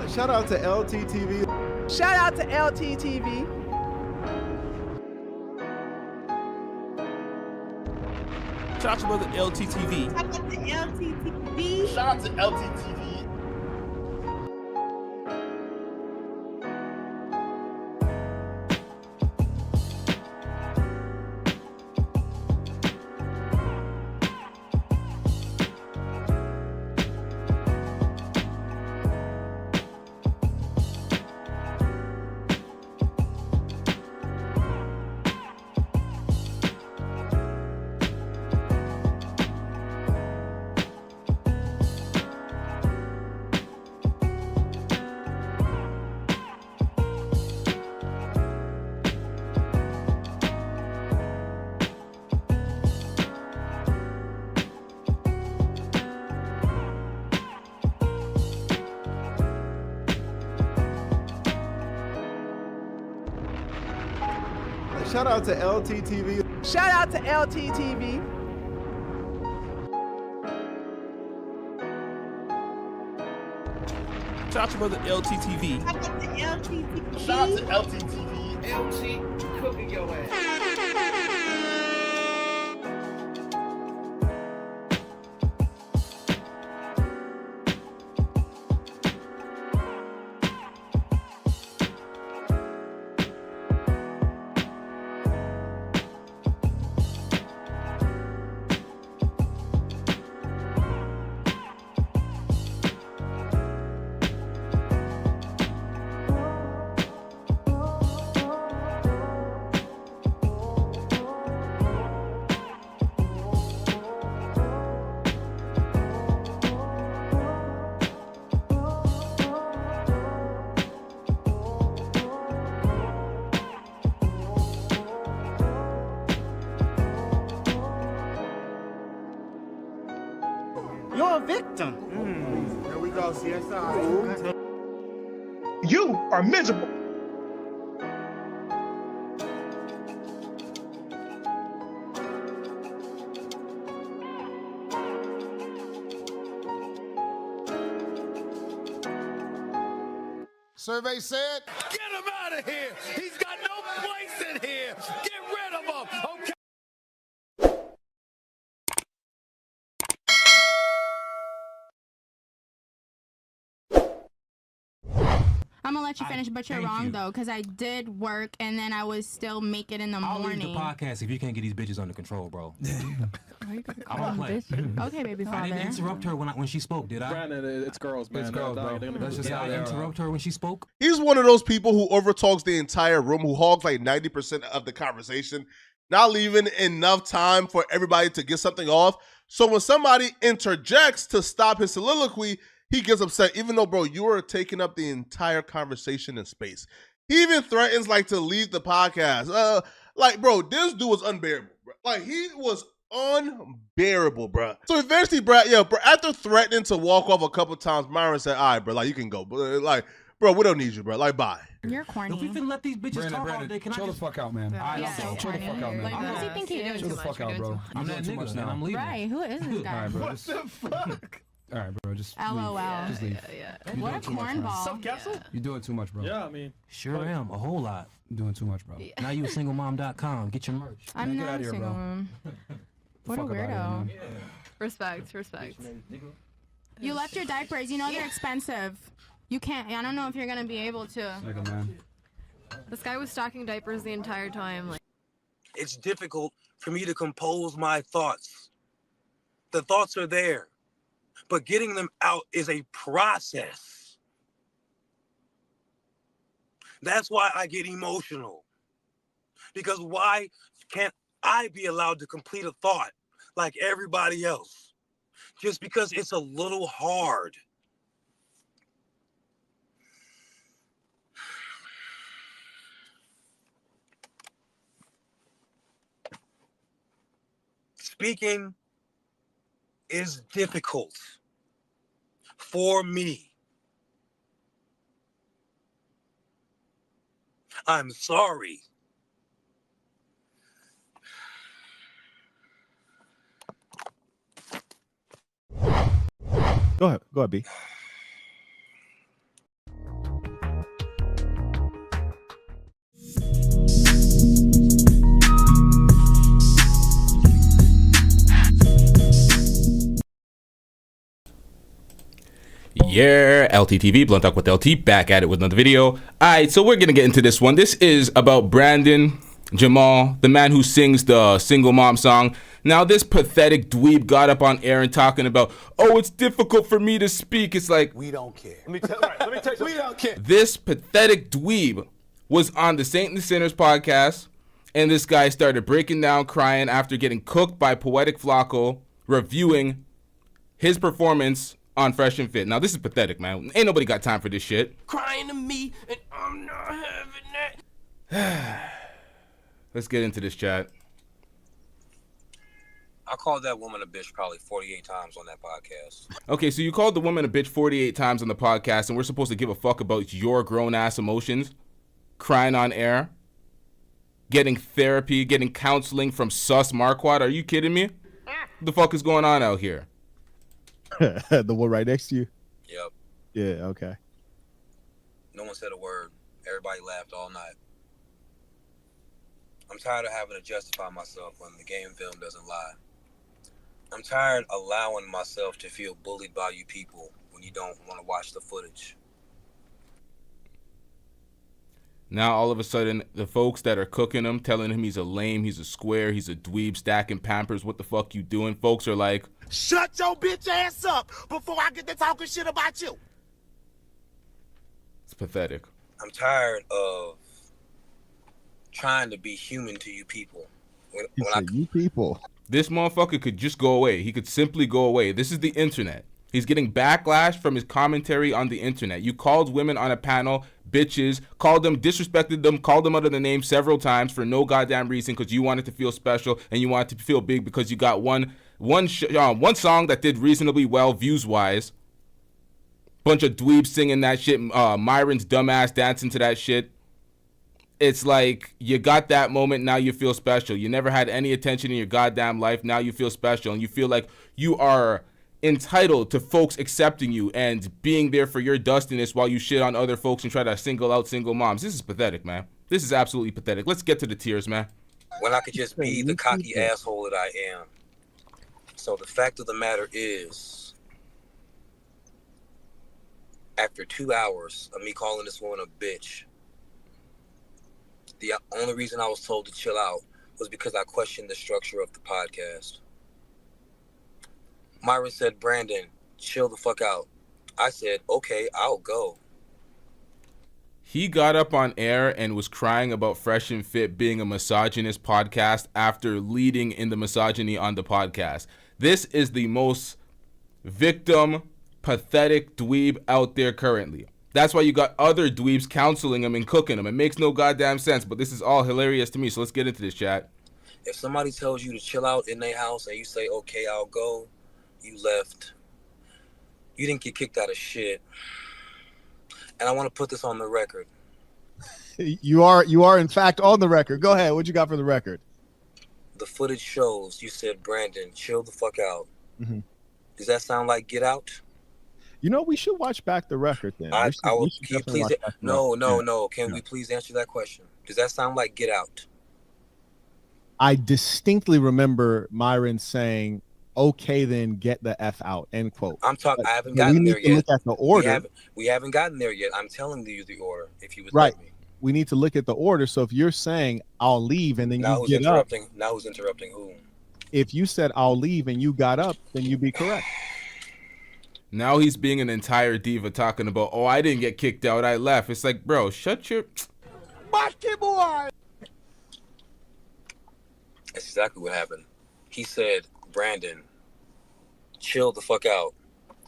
Shout out to LTTV. Shout out to LTTV. Shout out to brother LTTV. Shout out to LTTV. Shout out to LTTV. Shout out to LTTV. Shout out to LTTV. Shout out to brother LTTV. Shout out to LTTV. Shout out to LTTV. LT cooking your ass. You're a victim. Here we go, CSI. You are miserable. Survey said, Get him out of here! He's got no place in here! Get rid of him! Okay? I'm gonna let you finish, but you're wrong though, because I did work and then I was still make it in the I'll morning. leave the podcast if you can't get these bitches under control, bro. I won't play. Okay, baby I father. didn't interrupt her when she spoke, did I? Brandon, it's girls, man. It's girls, bro. That's just how I interrupt her when she spoke. he's one of those people who overtalks the entire room, who hogs like 90% of the conversation, not leaving enough time for everybody to get something off. So when somebody interjects to stop his soliloquy, he gets upset, even though, bro, you are taking up the entire conversation in space. He even threatens, like, to leave the podcast. Like, bro, this dude was unbearable, bro. Like, he was unbearable, bro. So eventually, bro, after threatening to walk off a couple times, Myron said, all right, bro, like, you can go. But, like, bro, we don't need you, bro. Like, bye. You're corny. If we finna let these bitches talk all day, can I chill just... the fuck out, man. Yeah, Chill the fuck out, man. Like, what does he think he is? Chill the fuck out, bro. I'm that nigga, man. I'm leaving. Right, who is this guy? All right, bro. What the fuck? All right, bro. Just LOL. leave. Just leave. What a cornball. Subcapsule? You're doing too much, bro. Yeah, I mean. Sure am. A whole lot. You're doing too much, bro. Now you singlemom.com. Get your merch. I'm Get not outta a here, single bro. mom. What a Fuck outta here, weirdo. man. Respect. You left your diapers. You know they're expensive. You can't. I don't know if you're gonna be able to. Nigga, man. This guy was stocking diapers the entire time. Like, It's difficult for me to compose my thoughts. The thoughts are there, but getting them out is a process. That's why I get emotional. Because why can't I be allowed to complete a thought like everybody else? Just because it's a little hard. Speaking is difficult for me. I'm sorry. Go ahead, B. Yeah, LTTV, Blunt Talk with LT, back at it with another video. Alright, so we're gonna get into this one. This is about Brandon Jamal, the man who sings the single mom song. Now, this pathetic dweeb got up on air and talking about, oh, it's difficult for me to speak. It's like, we don't care. Let me tell you, we don't care. This pathetic dweeb was on the Saint and the Sinners podcast, and this guy started breaking down, crying after getting cooked by Poetic Flakko, reviewing his performance on Fresh and Fit. Now, this is pathetic, man. Ain't nobody got time for this shit. Crying to me, and I'm not having that. Let's get into this, chat. I called that woman a bitch probably 48 times on that podcast. Okay, so you called the woman a bitch 48 times on the podcast, and we're supposed to give a fuck about your grown-ass emotions? Crying on air? Getting therapy? Getting counseling from Sus Marquardt? Are you kidding me? What the fuck is going on out here? The one right next to you? Yep. Yeah, okay. No one said a word. Everybody laughed all night. I'm tired of having to justify myself when the game film doesn't lie. I'm tired of allowing myself to feel bullied by you people when you don't want to watch the footage. Now, all of a sudden, the folks that are cooking him, telling him he's a lame, he's a square, he's a dweeb, stacking Pampers, what the fuck you doing? Folks are like, Shut your bitch ass up before I get to talking shit about you. it's pathetic. I'm tired of trying to be human to you people. You people. This motherfucker could just go away. He could simply go away. This is the internet. He's getting backlash from his commentary on the internet. You called women on a panel bitches, called them, disrespected them, called them out of the name several times for no goddamn reason because you wanted to feel special and you wanted to feel big because you got one song that did reasonably well views-wise. Bunch of dweebs singing that shit. Myron's dumbass dancing to that shit. It's like you got that moment, now you feel special. You never had any attention in your goddamn life, now you feel special. And you feel like you are entitled to folks accepting you and being there for your dustiness while you shit on other folks and try to single out single moms. This is pathetic, man. This is absolutely pathetic. Let's get to the tears, man. When I could just be the cocky asshole that I am. So the fact of the matter is, after 2 hours of me calling this woman a bitch, the only reason I was told to chill out was because I questioned the structure of the podcast. Myron said, Brandon, chill the fuck out. I said, okay, I'll go. He got up on air and was crying about Fresh and Fit being a misogynist podcast after leading in the misogyny on the podcast. This is the most victim, pathetic dweeb out there currently. That's why you got other dweebs counseling him and cooking him. It makes no goddamn sense, but this is all hilarious to me, so let's get into this, chat. If somebody tells you to chill out in their house and you say, okay, I'll go, you left. You didn't get kicked out of shit. And I want to put this on the record. You are in fact on the record. Go ahead. What you got for the record? The footage shows you said, Brandon, chill the fuck out. Mm-hmm. Does that sound like get out? You know, we should watch back the record then. Can you please? No. Can we please answer that question? Does that sound like get out? I distinctly remember Myron saying, "Okay, then get the F out." End quote. I'm talking. I haven't gotten there yet. Look at the order. We haven't gotten there yet. I'm telling you the order. If you would right. Let me. We need to look at the order. So if you're saying I'll leave and then now you get up, now who's interrupting who? If you said I'll leave and you got up, then you'd be correct. Now he's being an entire diva talking about, oh, I didn't get kicked out, I left. It's like, bro, shut your... boy. That's exactly what happened. He said, Brandon, chill the fuck out.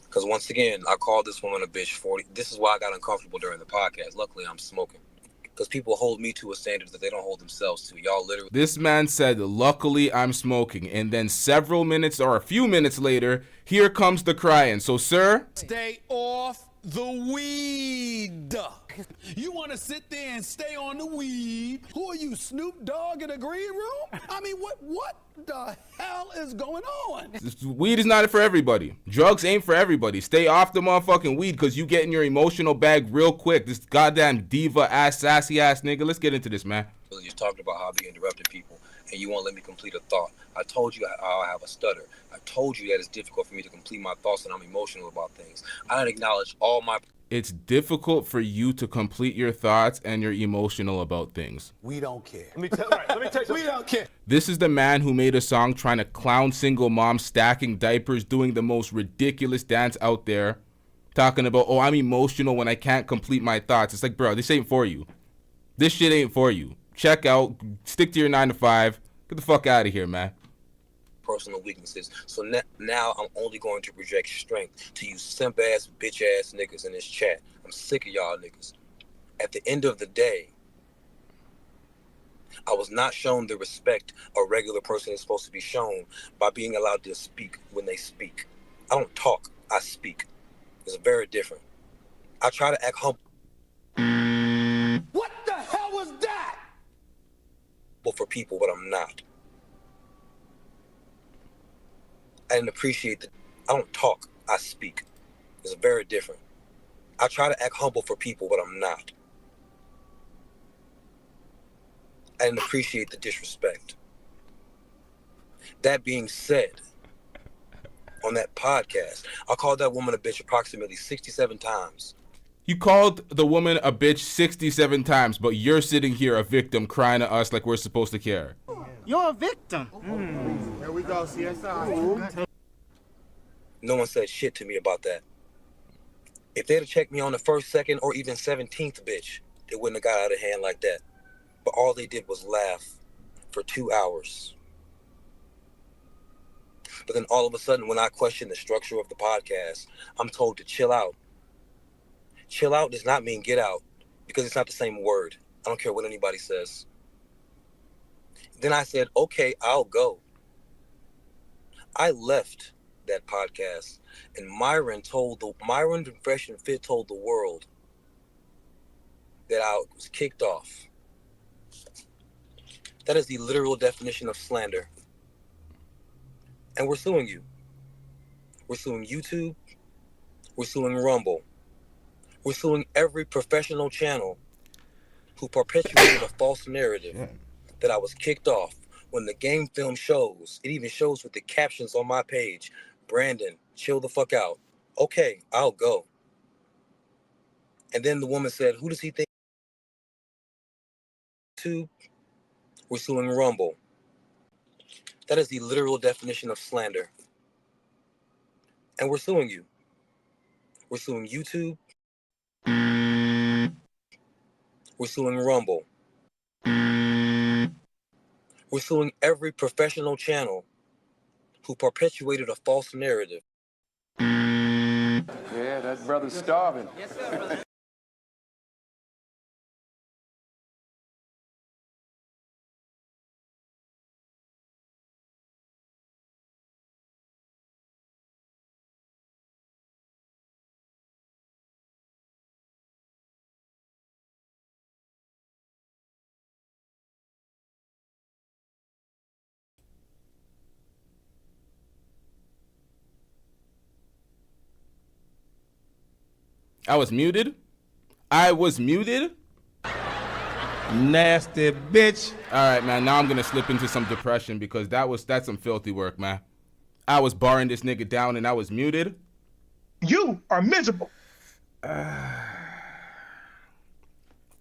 Because once again, I called this woman a bitch 40. This is why I got uncomfortable during the podcast. Luckily, I'm smoking. Because people hold me to a standard that they don't hold themselves to. Y'all literally... This man said, luckily I'm smoking. And then several minutes or a few minutes later, here comes the crying. So, sir... Stay off the weed. You want to sit there and stay on the weed? Who are you, Snoop Dogg in a green room? I mean, what the hell is going on? Weed is not for everybody. Drugs ain't for everybody. Stay off the motherfucking weed because you get in your emotional bag real quick. This goddamn diva ass, sassy ass nigga. Let's get into this, man. You talked about how they interrupted people. and you won't let me complete a thought. I told you I have a stutter. I told you that it's difficult for me to complete my thoughts and I'm emotional about things. I don't acknowledge all my... It's difficult for you to complete your thoughts and you're emotional about things. We don't care. Let me tell you, we don't care. This is the man who made a song trying to clown single moms stacking diapers, doing the most ridiculous dance out there, talking about, oh, I'm emotional when I can't complete my thoughts. It's like, bro, this ain't for you. This shit ain't for you. Check out, stick to your 9 to 5. Get the fuck out of here, man. Personal weaknesses. So now I'm only going to project strength to you simp ass, bitch ass niggas in this chat. I'm sick of y'all niggas. At the end of the day, I was not shown the respect a regular person is supposed to be shown by being allowed to speak when they speak. I don't talk, I speak. It's very different. I try to act humble. What the hell was that? For people, but I'm not. I didn't appreciate that. I don't talk, I speak. It's very different. I try to act humble for people, but I'm not. I didn't appreciate the disrespect. That being said, on that podcast, I called that woman a bitch approximately 67 times. You called the woman a bitch 67 times, but you're sitting here a victim crying to us like we're supposed to care. You're a victim. Here we go, CSI. No one said shit to me about that. If they'd have checked me on the first, second, or even 17th bitch, it wouldn't have got out of hand like that. But all they did was laugh for 2 hours. But then all of a sudden, when I question the structure of the podcast, I'm told to chill out. Chill out does not mean get out, because it's not the same word. I don't care what anybody says. Then I said, okay, I'll go. I left that podcast, and Myron and Fresh and Fit told the world that I was kicked off. That is the literal definition of slander. And we're suing you. We're suing YouTube. We're suing Rumble. We're suing every professional channel who perpetuated a false narrative that I was kicked off when the game film shows. It even shows with the captions on my page, Brandon, chill the fuck out. Okay, I'll go. And then the woman said, who does he think? YouTube. We're suing Rumble. That is the literal definition of slander. And we're suing you. We're suing YouTube. We're suing Rumble. We're suing every professional channel who perpetuated a false narrative. Yeah, that brother's starving. Yes, sir, brother. I was muted. Nasty bitch. All right, man. Now I'm gonna slip into some depression because that's some filthy work, man. I was barring this nigga down and I was muted. You are miserable.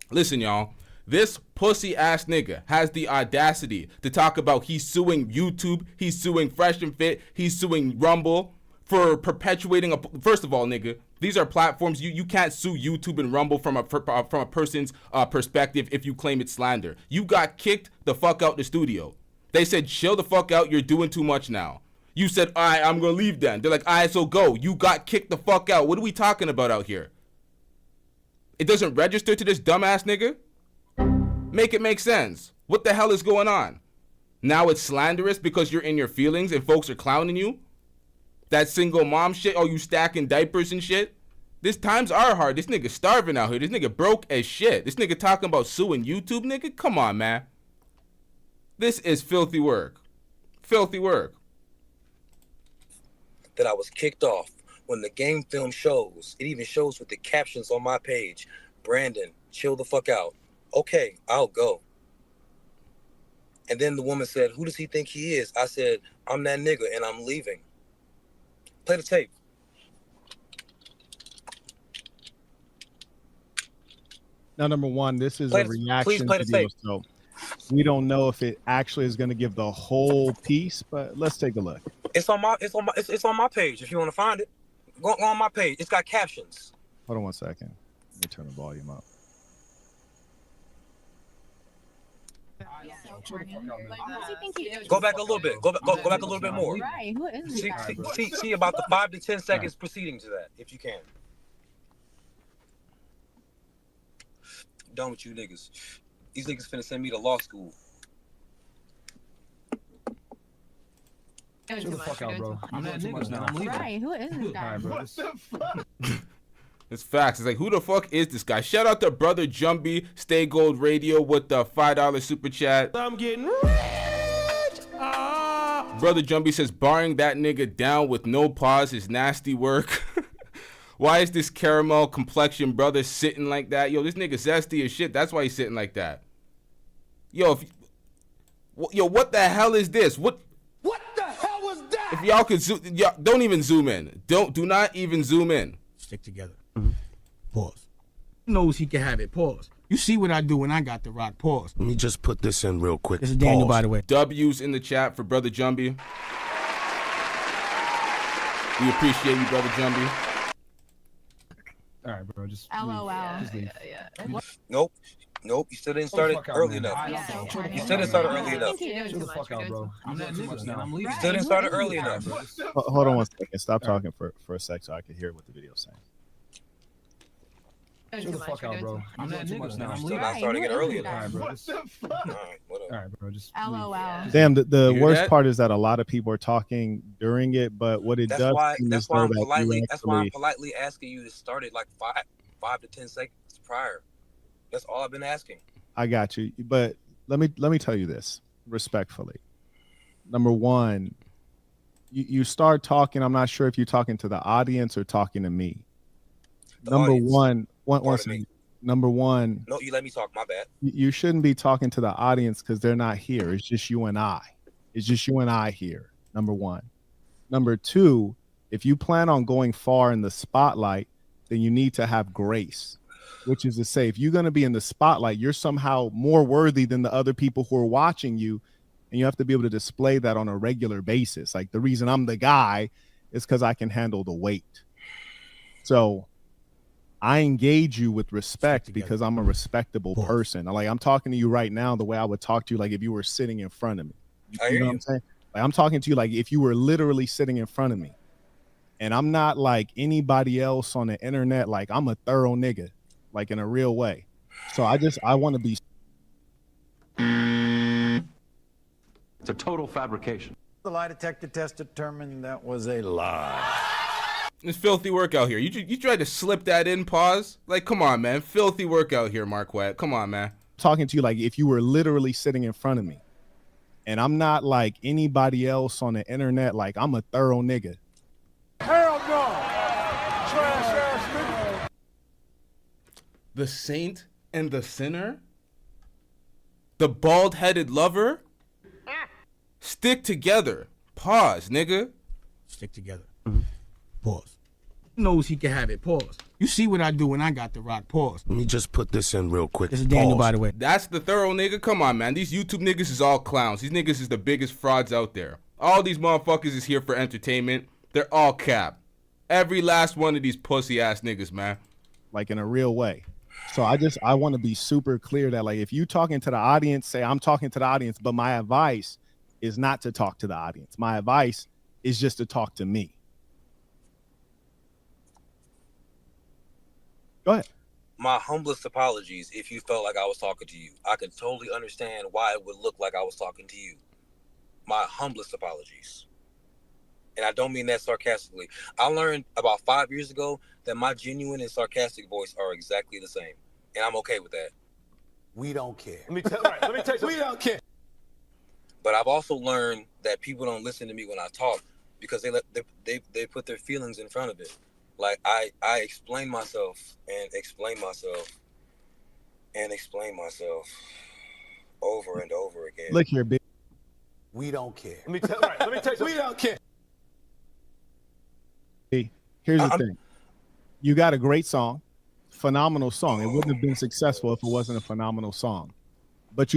Listen, y'all. This pussy ass nigga has the audacity to talk about he's suing YouTube, he's suing Fresh and Fit, he's suing Rumble for perpetuating first of all, nigga, these are platforms. You can't sue YouTube and Rumble from a person's perspective if you claim it's slander. You got kicked the fuck out the studio. They said, chill the fuck out. You're doing too much now. You said, all right, I'm going to leave then. They're like, all right, so go. You got kicked the fuck out. What are we talking about out here? It doesn't register to this dumbass nigga? Make it make sense. What the hell is going on? Now it's slanderous because you're in your feelings and folks are clowning you? That single mom shit, oh, you stacking diapers and shit? These times are hard. This nigga starving out here. This nigga broke as shit. This nigga talking about suing YouTube, nigga? Come on, man. This is filthy work. Filthy work. That I was kicked off when the game film shows. It even shows with the captions on my page. Brandon, chill the fuck out. Okay, I'll go. And then the woman said, who does he think he is? I said, I'm that nigga and I'm leaving. Play the tape. Now, number one, this is Play a the- please reaction play the video, tape. so we don't know if it actually is going to give the whole piece, but let's take a look. It's on my page if you want to find it. Go on my page. It's got captions. Hold on one second. Let me turn the volume up. Go back a little bit. Go back a little bit more. Right, who is this guy? See about the 5 to 10 seconds preceding to that, if you can. Done with you niggas. These niggas finna send me to law school. Chill the fuck out, bro. I'm doing too much now. Right, who is this guy? What the fuck? It's facts. It's like, who the fuck is this guy? Shout out to Brother Jumbie, Stay Gold Radio with the $5 super chat. I'm getting rich. Brother Jumbie says, barring that nigga down with no pause is nasty work. Why is this caramel complexion brother sitting like that? Yo, this nigga zesty as shit. That's why he's sitting like that. Yo, what the hell is this? What the hell was that? If y'all could zoom, y'all, don't even zoom in. Do not even zoom in. Stick together. Pause. Knows he can have it. Pause. You see what I do when I got the rock. Pause. Let me just put this in real quick. This is Daniel, by the way. W's in the chat for Brother Jumbie. We appreciate you, Brother Jumbie. All right, bro. Just LOL. Just leave. Nope. You still didn't start it early enough. You still didn't start it early enough. Chill the fuck out, bro. I'm doing too much now. You still didn't start it early enough. Hold on one second. Stop talking for a sec so I can hear what the video's saying. Chill the fuck out, bro. I'm doing too much now. Still not starting it early enough. All right, whatever. All right, bro. Just LOL. Damn, the You hear worst that? part is that a lot of people are talking during it, but what it That's does why. seem That's is why though I'm that you politely. That's why I'm actually- politely asking you to start it like 5 to 10 seconds prior. That's all I've been asking. I got you, but let me tell you this respectfully. Number one, you start talking. I'm not sure if you're talking to the audience or talking to me. Number one, one second. Number one, No, you let me talk. My bad. you shouldn't be talking to the audience because they're not here. It's just you and I. It's just you and I here. Number one. Number two, if you plan on going far in the spotlight, then you need to have grace, which is to say, if you're going to be in the spotlight, you're somehow more worthy than the other people who are watching you. And you have to be able to display that on a regular basis. Like the reason I'm the guy is because I can handle the weight. So I engage you with respect because I'm a respectable person. Like I'm talking to you right now the way I would talk to you, like if you were sitting in front of me. You know what I'm saying? Like I'm talking to you like if you were literally sitting in front of me. And I'm not like anybody else on the internet. Like I'm a thorough nigga, like in a real way. So I want to be. It's a total fabrication. The lie detector test determined that was a lie. It's filthy work out here. You tried to slip that in, pause. Like, come on, man. Filthy work out here, Marquette. Come on, man. Talking to you like if you were literally sitting in front of me. And I'm not like anybody else on the internet. Like I'm a thorough nigga. Hell no! Trash ass nigga. The saint and the sinner? The bald-headed lover? Stick together. Pause, nigga. Stick together. Pause. Knows he can have it. Pause. You see what I do when I got the rock. Pause. Let me just put this in real quick. This is Daniel, by the way. That's the thorough nigga? Come on, man. These YouTube niggas is all clowns. These niggas is the biggest frauds out there. All these motherfuckers is here for entertainment. They're all cap. Every last one of these pussy-ass niggas, man. Like in a real way. So I want to be super clear that like if you talking to the audience, say I'm talking to the audience, but my advice is not to talk to the audience. My advice is just to talk to me. Go ahead. My humblest apologies if you felt like I was talking to you. I could totally understand why it would look like I was talking to you. My humblest apologies. And I don't mean that sarcastically. I learned about 5 years ago that my genuine and sarcastic voice are exactly the same. And I'm okay with that. We don't care. Let me tell you. We don't care. But I've also learned that people don't listen to me when I talk because they put their feelings in front of it. Like I explain myself and explain myself and explain myself over and over again. Look here, big. We don't care. Let me tell you something. We don't care. Here's the thing. You got a great song, phenomenal song. It wouldn't have been successful if it wasn't a phenomenal song. But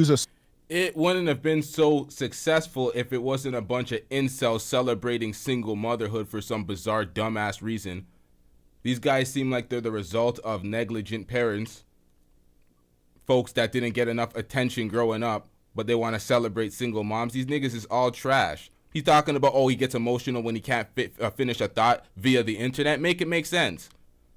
it wouldn't have been so successful if it wasn't a bunch of incels celebrating single motherhood for some bizarre, dumbass reason. These guys seem like they're the result of negligent parents, folks that didn't get enough attention growing up, but they want to celebrate single moms. These niggas is all trash. He's talking about, oh, he gets emotional when he can't finish a thought via the internet. Make it make sense.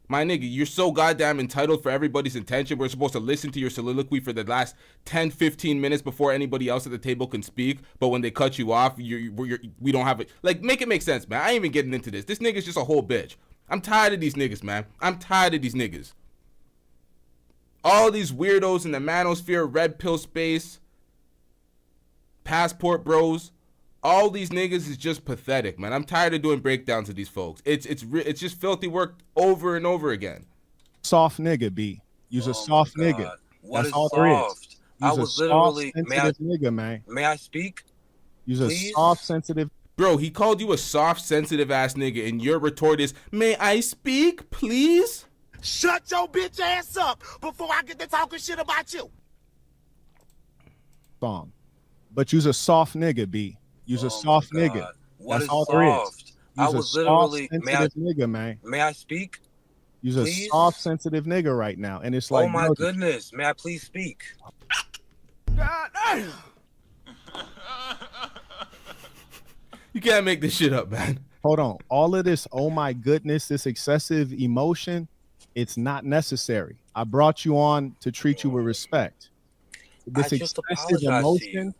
My nigga, you're so goddamn entitled for everybody's attention. We're supposed to listen to your soliloquy for the last 10, 15 minutes before anybody else at the table can speak. But when they cut you off, we don't have it. Like, make it make sense, man. I ain't even getting into this. This nigga's just a whole bitch. I'm tired of these niggas, man. I'm tired of these niggas. All these weirdos in the manosphere, red pill space, passport bros. All these niggas is just pathetic, man. I'm tired of doing breakdowns of these folks. It's just filthy work over and over again. Soft nigga, B. Use a soft nigga. What That's is all there is. soft? Use I a was soft, literally. sensitive nigga, man. May I speak? Use Please? a soft, sensitive. Bro, he called you a soft, sensitive ass nigga, and your retort is, "May I speak, please?" Shut your bitch ass up before I get to talking shit about you. Song. But use a soft nigga, B. Use a soft nigga. What That's is all there is. soft? Use I a was soft, literally. sensitive nigga, man. May I speak? Use Please? a soft, sensitive nigga right now, and it's like, Oh my bro, goodness! May I please speak? God damn. You can't make this shit up, man. Hold on. All of this, oh my goodness, this excessive emotion, it's not necessary. I brought you on to treat you with respect. This just excessive apologized to emotion,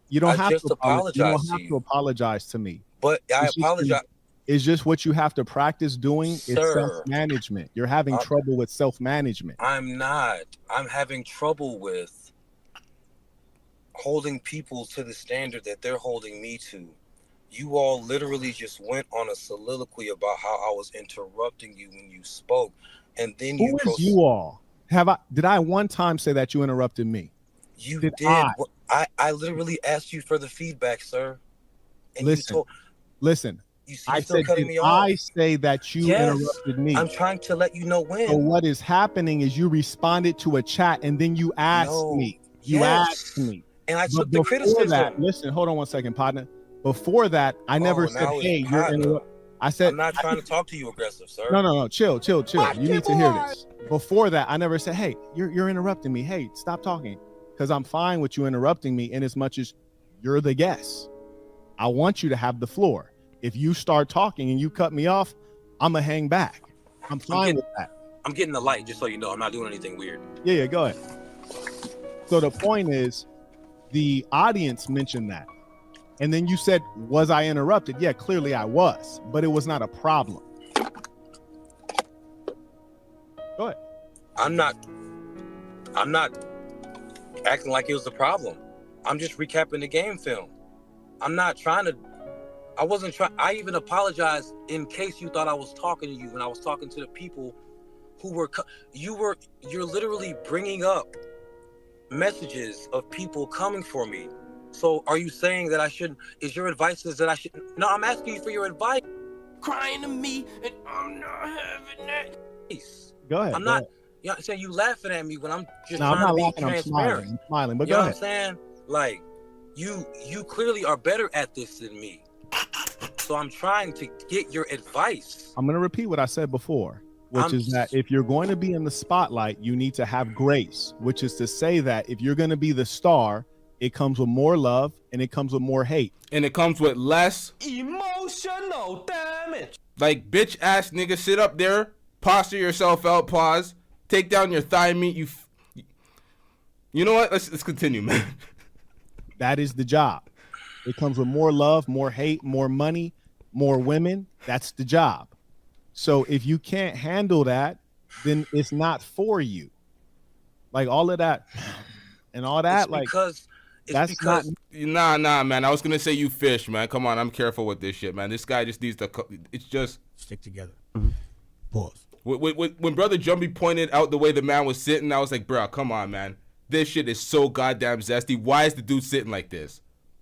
you don't I have just to apologize. You don't apologized to have you. to apologize to me. But I apologize. It's just what you have to practice doing. It's Sir. self-management. You're having trouble with self-management. I'm not. I'm having trouble with holding people to the standard that they're holding me to. You all literally just went on a soliloquy about how I was interrupting you when you spoke, and then Who is you all? Did I one time say that you interrupted me? You Did did. I literally asked you for the feedback, sir. And Listen, listen. I still said, cutting did me off. I say that you Yes. interrupted me? I'm trying to let you know when. So what is happening is you responded to a chat and then you asked me. You Yes. asked me. And I But took the before criticism. that, listen, hold on one second, partner. Before that, I never said, now it's hey, you're partner. interrupting. I said, I'm not trying to talk to you aggressive, sir. no, chill. You need to hear this. Before that, I never said, hey, you're interrupting me. Hey, stop talking. Because I'm fine with you interrupting me in as much as you're the guest. I want you to have the floor. If you start talking and you cut me off, I'm going to hang back. I'm fine with that. I'm getting the light, just so you know. I'm not doing anything weird. Yeah, go ahead. So the point is, the audience mentioned that. And then you said, was I interrupted? Yeah, clearly I was, but it was not a problem. Go ahead. I'm not acting like it was a problem. I'm just recapping the game film. I even apologized in case you thought I was talking to you when I was talking to the people who were, you're literally bringing up messages of people coming for me. So are you saying that your advice is that I shouldn't? No, I'm asking you for your advice. Crying to me, and I'm not having that. Go ahead. I'm not, you know what I'm saying? You laughing at me when I'm just No, I'm trying not to be laughing. I'm transparent. smiling. But You go know ahead. what I'm saying? Like, you clearly are better at this than me. So I'm trying to get your advice. I'm going to repeat what I said before, which is that if you're going to be in the spotlight, you need to have grace, which is to say that if you're going to be the star, it comes with more love and it comes with more hate. And it comes with less Emotional damage. like bitch ass nigga, sit up there, posture yourself out, pause, take down your thigh meat. You know what? Let's continue, man. That is the job. It comes with more love, more hate, more money, more women. That's the job. So if you can't handle that, then it's not for you. Like all of that and all that, Nah, man. I was gonna say you fish, man. Come on, I'm careful with this shit, man. This guy just needs to. It's just stick together. Pause. When Brother Jumpy pointed out the way the man was sitting, I was like, bro, come on, man. This shit is so goddamn zesty. Why is the dude sitting like this?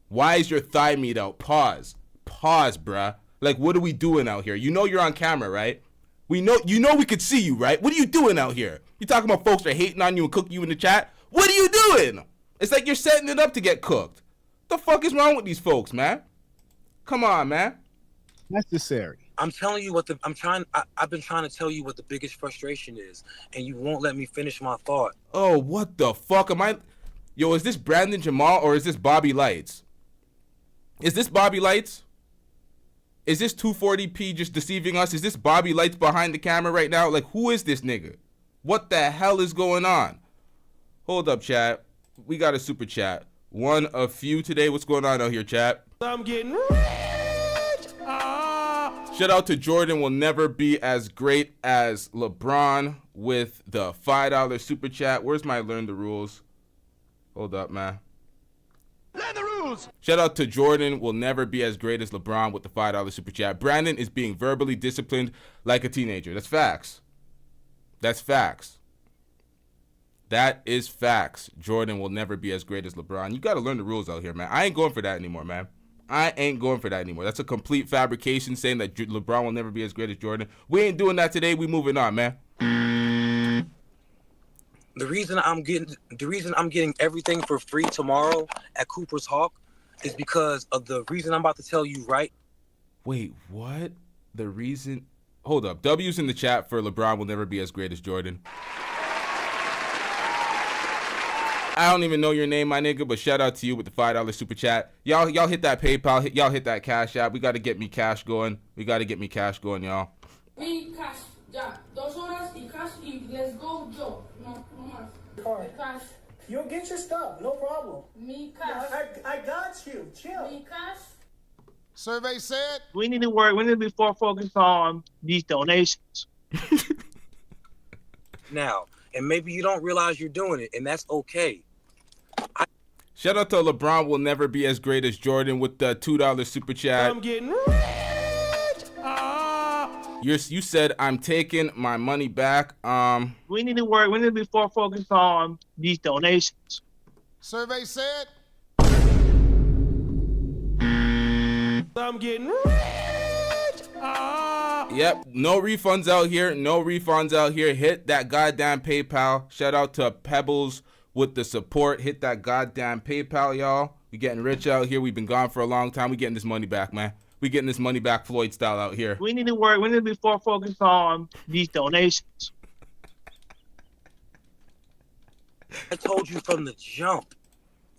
Why is your thigh meat out? Pause, bruh. Like, what are we doing out here? You know you're on camera, right? You know we could see you, right? What are you doing out here? You talking about folks are hating on you and cooking you in the chat? What are you doing? It's like you're setting it up to get cooked. What the fuck is wrong with these folks, man? Come on, man. Necessary. I'm telling you what I've been trying to tell you what the biggest frustration is, and you won't let me finish my thought. Oh, what the fuck am I? Yo, is this Brandon Jamal or is this Bobby Lights? Is this Bobby Lights? Is this 240p just deceiving us? Is this Bobby Lights behind the camera right now? Like, who is this nigga? What the hell is going on? Hold up, chat. We got a super chat. One of few today. What's going on out here, chat? I'm getting rich. Shout out to Jordan will never be as great as LeBron with the $5 super chat. Where's my learn the rules? Hold up, man. Learn the rules. Shout out to Jordan will never be as great as LeBron with the $5 super chat. Brandon is being verbally disciplined like a teenager. That's facts. That's facts. That is facts. Jordan will never be as great as LeBron. You got to learn the rules out here, man. I ain't going for that anymore, man. I ain't going for that anymore. That's a complete fabrication saying that LeBron will never be as great as Jordan. We ain't doing that today. We moving on, man. The reason I'm getting everything for free tomorrow at Cooper's Hawk is because of the reason I'm about to tell you right. Wait, what? The reason? Hold up. W's in the chat for LeBron will never be as great as Jordan. I don't even know your name, my nigga, but shout out to you with the $5 super chat. Y'all hit that PayPal. Y'all hit that Cash App. We got to get me cash going. Y'all. Me cash, ya. 2 horas y cash y let's go, Joe. No más. Cash. You'll get your stuff, no problem. Me cash. I got you. Chill. Me cash. Survey said we need to be more focused on these donations. Now, and maybe you don't realize you're doing it, and that's okay. Shout out to LeBron will never be as great as Jordan with the $2 super chat. I'm getting rich. You said I'm taking my money back. We need to be more focused on these donations. Survey said I'm getting rich. Yep, no refunds out here. Hit that goddamn PayPal. Shout out to Pebbles with the support. Hit that goddamn PayPal, y'all. We getting rich out here. We've been gone for a long time. We getting this money back, man. We getting this money back Floyd style out here. We need to be more focused on these donations. I told you from the jump,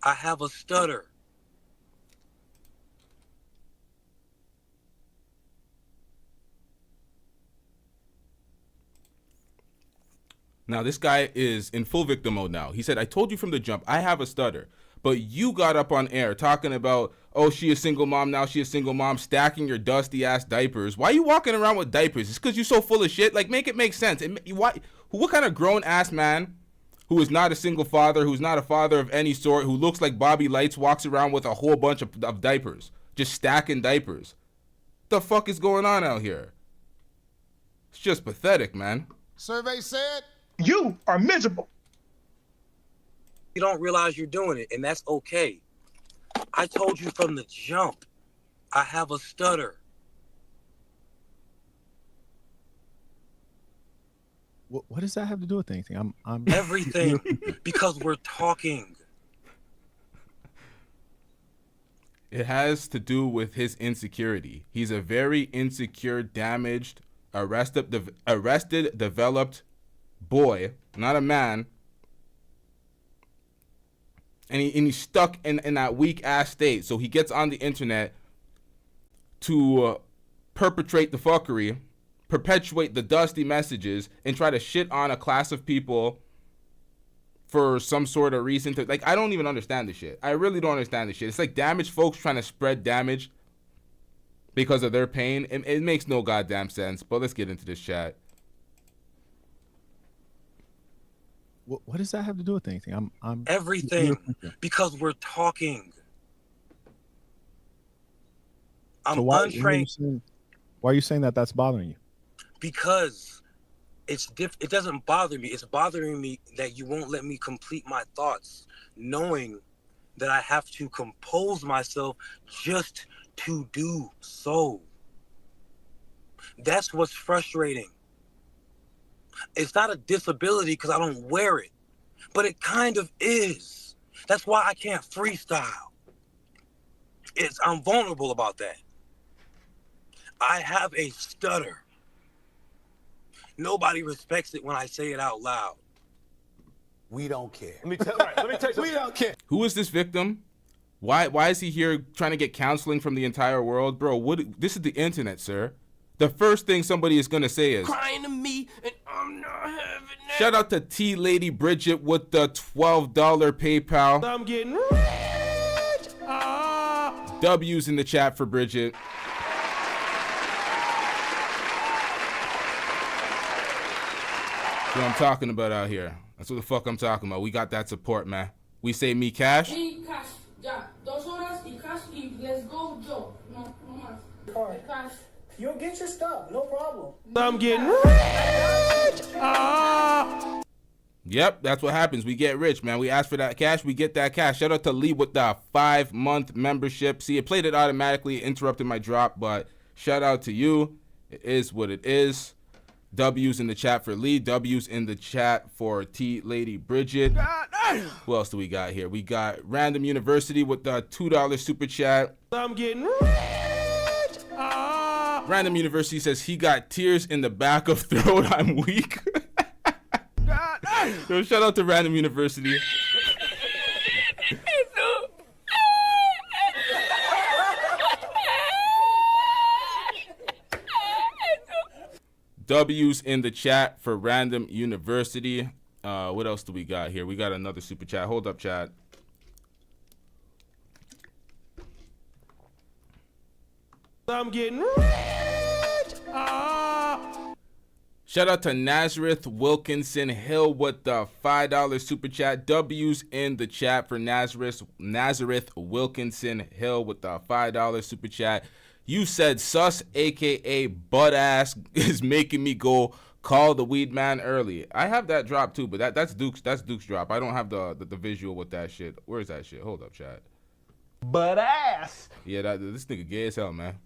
I have a stutter. Now, this guy is in full victim mode now. He said, I told you from the jump, I have a stutter. But you got up on air talking about, oh, she a single mom now, stacking your dusty-ass diapers. Why are you walking around with diapers? It's because you're so full of shit? Like, make it make sense. What kind of grown-ass man who is not a single father, who's not a father of any sort, who looks like Bobby Lights, walks around with a whole bunch of diapers, just stacking diapers? What the fuck is going on out here? It's just pathetic, man. Survey said you are miserable. You don't realize you're doing it, and that's okay. I told you from the jump, I have a stutter. What does that have to do with anything? I'm everything because we're talking. It has to do with his insecurity. He's a very insecure, damaged, arrested, developed boy, not a man. And he's stuck in that weak-ass state. So he gets on the internet to perpetrate the fuckery, perpetuate the dusty messages, and try to shit on a class of people for some sort of reason. I don't even understand this shit. I really don't understand this shit. It's like damaged folks trying to spread damage because of their pain. It makes no goddamn sense. But let's get into this chat. What does that have to do with anything? I'm everything because we're talking. I'm so untrained. Why are you saying that that's bothering you? Because It doesn't bother me. It's bothering me that you won't let me complete my thoughts, knowing that I have to compose myself just to do so. That's what's frustrating. It's not a disability because I don't wear it, but it kind of is. That's why I can't freestyle. I'm vulnerable about that. I have a stutter. Nobody respects it when I say it out loud. We don't care. Let me tell you We don't care. Who is this victim? Why is he here trying to get counseling from the entire world? Bro, this is the internet, sir. The first thing somebody is gonna say is crying to me and I'm not having it. Shout out to T Lady Bridget with the $12 PayPal. I'm getting rich. W's in the chat for Bridget. That's what I'm talking about out here. That's what the fuck I'm talking about. We got that support, man. We say me cash. Sí, cash. Ya. 2 horas y cash y let's go, Joe. No más. Cash. You'll get your stuff, no problem. I'm getting rich. Yep, that's what happens. We get rich, man. We ask for that cash, we get that cash. Shout out to Lee with the 5-month membership. See, it played it automatically, interrupted my drop, but shout out to you. It is what it is. W's in the chat for Lee. W's in the chat for T Lady Bridget. Who else do we got here? We got Random University with the $2 super chat. I'm getting rich. Random University says he got tears in the back of throat. I'm weak. Yo, shout out to Random University. W's in the chat for Random University. What else do we got here? We got another super chat. Hold up, chat. I'm getting rich. Shout out to Nazareth Wilkinson Hill with the $5 super chat. W's in the chat for Nazareth Wilkinson Hill with the $5 super chat. You said sus, aka butt ass, is making me go call the weed man early. I have that drop too, but that's Duke's drop. I don't have the visual with that shit. Where's that shit? Hold up, chat. Butt ass. Yeah, this nigga gay as hell, man.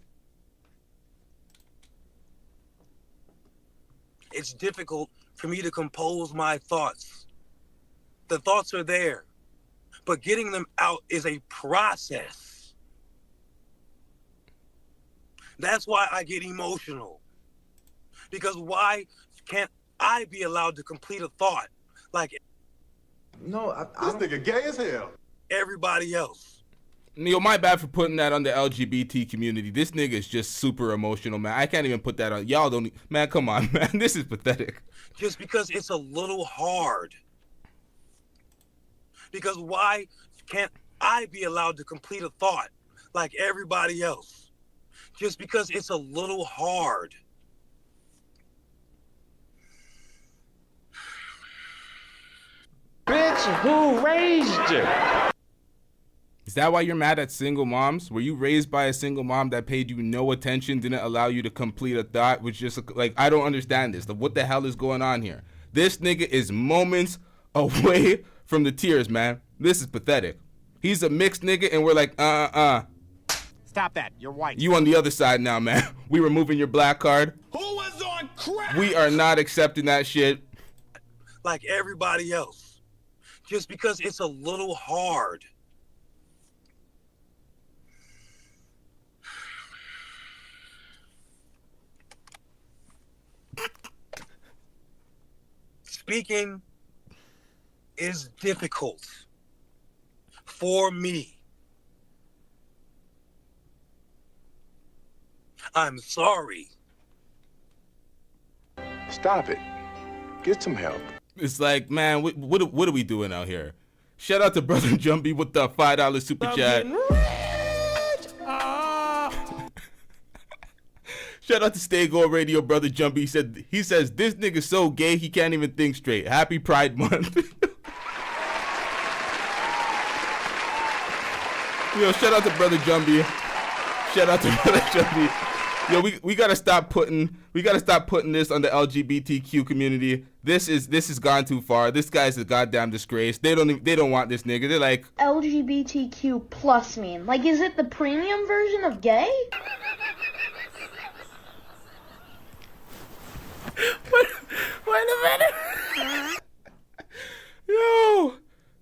It's difficult for me to compose my thoughts. The thoughts are there, but getting them out is a process. That's why I get emotional. Because why can't I be allowed to complete a thought like This nigga gay as hell. everybody else? Yo, my bad for putting that on the LGBT community. This nigga is just super emotional, man. I can't even put that on. Y'all don't, man, come on, man. This is pathetic. Just because it's a little hard. Because why can't I be allowed to complete a thought like everybody else? Just because it's a little hard. Bitch, who raised you? Is that why you're mad at single moms? Were you raised by a single mom that paid you no attention, didn't allow you to complete a thought, which just like, I don't understand this. What the hell is going on here? This nigga is moments away from the tears, man. This is pathetic. He's a mixed nigga and we're like, Stop that, you're white. You on the other side now, man. We removing your black card. Who was on crack? We are not accepting that shit. Like everybody else. Just because it's a little hard. Speaking is difficult for me. I'm sorry. Stop it. Get some help. It's like, man, what are we doing out here? Shout out to Brother Jumpy with the $5 super chat. Shout out to Stay Go Radio, Brother Jumpy. He says this nigga's so gay he can't even think straight. Happy Pride Month. Yo, shout out to Brother Jumpy. Shout out to Brother Jumpy. Yo, we gotta stop putting this on the LGBTQ community. This has gone too far. This guy's a goddamn disgrace. They don't want this nigga. They're like, LGBTQ plus mean? Like, is it the premium version of gay? wait a minute.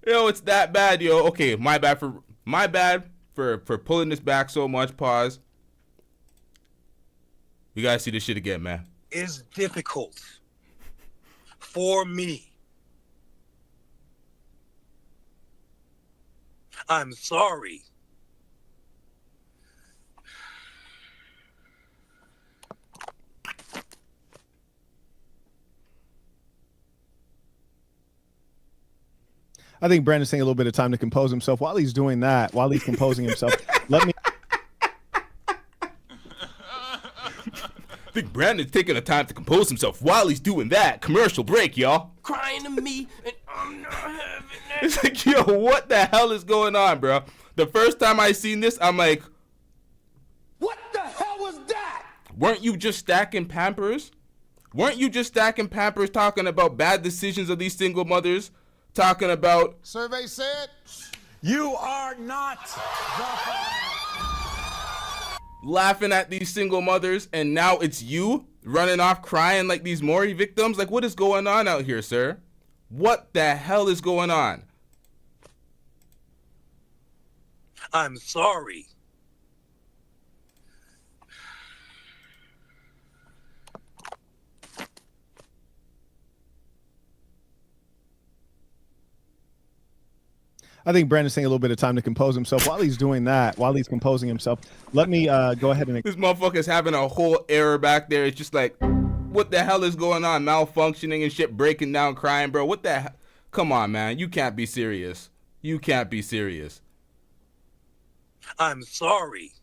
Yo, it's that bad, yo. Okay, my bad for pulling this back so much. Pause. You gotta see this shit again, man. It's difficult for me. I'm sorry. I think Brandon's taking a little bit of time to compose himself. While he's doing that, while he's composing himself, let me. I think Brandon's taking the time to compose himself while he's doing that. Commercial break, y'all. Crying to me, and I'm not having it. It's like, yo, what the hell is going on, bro? The first time I seen this, I'm like, What the hell was that? weren't you just stacking Pampers? Weren't you just stacking Pampers talking about bad decisions of these single mothers? Talking about... Survey said... You are not the father. Laughing at these single mothers, and now it's you running off crying like these Maury victims? Like, what is going on out here, sir? What the hell is going on? I'm sorry. I think Brandon's taking a little bit of time to compose himself. While he's doing that, while he's composing himself, let me go ahead and... This motherfucker's having a whole error back there. It's just like, what the hell is going on? Malfunctioning and shit, breaking down, crying, bro. What the hell? Come on, man. You can't be serious. You can't be serious. I'm sorry.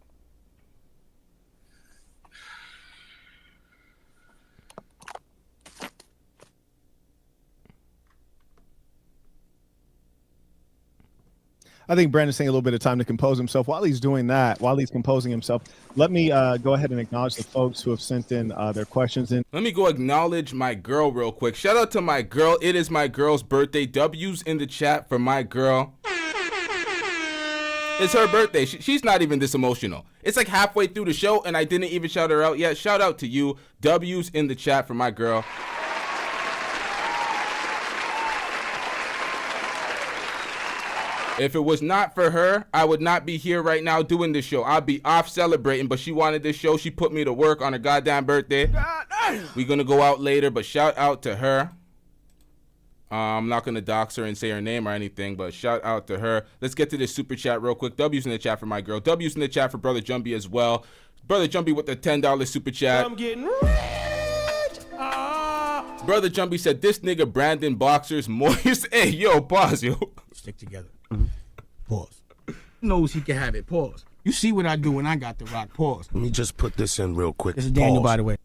I think Brandon's taking a little bit of time to compose himself. While he's doing that, while he's composing himself, let me go ahead and acknowledge the folks who have sent in their questions in. Let me go acknowledge my girl real quick. Shout out to my girl. It is my girl's birthday. W's in the chat for my girl. It's her birthday. She's not even this emotional. It's like halfway through the show and I didn't even shout her out yet. Shout out to you. W's in the chat for my girl. If it was not for her, I would not be here right now doing this show. I'd be off celebrating, but she wanted this show. She put me to work on her goddamn birthday. We're going to go out later, but shout out to her. I'm not going to dox her and say her name or anything, but shout out to her. Let's get to this super chat real quick. W's in the chat for my girl. W's in the chat for Brother Jumbie as well. Brother Jumbie with the $10 super chat. I'm getting rich. Brother Jumbie said, this nigga Brandon boxers moist. Hey, yo, pause, yo. Stick together. Pause. Knows he can have it. Pause. You see what I do when I got the rock. Pause. Let me just put this in real quick. This is Daniel, by the way.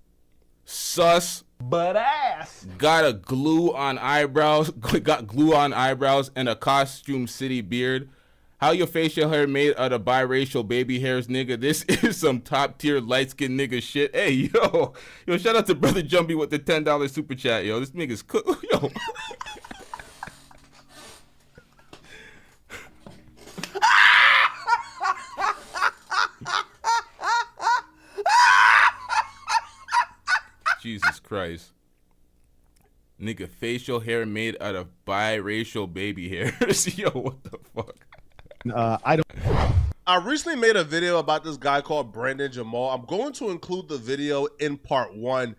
Sus. But ass. Got a glue on eyebrows. Got glue on eyebrows and a costume city beard. How your facial hair made out of biracial baby hairs, nigga? This is some top tier light skinned nigga shit. Hey, yo, shout out to Brother Jumbie with the $10 super chat, yo. This nigga's cook, yo. Jesus Christ. Nigga, facial hair made out of biracial baby hairs. Yo, what the fuck? I recently made a video about this guy called Brandon Jamal. I'm going to include the video in part 1.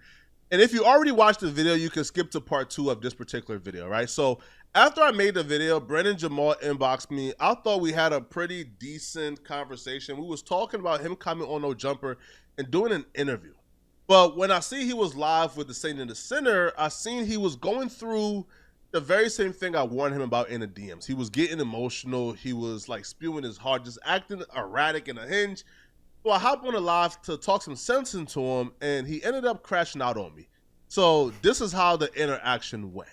And if you already watched the video, you can skip to part 2 of this particular video, right? So after I made the video, Brandon Jamal inboxed me. I thought we had a pretty decent conversation. We was talking about him coming on No Jumper and doing an interview. But when I see he was live with the Saint and the Sinner, I seen he was going through the very same thing I warned him about in the DMs. He was getting emotional. He was like spewing his heart, just acting erratic and unhinged. So I hopped on the live to talk some sense into him, and he ended up crashing out on me. So this is how the interaction went.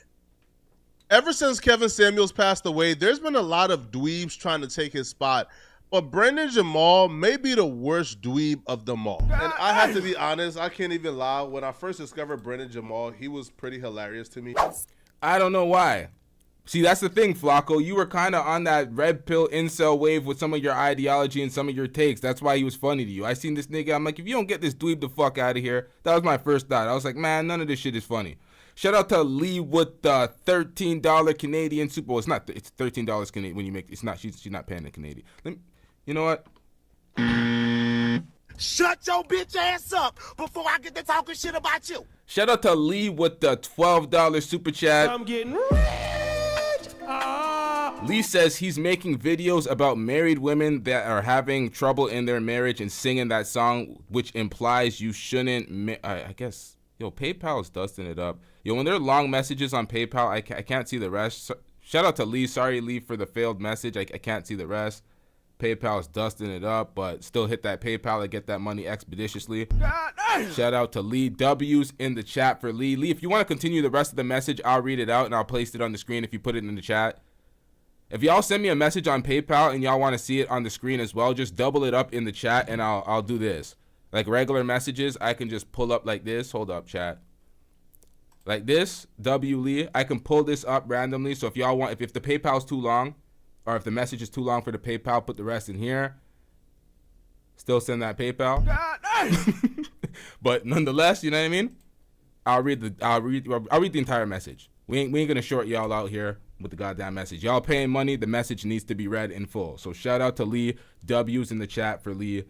Ever since Kevin Samuels passed away, there's been a lot of dweebs trying to take his spot. But Brendan Jamal may be the worst dweeb of them all. And I have to be honest, I can't even lie. When I first discovered Brendan Jamal, he was pretty hilarious to me. I don't know why. See, that's the thing, Flakko. You were kind of on that red pill incel wave with some of your ideology and some of your takes. That's why he was funny to you. I seen this nigga. I'm like, if you don't get this dweeb the fuck out of here. That was my first thought. I was like, man, none of this shit is funny. Shout out to Lee with the $13 Canadian super. Well, it's not. It's $13 Canadian when you make. It's not. She's not paying in Canadian. You know what? Shut your bitch ass up before I get to talking shit about you. Shout out to Lee with the $12 super chat. I'm getting rich. Lee says he's making videos about married women that are having trouble in their marriage and singing that song, which implies you shouldn't. I guess, yo, PayPal's dusting it up. Yo, when there are long messages on PayPal, I can't see the rest. Shout out to Lee. Sorry, Lee, for the failed message. I can't see the rest. PayPal's dusting it up, but still hit that PayPal to get that money expeditiously. Shout out to Lee. W's in the chat for Lee. Lee, if you want to continue the rest of the message, I'll read it out and I'll place it on the screen if you put it in the chat. If y'all send me a message on PayPal and y'all want to see it on the screen as well, just double it up in the chat and I'll do this. Like regular messages, I can just pull up like this. Hold up, chat. Like this, W Lee. I can pull this up randomly. So if y'all want, if the PayPal's too long, or if the message is too long for the PayPal, put the rest in here. Still send that PayPal. But nonetheless, you know what I mean? I'll read the entire message. We ain't gonna short y'all out here with the goddamn message. Y'all paying money, the message needs to be read in full. So shout out to Lee. W's in the chat for Lee.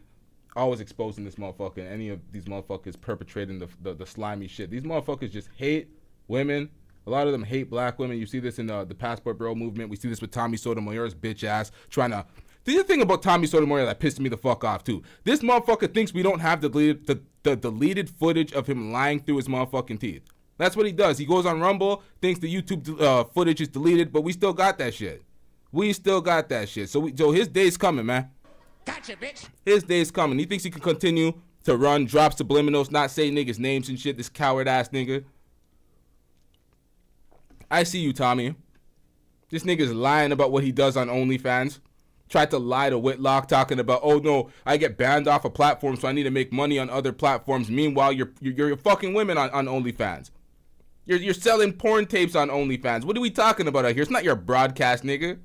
Always exposing this motherfucker and any of these motherfuckers perpetrating the slimy shit. These motherfuckers just hate women. A lot of them hate black women. You see this in the Passport Bro movement. We see this with Tommy Sotomayor's bitch ass trying to. The thing about Tommy Sotomayor that pissed me the fuck off too. This motherfucker thinks we don't have the deleted footage of him lying through his motherfucking teeth. That's what he does. He goes on Rumble, thinks the YouTube footage is deleted, but we still got that shit. We still got that shit. So his day's coming, man. Gotcha, bitch. His day's coming. He thinks he can continue to run, drop subliminals, not say niggas' names and shit. This coward ass nigga. I see you, Tommy. This nigga's lying about what he does on OnlyFans. Tried to lie to Whitlock, talking about, oh no, I get banned off a platform, so I need to make money on other platforms. Meanwhile, you're fucking women on OnlyFans. You're selling porn tapes on OnlyFans. What are we talking about out here? It's not your broadcast, nigga.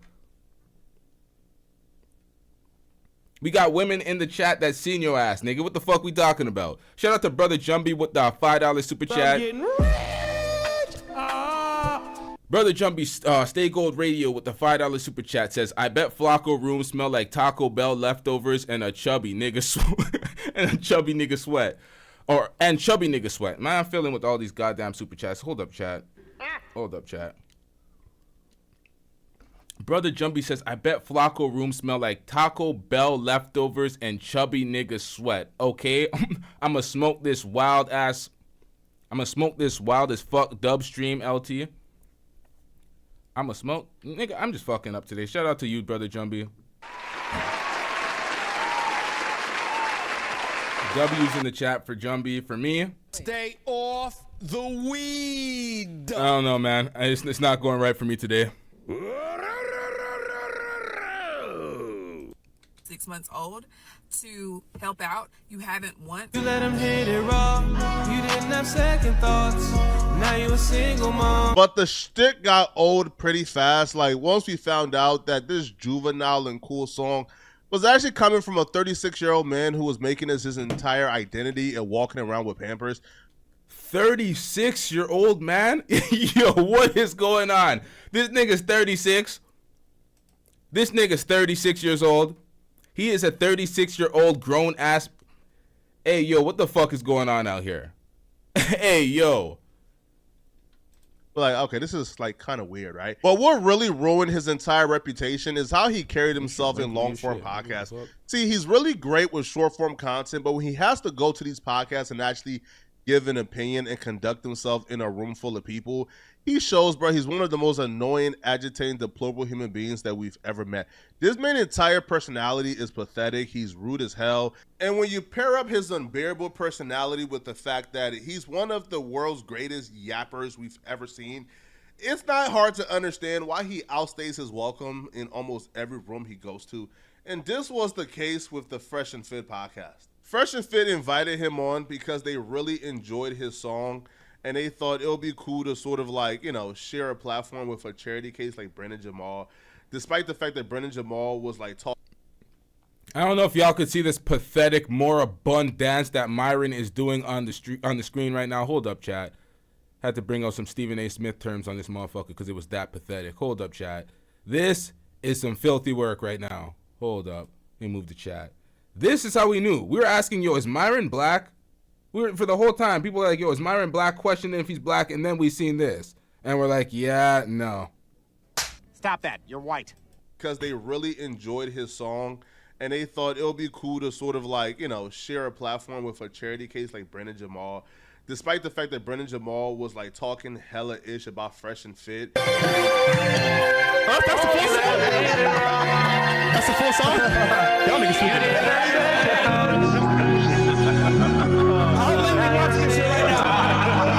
We got women in the chat that seen your ass, nigga. What the fuck we talking about? Shout out to Brother Jumbie with the $5 super chat. Brother Jumbie, Stay Gold Radio with the $5 super chat says, I bet Flakko room smell like Taco Bell leftovers and a chubby nigga sweat. And chubby nigga sweat. Man, I'm feeling with all these goddamn super chats. Hold up, chat. Hold up, chat. Brother Jumbie says, I bet Flakko room smell like Taco Bell leftovers and chubby nigga sweat. Okay, I'ma smoke this wild as fuck dub stream, LT. I'ma smoke. Nigga, I'm just fucking up today. Shout out to you, Brother Jumbie. W's in the chat for Jumbie. For me, stay off the weed. I don't know, man. It's not going right for me today. 6 months old to help out. You haven't once. You let him hit it raw. You didn't have second thoughts. Now you a single mom. But the shtick got old pretty fast. Like, once we found out that this juvenile and cool song was actually coming from a 36-year-old man who was making this his entire identity and walking around with Pampers. 36-year-old man? Yo, what is going on? This nigga's 36. This nigga's 36 years old. He is a 36-year-old grown ass. Hey, yo, what the fuck is going on out here? Hey, yo. Like, okay, this is like kind of weird, right? But what really ruined his entire reputation is how he carried himself in long-form podcasts. See, he's really great with short-form content, but when he has to go to these podcasts and actually give an opinion and conduct himself in a room full of people, he shows, bro, he's one of the most annoying, agitating, deplorable human beings that we've ever met. This man's entire personality is pathetic. He's rude as hell. And when you pair up his unbearable personality with the fact that he's one of the world's greatest yappers we've ever seen, it's not hard to understand why he outstays his welcome in almost every room he goes to. And this was the case with the Fresh and Fit podcast. Fresh and Fit invited him on because they really enjoyed his song and they thought it would be cool to sort of like, you know, share a platform with a charity case like Brendan Jamal, despite the fact that Brendan Jamal was like talking. I don't know if y'all could see this pathetic, moribund dance that Myron is doing on the screen right now. Hold up, chat. Had to bring out some Stephen A. Smith terms on this motherfucker because it was that pathetic. Hold up, chat. This is some filthy work right now. Hold up. Let me move the chat. This is how we knew. We were asking, yo, is Myron black? For the whole time, people were like, yo, is Myron black? Questioning if he's black, and then we seen this. And we're like, yeah, no. Stop that. You're white. Because they really enjoyed his song, and they thought it would be cool to sort of like, you know, share a platform with a charity case like Brendan Jamal, despite the fact that Brendan Jamal was like talking hella-ish about Fresh and Fit. That's the full song? That's the full song? Y'all niggas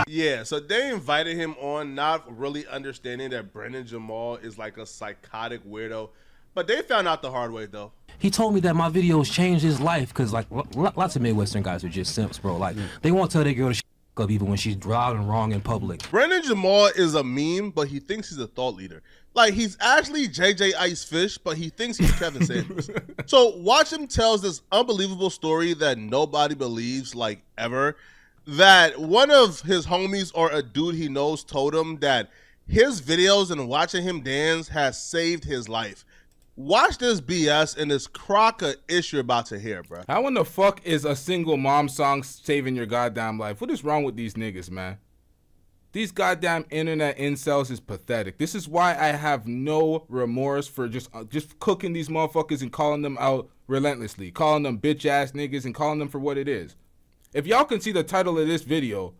Yeah, so they invited him on, not really understanding that Brendan Jamal is like a psychotic weirdo. But they found out the hard way, though. He told me that my videos changed his life because, like, lots of Midwestern guys are just simps, bro. Like, they won't tell their girl to shut up even when she's driving wrong in public. Brendan Jamal is a meme, but he thinks he's a thought leader. Like, he's actually JJ Ice Fish, but he thinks he's Kevin Samuels. So watch him tell this unbelievable story that nobody believes, like, ever. That one of his homies or a dude he knows told him that his videos and watching him dance has saved his life. Watch this BS and this crock of ish you're about to hear, bro. How in the fuck is a single mom song saving your goddamn life? What is wrong with these niggas, man? These goddamn internet incels is pathetic. This is why I have no remorse for just cooking these motherfuckers and calling them out relentlessly, calling them bitch ass niggas and calling them for what it is. If y'all can see the title of this video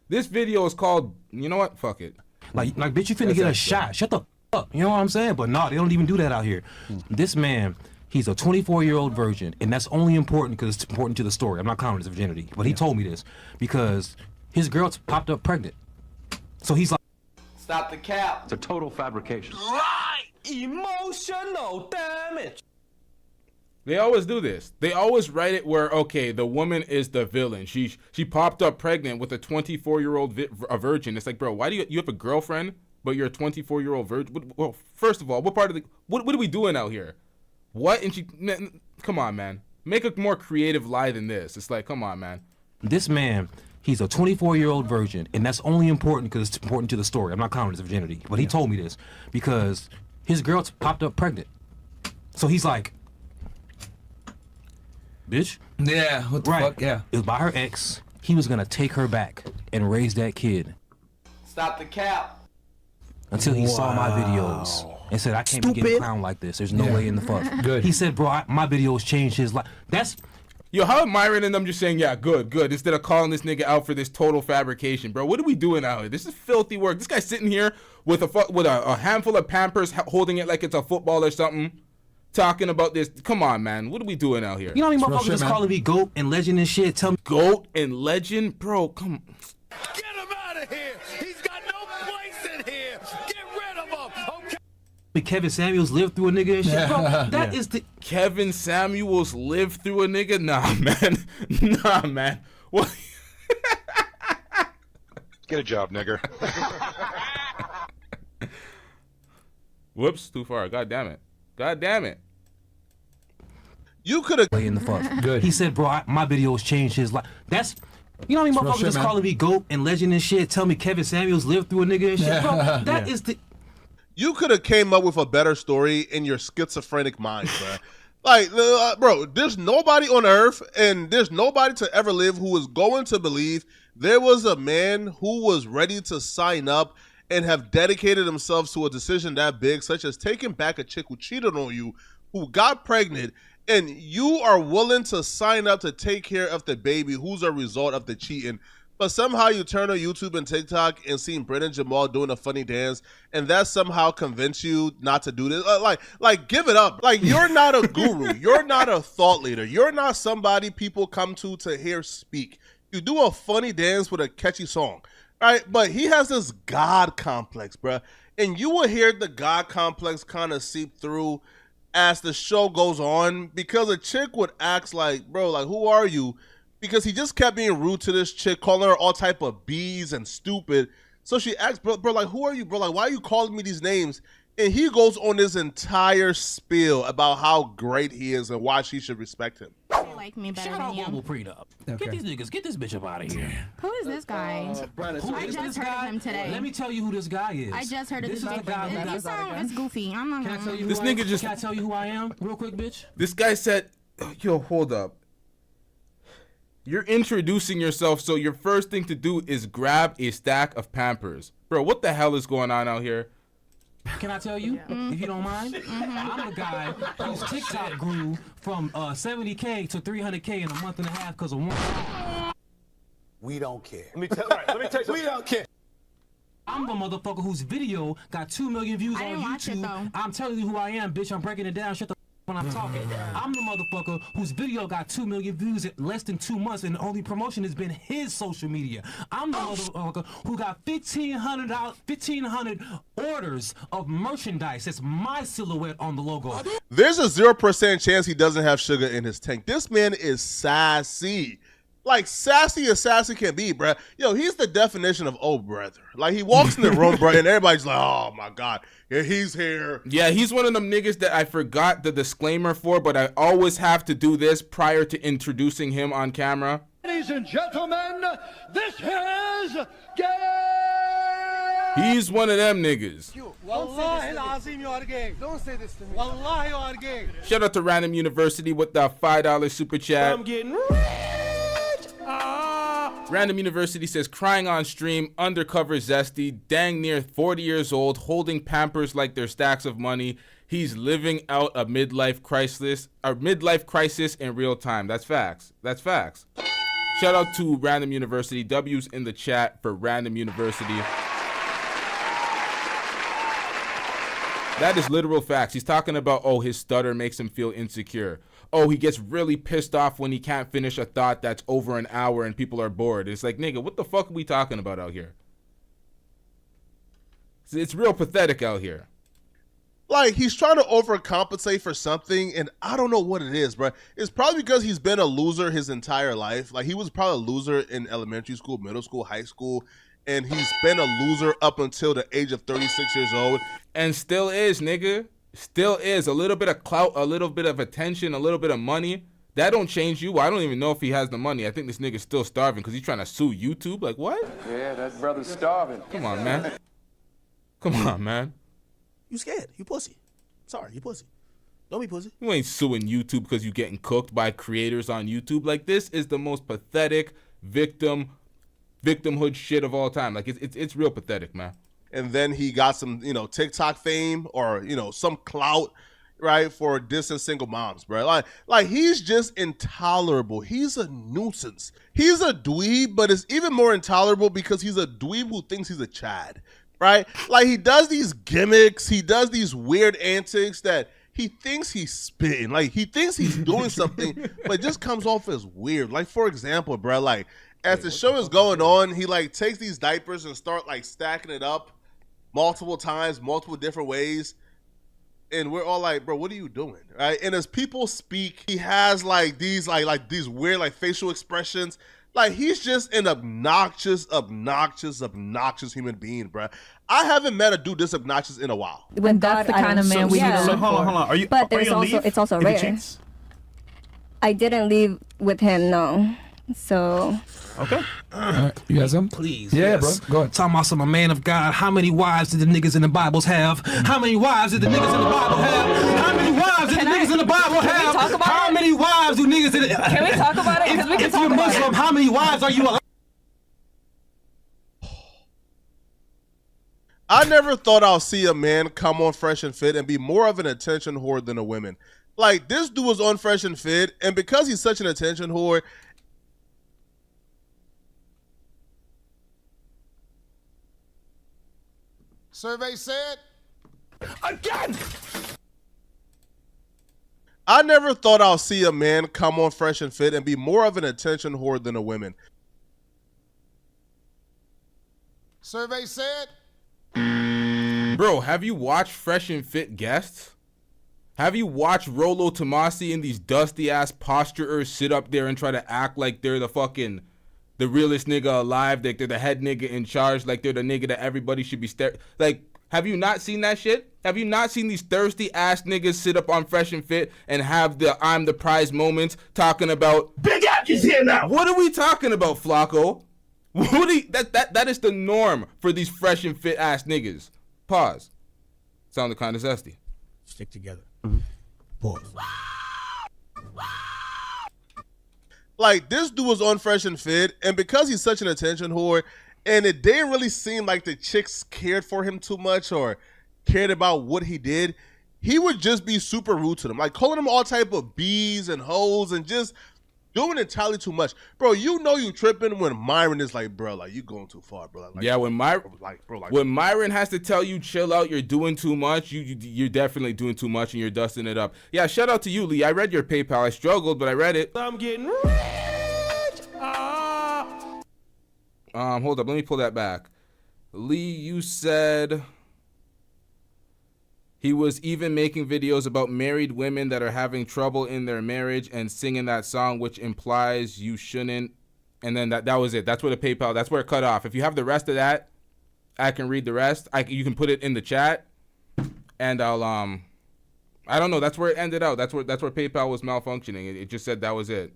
is called, you know what? Fuck it. Like bitch, you finna get a shot. Shut the up. You know what I'm saying? But no, they don't even do that out here. This man, he's a 24-year-old virgin, and that's only important because it's important to the story. I'm not counting his virginity, but he told me this because his girl popped up pregnant. So he's like, Stop the cap. It's a total fabrication. Right. Emotional damage. They always do this. They always write it where, okay, the woman is the villain. She popped up pregnant with a 24-year-old virgin. It's like, bro, why do you have a girlfriend, but you're a 24-year-old virgin? Well, first of all, what part of what are we doing out here? What? And come on, man. Make a more creative lie than this. It's like, come on, man. This man, he's a 24-year-old virgin, and that's only important because it's important to the story. I'm not counting his virginity, but he told me this because his girl popped up pregnant. So he's like, bitch. Yeah, what the fuck? Yeah. It was by her ex. He was gonna take her back and raise that kid. Stop the cap. Until he saw my videos and said, I can't be getting clowned like this. There's no way in the fuck. Good. He said, bro, my videos changed his life. That's... Yo, how Myron and them just saying, yeah, good, instead of calling this nigga out for this total fabrication, bro? What are we doing out here? This is filthy work. This guy's sitting here with a handful of Pampers, holding it like it's a football or something, talking about this. Come on, man. What are we doing out here? You know how many motherfuckers just calling me GOAT and legend and shit? Tell me. GOAT and legend? Bro, come on. Get him out of here. He's got no place in here. Get rid of him. Okay. Kevin Samuels lived through a nigga and shit, bro. That is the... Kevin Samuels lived through a nigga? Nah, man. Nah, man. What? Get a job, nigger. Whoops, too far. God damn it. God damn it. You could have in the fuck. Good. He said, bro, my videos changed his life. That's... You know how many motherfuckers just calling me GOAT and legend and shit? Tell me Kevin Samuels lived through a nigga and shit, bro. That is the... You could have came up with a better story in your schizophrenic mind, bro. Like, bro, there's nobody on earth and there's nobody to ever live who is going to believe there was a man who was ready to sign up and have dedicated themselves to a decision that big, such as taking back a chick who cheated on you, who got pregnant, and you are willing to sign up to take care of the baby who's a result of the cheating. But somehow you turn on YouTube and TikTok and see Brendan Jamal doing a funny dance, and that somehow convinced you not to do this. Like, give it up. Like, you're not a guru. You're not a thought leader. You're not somebody people come to hear speak. You do a funny dance with a catchy song, right? But he has this God complex, bruh. And you will hear the God complex kind of seep through as the show goes on because a chick would ask like, bro, like, who are you? Because he just kept being rude to this chick, calling her all type of B's and stupid. So she asked, bro, like, who are you, bro? Like, why are you calling me these names? And he goes on this entire spiel about how great he is and why she should respect him. They like me better Shout than out you. Global Prenup. Okay. Get this bitch up out of here. Who is this guy? I just heard of him today. Let me tell you who this guy is. I just heard of This this is the guy who You sound, it's goofy. I'm not Can I tell you who This I nigga am? just- Can I tell you who I am, real quick, bitch? This guy said, yo, hold up. You're introducing yourself, so your first thing to do is grab a stack of Pampers. Bro, what the hell is going on out here? Can I tell you, if you don't mind? I'm the guy whose TikTok grew from 70K to 300K in a month and a half because of one. We don't care. Let me tell you, we don't care. I'm the motherfucker whose video got 2 million views I on didn't watch it, YouTube. though. I'm telling you who I am, bitch. I'm breaking it down. Shut the when I'm talking. I'm the motherfucker whose video got 2 million views in less than 2 months, and the only promotion has been his social media. I'm the motherfucker who got 1,500 orders of merchandise. That's my silhouette on the logo. There's a 0% chance he doesn't have sugar in his tank. This man is sassy. Like, sassy as sassy can be, bruh. Yo, he's the definition of oh brother. Like, he walks in the room, bruh, and everybody's like, oh my God, yeah, he's here. Yeah, he's one of them niggas that I forgot the disclaimer for, but I always have to do this prior to introducing him on camera. Ladies and gentlemen, this is gay. He's one of them niggas. Wallahi al-azim, you are gay. Don't say this to me. Wallahi, you are gay. Shout out to Random University with the $5 super chat. I'm getting rich. Random University says, crying on stream, undercover zesty, dang near 40 years old, holding Pampers like they're stacks of money. He's living out a midlife crisis in real time. That's facts. That's facts. Shout out to Random University. W's in the chat for Random University. That is literal facts. He's talking about, oh, his stutter makes him feel insecure. Oh, he gets really pissed off when he can't finish a thought that's over an hour and people are bored. It's like, nigga, what the fuck are we talking about out here? It's real pathetic out here. Like, he's trying to overcompensate for something, and I don't know what it is, bro. It's probably because he's been a loser his entire life. Like, he was probably a loser in elementary school, middle school, high school, and he's been a loser up until the age of 36 years old. And still is, nigga. Still is. A little bit of clout, a little bit of attention, a little bit of money. That don't change you. I don't even know if he has the money. I think this nigga's still starving because he's trying to sue YouTube. Like, what? Yeah, that brother's starving. Come on, man. Come on, man. You scared. You pussy. Sorry, you pussy. Don't be pussy. You ain't suing YouTube because you getting cooked by creators on YouTube. Like, this is the most pathetic victimhood shit of all time. Like, it's real pathetic, man. And then he got some, TikTok fame or, some clout, right, for dissing single moms, bro. Like he's just intolerable. He's a nuisance. He's a dweeb, but it's even more intolerable because he's a dweeb who thinks he's a Chad, right? Like, he does these gimmicks. He does these weird antics that he thinks he's spitting. Like, he thinks he's doing something, but it just comes off as weird. Like, for example, bro, like, as the show is going on, he, like, takes these diapers and start, like, stacking it up multiple times, multiple different ways. And we're all like, bro, what are you doing? Right? And as people speak, he has like these like these weird like facial expressions. Like, he's just an obnoxious human being, bro. I haven't met a dude this obnoxious in a while. When that's the kind of man we need to look for. Hold on. Are you? But are you there's gonna also leave? it's also If you rare. chance? I didn't leave with him, no. So Okay. You got something? Please. Yeah, yes. bro. Go ahead. Talking about some a man of God. How many wives did the niggas in the Bibles have? How many wives did the niggas in the Bible have? How many wives did the niggas in the Bible Can we have? talk about How it? many wives do niggas in the... Can we talk about it? 'Cause we can if talk you're about Muslim, it. how many wives are you allowed? I never thought I'll see a man come on Fresh and Fit and be more of an attention whore than a woman. Like, this dude was on Fresh and Fit, and because he's such an attention whore, survey said, Again! I never thought I'll see a man come on Fresh and Fit and be more of an attention whore than a woman. survey said, Bro, have you watched Fresh and Fit guests? Have you watched Rolo Tomasi and these dusty ass posturers sit up there and try to act like they're the realest nigga alive, like they're the head nigga in charge, like they're the nigga that everybody should be like, have you not seen that shit? Have you not seen these thirsty ass niggas sit up on Fresh and Fit and have the I'm the prize moments talking about big actors here now? What are we talking about, Flakko? That is the norm for these Fresh and Fit ass niggas. Pause. Sounded kind of zesty. Stick together. Pause. Like, this dude was on Fresh and Fit, and because he's such an attention whore, and it didn't really seem like the chicks cared for him too much or cared about what he did, he would just be super rude to them, like calling them all type of bees and hoes and just doing entirely too much. Bro, you know you tripping when Myron is like, bro, like, you going too far, bro. Like, yeah, when Myron has to tell you chill out, you're doing too much, you're definitely doing too much and you're dusting it up. Yeah, shout out to you, Lee. I read your PayPal. I struggled, but I read it. I'm getting rich. Hold up, let me pull that back. Lee, you said he was even making videos about married women that are having trouble in their marriage and singing that song, which implies you shouldn't. And then that was it. That's where the PayPal, that's where it cut off. If you have the rest of that, I can read the rest. You can put it in the chat, and I'll I don't know. That's where it ended out. That's where PayPal was malfunctioning. It just said that was it.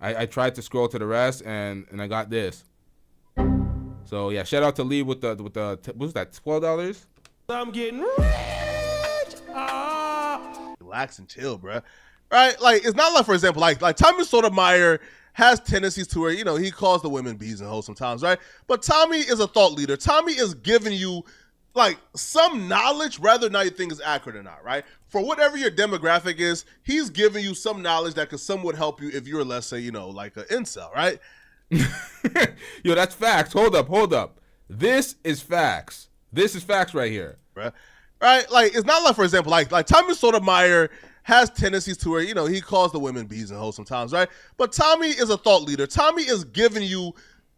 I tried to scroll to the rest, and I got this. So yeah, shout out to Lee with the what was that, $12? I'm getting rich. Relax and chill, bro. Right? Like, it's not like, for example, like Tommy Sotomayor has tendencies to where, you know, he calls the women bees and hoes sometimes, right? But Tommy is a thought leader. Tommy is giving you like some knowledge, whether or not you think is accurate or not, right? For whatever your demographic is, he's giving you some knowledge that could somewhat help you if you're, let's say, you know, like an incel, right? Yo, that's facts. Hold up. This is facts. This is facts right here. Right? Like, it's not like, for example, like Tommy Sotomayor has tendencies to where, you know, he calls the women bees and hoes sometimes, right? But Tommy is a thought leader. Tommy is giving you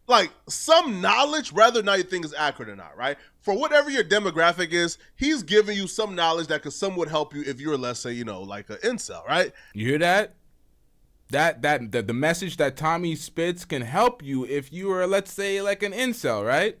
like some knowledge, whether or not you think is accurate or not, right? For whatever your demographic is, he's giving you some knowledge that could somewhat help you if you're, let's say, you know, like an incel, right? You hear that? The message that Tommy spits can help you if you are, let's say, like an incel, right?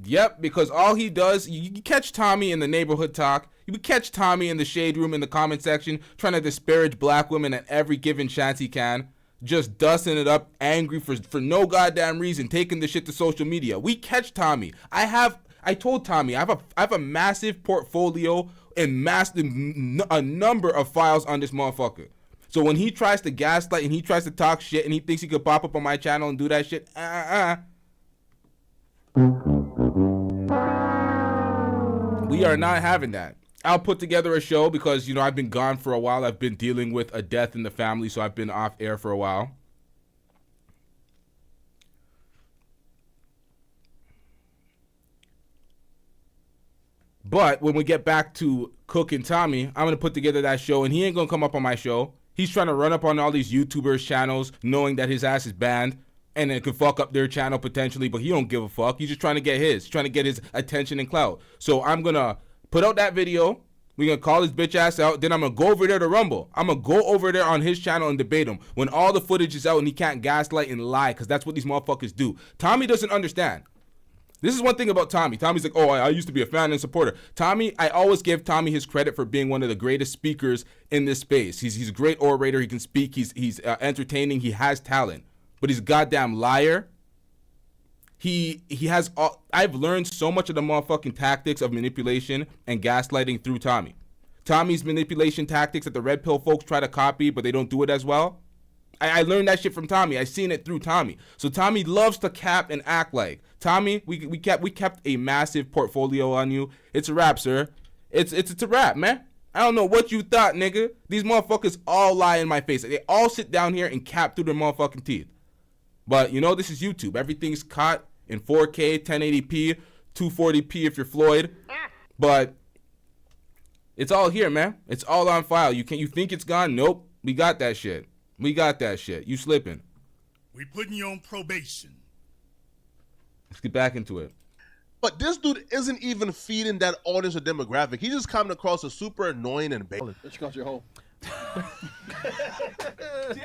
Yep, because all he does, you catch Tommy in the neighborhood talk, you catch Tommy in the shade room in the comment section trying to disparage black women at every given chance he can, just dusting it up, angry for no goddamn reason, taking the shit to social media. We catch Tommy. I told Tommy I have a massive portfolio and a number of files on this motherfucker. So when he tries to gaslight and he tries to talk shit and he thinks he could pop up on my channel and do that shit, we are not having that. I'll put together a show because, you know, I've been gone for a while. I've been dealing with a death in the family, so I've been off air for a while. But when we get back to Cook and Tommy, I'm going to put together that show, and he ain't going to come up on my show. He's trying to run up on all these YouTubers' channels, knowing that his ass is banned, and it could fuck up their channel potentially, but he don't give a fuck. He's just trying to get his attention and clout. So I'm going to put out that video. We're going to call his bitch ass out. Then I'm going to go over there to Rumble. I'm going to go over there on his channel and debate him when all the footage is out and he can't gaslight and lie, because that's what these motherfuckers do. Tommy doesn't understand. This is one thing about Tommy. Tommy's like, oh, I used to be a fan and supporter. Tommy, I always give Tommy his credit for being one of the greatest speakers in this space. He's a great orator. He can speak. He's entertaining. He has talent. But he's a goddamn liar. He has all, I've learned so much of the motherfucking tactics of manipulation and gaslighting through Tommy. Tommy's manipulation tactics that the red pill folks try to copy, but they don't do it as well. I learned that shit from Tommy. I seen it through Tommy. So Tommy loves to cap and act like. Tommy, we kept a massive portfolio on you. It's a wrap, sir. It's a wrap, man. I don't know what you thought, nigga. These motherfuckers all lie in my face. They all sit down here and cap through their motherfucking teeth. But you know, this is YouTube. Everything's caught in 4K, 1080p, 240p if you're Floyd. But it's all here, man. It's all on file. You think it's gone? Nope. We got that shit. You slipping. We putting you on probation. Let's get back into it. But this dude isn't even feeding that audience or demographic. He's just coming across as super annoying and basic. Let's got your hole.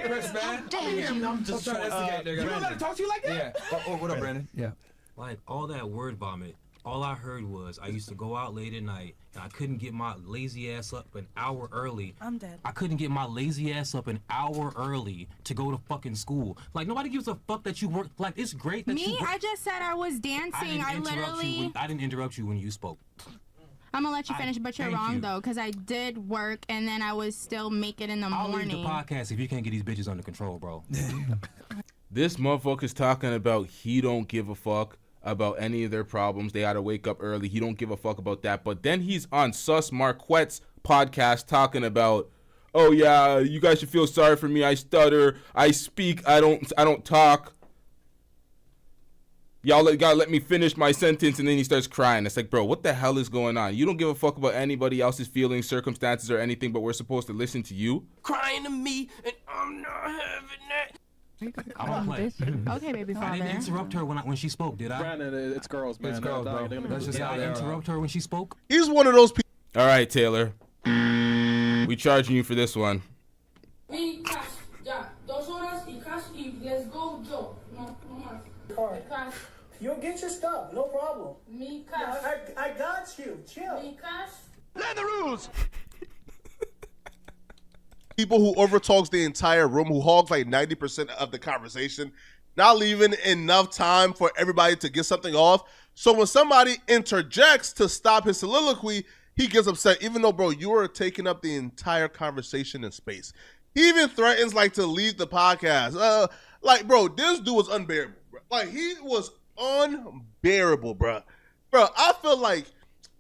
Chris, man. Damn. I'm just trying to instigate, nigga. You don't let him talk to you like that? Yeah. Oh, what up, Brandon? Yeah. Like, all that word vomit, all I heard was I used to go out late at night and I couldn't get my lazy ass up an hour early. I'm dead. I couldn't get my lazy ass up an hour early to go to fucking school. Like, nobody gives a fuck that you work. Like, it's great that you work. I just said I was dancing. I literally... I didn't interrupt you when you spoke. I'm gonna let you finish, but you're thank wrong you. though, because I did work and then I was still make it in the I'll morning. leave the podcast if you can't get these bitches under control, bro. This motherfucker's talking about he don't give a fuck about any of their problems. They gotta wake up early. He don't give a fuck about that. But then he's on Sus Marquette's podcast talking about, oh yeah, you guys should feel sorry for me. I stutter. I speak. I don't talk. Y'all gotta let me finish my sentence. And then he starts crying. It's like, bro, what the hell is going on? You don't give a fuck about anybody else's feelings, circumstances, or anything, but we're supposed to listen to you? Crying to me, and I'm not having that. I don't play. Okay, baby I didn't father. interrupt her when she spoke, did I? Brandon, it's girls, man. It's girls, bro. That's just how I interrupt her when she spoke. He's one of those people. All right, Taylor. We charging you for this one. Mi cash, ya, 2 horas y cash y let's go, Joe. No más. Cash. You'll get your stuff, no problem. Mi cash. I got you. Chill. Mi cash. Learn the rules. People who overtalks the entire room, who hogs like 90% of the conversation, not leaving enough time for everybody to get something off. So when somebody interjects to stop his soliloquy, he gets upset, even though, bro, you are taking up the entire conversation in space. He even threatens like to leave the podcast. Like, bro, this dude was unbearable, bro. Like, he was unbearable, bro. Bro, I feel like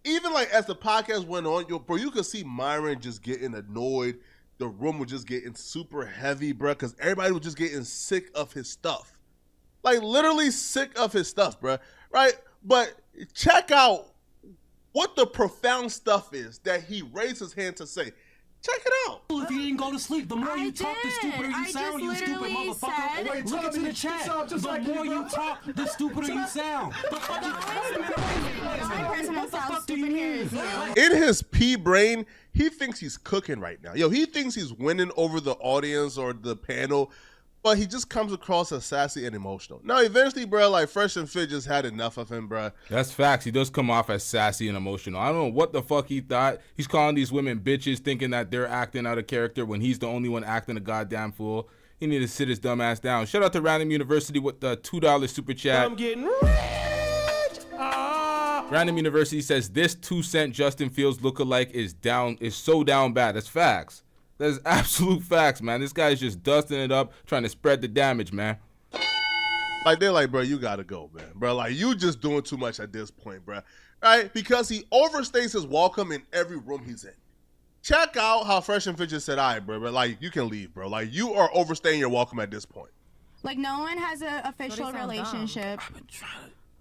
even like as the podcast went on, bro, you could see Myron just getting annoyed. The room was just getting super heavy, bro, because everybody was just getting sick of his stuff. Like, literally sick of his stuff, bro, right? But check out what the profound stuff is that he raised his hand to say. Check it out. If you didn't go to sleep, the more you talk, the stupider you sound, you stupid motherfucker. Look into the chat. The more you talk, the stupider you sound. In his pea brain, he thinks he's cooking right now. Yo, he thinks he's winning over the audience or the panel, but he just comes across as sassy and emotional. Now, eventually, bro, like Fresh and Fit just had enough of him, bro. That's facts. He does come off as sassy and emotional. I don't know what the fuck he thought. He's calling these women bitches, thinking that they're acting out of character when he's the only one acting a goddamn fool. He need to sit his dumb ass down. Shout out to Random University with the $2 super chat. I'm getting rich. Random University says this 2-cent Justin Fields lookalike is so down bad. That's facts. That is absolute facts, man. This guy's just dusting it up, trying to spread the damage, man. Like, they're like, bro, you gotta go, man. Bro, like, you just doing too much at this point, bro. Right? Because he overstays his welcome in every room he's in. Check out how Fresh and Fit just said, all right, bro, but like, you can leave, bro. Like, you are overstaying your welcome at this point. Like, no one has an official relationship.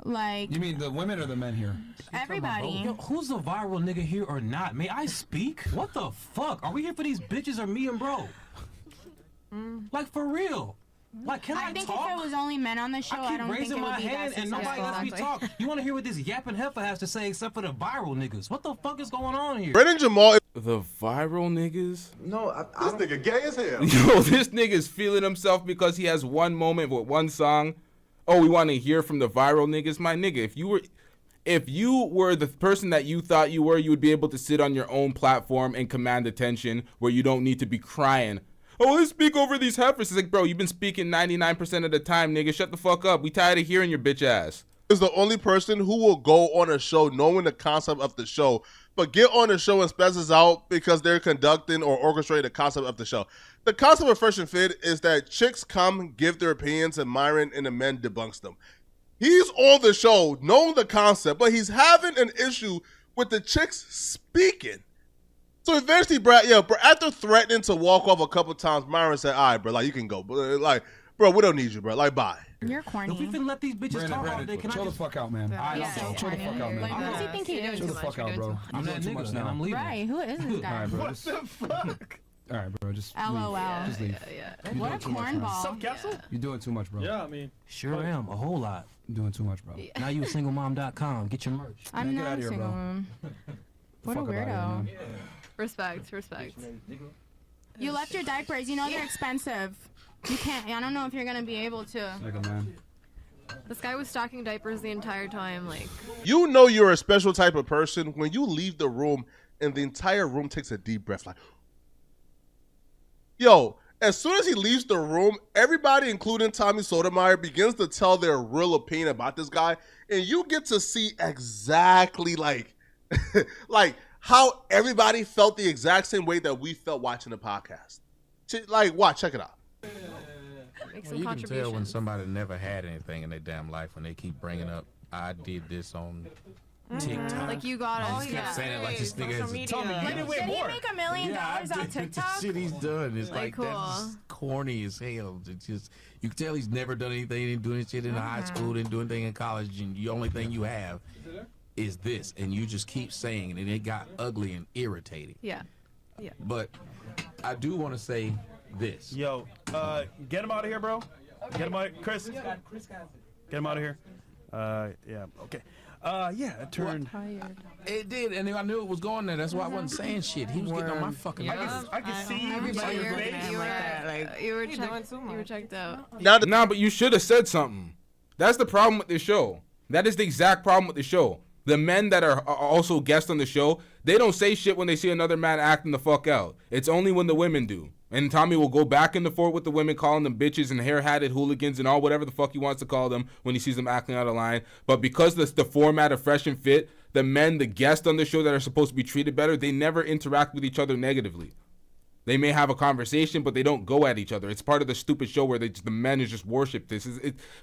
Like, You mean the women or the men here? everybody. Yo, who's the viral nigga here or not? May I speak? What the fuck? Are we here for these bitches or me and bro? Like, for real. Like, can I think talk? if it was only men on the show, I keep don't think raising it would my be hand that and nobody lets me successful. talk. You want to hear what this yapping heifer has to say except for the viral niggas? What the fuck is going on here? Brennan Jamal. The viral niggas? No, this nigga gay as hell. Yo, this nigga's feeling himself because he has one moment with one song. Oh, we want to hear from the viral niggas? My nigga, if you were the person that you thought you were, you would be able to sit on your own platform and command attention where you don't need to be crying. Oh, let's speak over these heifers. It's like, bro, you've been speaking 99% of the time, nigga. Shut the fuck up. We tired of hearing your bitch ass. Is the only person who will go on a show knowing the concept of the show, but get on the show and spazz out because they're conducting or orchestrating the concept of the show. The concept of Fresh and Fit is that chicks come, give their opinions, and Myron and the men debunks them. He's on the show, knowing the concept, but he's having an issue with the chicks speaking. So eventually, bro, after threatening to walk off a couple times, Myron said, all right, bro, like, you can go. But, like, bro, we don't need you, bro. Like, bye. You're corny. If we finna let these bitches talk all day, can I chill the just... fuck out, man. Chill the fuck out, man. Like, what does he think he is? Chill the fuck out, bro. I'm that nigga, and I'm leaving. Right, who is this guy? All right, bro. What the fuck? All right, bro. Just LOL. leave. Just leave. What a cornball. You're doing too much, bro. Yeah, I mean. Sure am. A whole lot. You're doing too much, bro. Now you singlemom.com. Get your merch. I'm get not out a of here, single bro. mom. What a Fuck outta here, weirdo. man. Respect. You left your diapers. You know they're expensive. You can't. I don't know if you're gonna be able to. Like a man. This guy was stocking diapers the entire time. Like, You know you're a special type of person when you leave the room and the entire room takes a deep breath. Like, yo, as soon as he leaves the room, everybody, including Tommy Sotomayor, begins to tell their real opinion about this guy, and you get to see exactly like, like how everybody felt the exact same way that we felt watching the podcast. Like, watch, check it out. make Well, some you can tell when contributions. somebody never had anything in their damn life when they keep bringing up, I did this on TikTok. Like you got I us. just kept saying it like this nigga has a Did he make $1 million on TikTok? The shit he's done is like cool. that's corny as hell. It's just you can tell he's never done anything. He didn't do any shit in high school, didn't do anything in college, and the only thing you have is this, and you just keep saying it, and it got ugly and irritating. Yeah. But I do want to say this. Yo, get him out of here, bro. Get him out, Chris. Get him out of here. Yeah. Okay. Yeah, it turned. It did, and I knew it was going there. That's why I wasn't saying shit. He was getting on my fucking. I can see you. You were checked out. Nah, but you should have said something. That's the problem with this show. That is the exact problem with the show. The men that are also guests on the show, they don't say shit when they see another man acting the fuck out. It's only when the women do. And Tommy will go back and forth with the women, calling them bitches and hair-hatted hooligans and all whatever the fuck he wants to call them when he sees them acting out of line. But because that's the format of Fresh and Fit, the men, the guests on the show that are supposed to be treated better, they never interact with each other negatively. They may have a conversation, but they don't go at each other. It's part of the stupid show where the men is just worship this.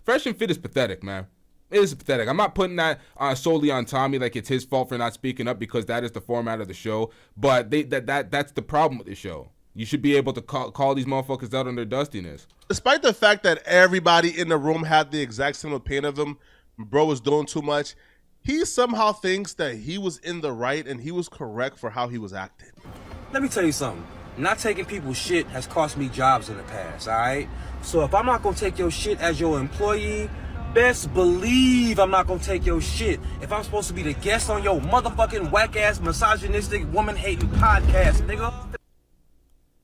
Fresh and Fit is pathetic, man. It is pathetic. I'm not putting that solely on Tommy, like it's his fault for not speaking up because that is the format of the show. But that's the problem with the show. You should be able to call these motherfuckers out on their dustiness. Despite the fact that everybody in the room had the exact same opinion of him, bro was doing too much, he somehow thinks that he was in the right and he was correct for how he was acting. Let me tell you something. Not taking people's shit has cost me jobs in the past, all right? So if I'm not going to take your shit as your employee, best believe I'm not going to take your shit if I'm supposed to be the guest on your motherfucking whack-ass misogynistic woman-hating podcast, nigga.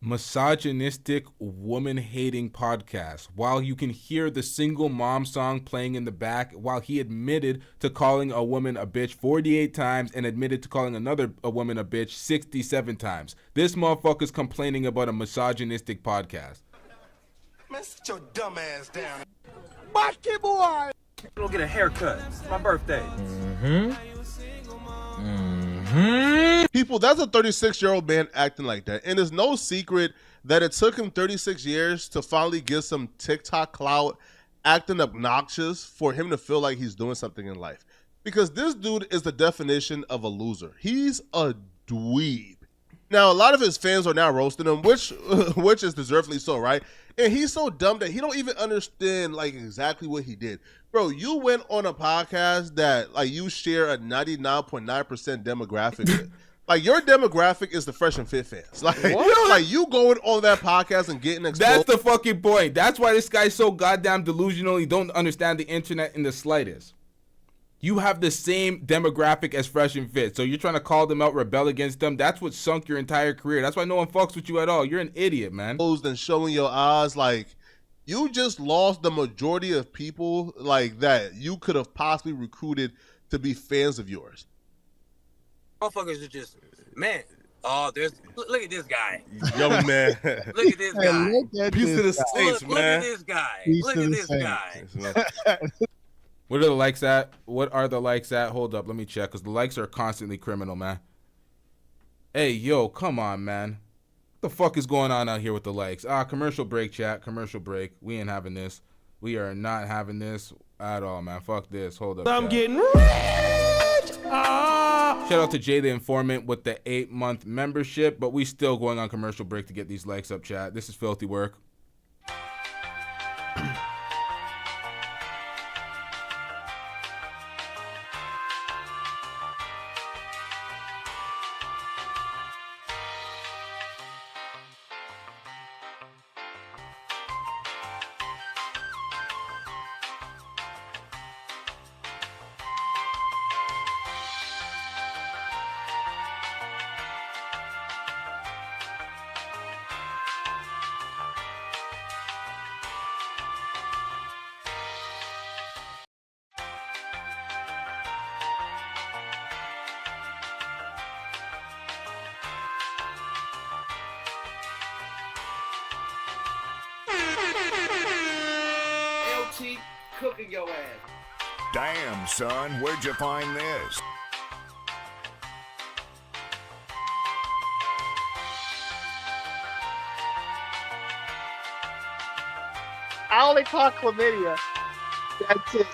Misogynistic woman-hating podcast. While you can hear the single mom song playing in the back, while he admitted to calling a woman a bitch 48 times and admitted to calling a woman a bitch 67 times. This motherfucker's complaining about a misogynistic podcast. Man, sit your dumb ass down. Bucky boy! Go get a haircut. It's my birthday. People, that's a 36-year-old man acting like that. And it's no secret that it took him 36 years to finally get some TikTok clout, acting obnoxious for him to feel like he's doing something in life. Because this dude is the definition of a loser. He's a dweeb. Now, a lot of his fans are now roasting him, which is deservedly so, right? And he's so dumb that he don't even understand like exactly what he did. Bro, you went on a podcast that like you share a 99.9% demographic with. Like your demographic is the Fresh and Fit fans. Like you going on that podcast and getting exposed. That's the fucking point. That's why this guy's so goddamn delusional. He don't understand the internet in the slightest. You have the same demographic as Fresh and Fit, so you're trying to call them out, rebel against them. That's what sunk your entire career. That's why no one fucks with you at all. You're an idiot, man. And showing your eyes, like you just lost the majority of people like that you could have possibly recruited to be fans of yours. Motherfuckers are just, man. Oh, look at this guy. Yo, man. Look at this guy. Peace to the States, man. Look at this guy. Look at this guy. What are the likes at? What are the likes at? Hold up, let me check, because the likes are constantly criminal, man. Hey, yo, come on, man. What the fuck is going on out here with the likes? Commercial break, chat. Commercial break. We ain't having this. We are not having this at all, man. Fuck this. Hold up, I'm chat. getting rich. Shout out to Jay the Informant with the 8-month membership, but we still going on commercial break to get these likes up, chat. This is filthy work. your ass. Damn, son, where'd you find this? I only caught chlamydia. That's it.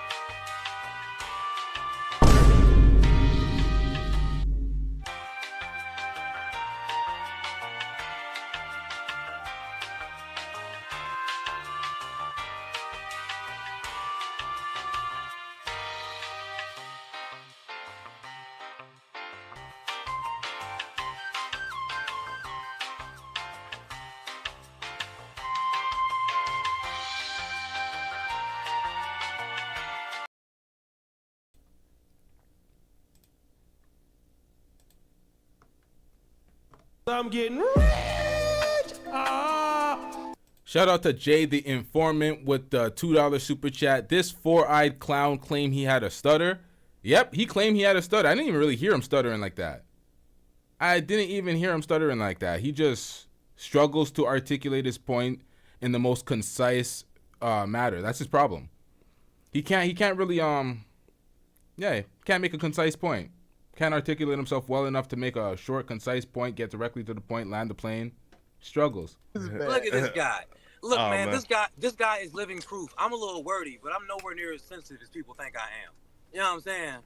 I'm getting rich. Shout out to Jay the Informant with the $2 super chat. This four-eyed clown claimed he had a stutter. Yep, he claimed he had a stutter. I didn't even really hear him stuttering like that. I didn't even hear him stuttering like that. He just struggles to articulate his point in the most concise matter. That's his problem. He can't really can't make a concise point. Can't articulate himself well enough to make a short, concise point, get directly to the point, land the plane. Struggles. Look at this guy. Look, man, this guy is living proof. I'm a little wordy, but I'm nowhere near as sensitive as people think I am. You know what I'm saying?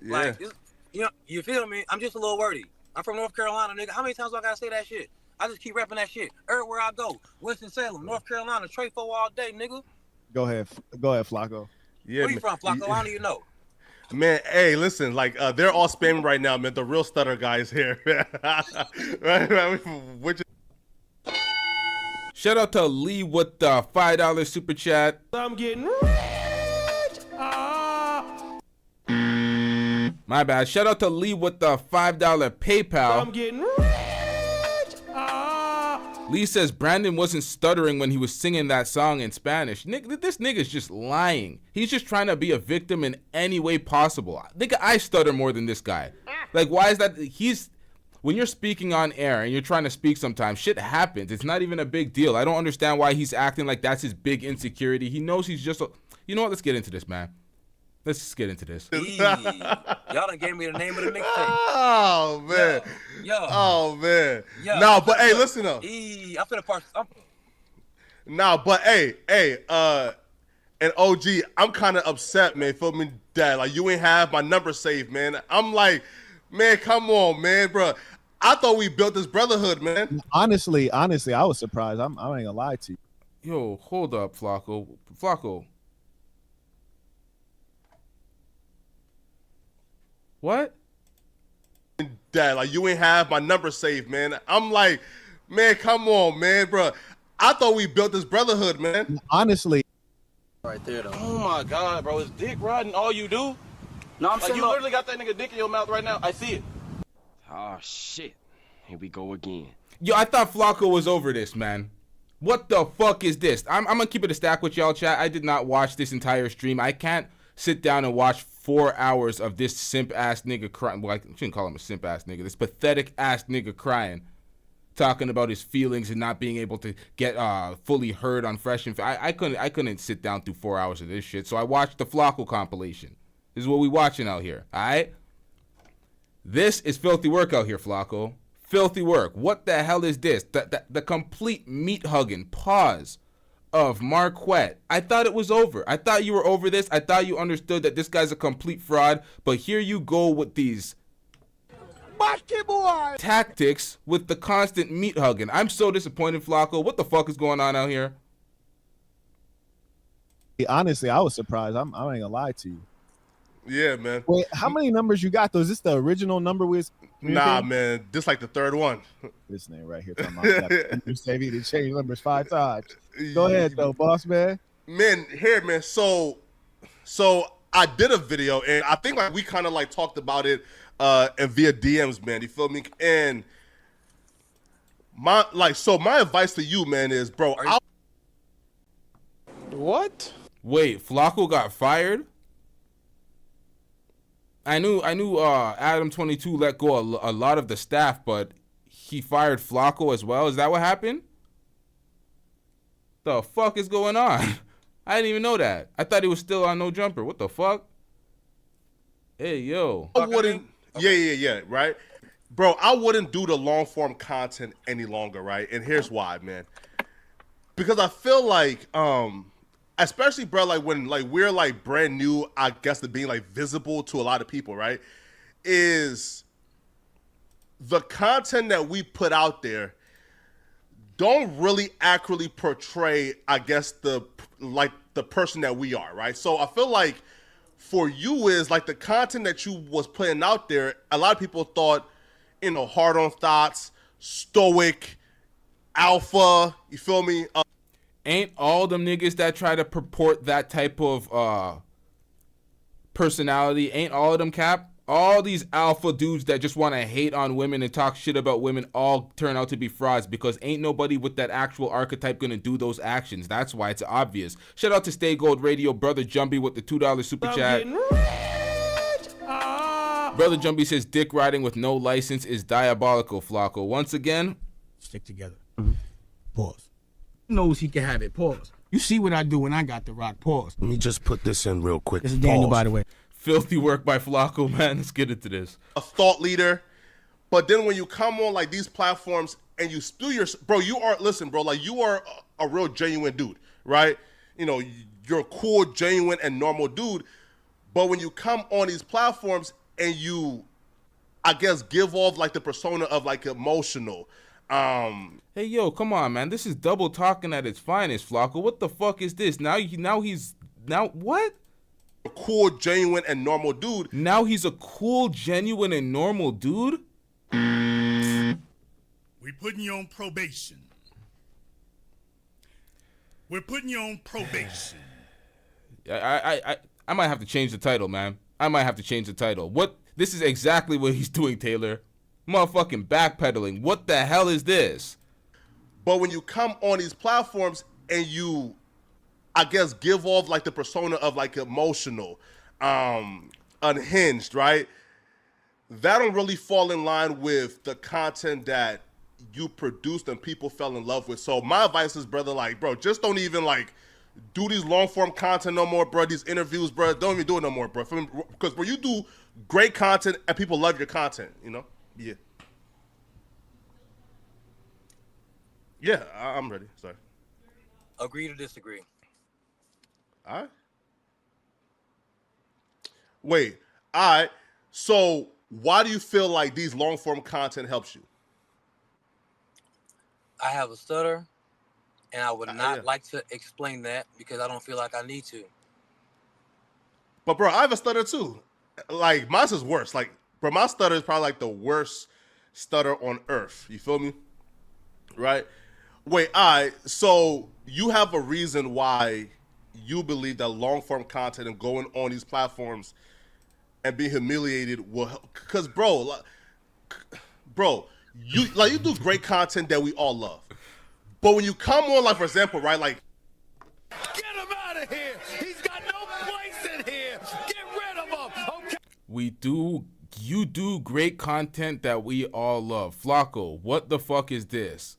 Yeah. Like, you feel me? I'm just a little wordy. I'm from North Carolina, nigga. How many times do I gotta say that shit? I just keep repping that shit. Everywhere I go. Winston-Salem, North Carolina, Trefo all day, nigga. Go ahead, Flakko. Yeah, Where you from, Flakko? I don't even know. Man, hey, listen, like they're all spamming right now, man. The real stutter guy is here. Which Shout out to Lee with the $5 super chat. I'm getting rich. My bad. Shout out to Lee with the $5 PayPal. I'm getting rich. Lee says Brandon wasn't stuttering when he was singing that song in Spanish. This nigga's just lying. He's just trying to be a victim in any way possible. Nigga, I stutter more than this guy. Like, why is that? When you're speaking on air and you're trying to speak sometimes, shit happens. It's not even a big deal. I don't understand why he's acting like that's his big insecurity. He knows he's just you know what? Let's get into this, man. Let's just get into this. Y'all done gave me the name of the mixtape. Oh, man. Yo. Oh, man. Yo. No, but hey, listen though. I'm finna parse. Nah, but hey, and OG, I'm kind of upset, man. Feel me, Dad? Like, you ain't have my number saved, man. I'm like, man, come on, man, bro. I thought we built this brotherhood, man. Honestly, I was surprised. I ain't gonna lie to you. Yo, hold up, Flakko. What? Dad, like, you ain't have my number saved, man. I'm like, man, come on, man, bro. I thought we built this brotherhood, man. Honestly. Right there, though. Oh my God, bro. Is dick riding all you do? No, I'm like, saying you literally got that nigga dick in your mouth right now. I see it. Oh, shit. Here we go again. Yo, I thought Flakko was over this, man. What the fuck is this? I'm gonna keep it a stack with y'all, chat. I did not watch this entire stream. I can't sit down and watch 4 hours of this simp-ass nigga crying. Well, I shouldn't call him a simp-ass nigga. This pathetic-ass nigga crying, talking about his feelings and not being able to get fully heard on Fresh and I couldn't sit down through 4 hours of this shit. So I watched the Flakko compilation. This is what we watching out here, all right? This is filthy work out here, Flakko. Filthy work. What the hell is this? The complete meat-hugging pause of Marquette. I thought it was over. I thought you were over this. I thought you understood that this guy's a complete fraud. But here you go with these tactics with the constant meat-hugging. I'm so disappointed, Flakko. What the fuck is going on out here? Honestly, I was surprised. I ain't gonna lie to you. Yeah, man. Wait, how many numbers you got though? Is this the original number with? Nah, man. This like the third one. This name right here talking about saving to change numbers 5 times. Go ahead though, boss man. Man, here, man. So I did a video and I think like we kind of like talked about it and via DMs, man. You feel me? And my advice to you, man, is bro. What? Wait, Flakko got fired? I knew Adam 22 let go a lot of the staff, but he fired Flakko as well. Is that what happened? The fuck is going on? I didn't even know that. I thought he was still on No Jumper. What the fuck? Hey, yo. I wouldn't. Yeah, right? Bro, I wouldn't do the long form content any longer, right? And here's why, man. Because I feel like, especially, bro, like when like we're like brand new, I guess, to being like visible to a lot of people, right? Is the content that we put out there don't really accurately portray, I guess, the person that we are, right? So I feel like for you is like the content that you was putting out there, a lot of people thought, you know, hard on thoughts, stoic, alpha, you feel me? Ain't all them niggas that try to purport that type of personality, ain't all of them cap? All these alpha dudes that just want to hate on women and talk shit about women all turn out to be frauds because ain't nobody with that actual archetype gonna do those actions. That's why it's obvious. Shout out to Stay Gold Radio, Brother Jumbie with the $2 super chat. Brother Jumbie says dick riding with no license is diabolical, Flakko. Once again, stick together. Pause. Knows he can have it. Pause. You see what I do when I got the rock. Pause. Let me just put this in real quick. This is Daniel, by the way. Filthy work by Flakko, man. Let's get into this. A thought leader, but then when you come on like these platforms and you spew your, bro, you are, listen, bro, like you are a real genuine dude, right? You know, you're a cool, genuine, and normal dude. But when you come on these platforms and you, I guess, give off like the persona of like emotional. Hey, yo, come on, man. This is double talking at its finest, Flakko. What the fuck is this? Now what? A cool, genuine, and normal dude. Now he's a cool, genuine, and normal dude? We putting you on probation. We're putting you on probation. I might have to change the title, man. I might have to change the title. What? This is exactly what he's doing, Taylor. Motherfucking backpedaling. What the hell is this? But when you come on these platforms and you, I guess, give off like the persona of like emotional, unhinged, right? That don't really fall in line with the content that you produced and people fell in love with. So my advice is, brother, like, bro, just don't even like do these long form content no more, bro. These interviews, bro, don't even do it no more, bro. Because when you do great content and people love your content, you know? Yeah. Yeah, I'm ready. Sorry. Agree to disagree. All right. Wait. All right. So why do you feel like these long form content helps you? I have a stutter, and I would not like to explain that because I don't feel like I need to. But bro, I have a stutter too. Like mine is worse. Like, bro, my stutter is probably like the worst stutter on earth. You feel me? Right? Wait, all right. So you have a reason why you believe that long form content and going on these platforms and being humiliated will help. Because bro, you do great content that we all love. But when you come on, like for example, right, like Get him out of here. He's got no place in here. Get rid of him. Okay. You do great content that we all love. Flakko, what the fuck is this?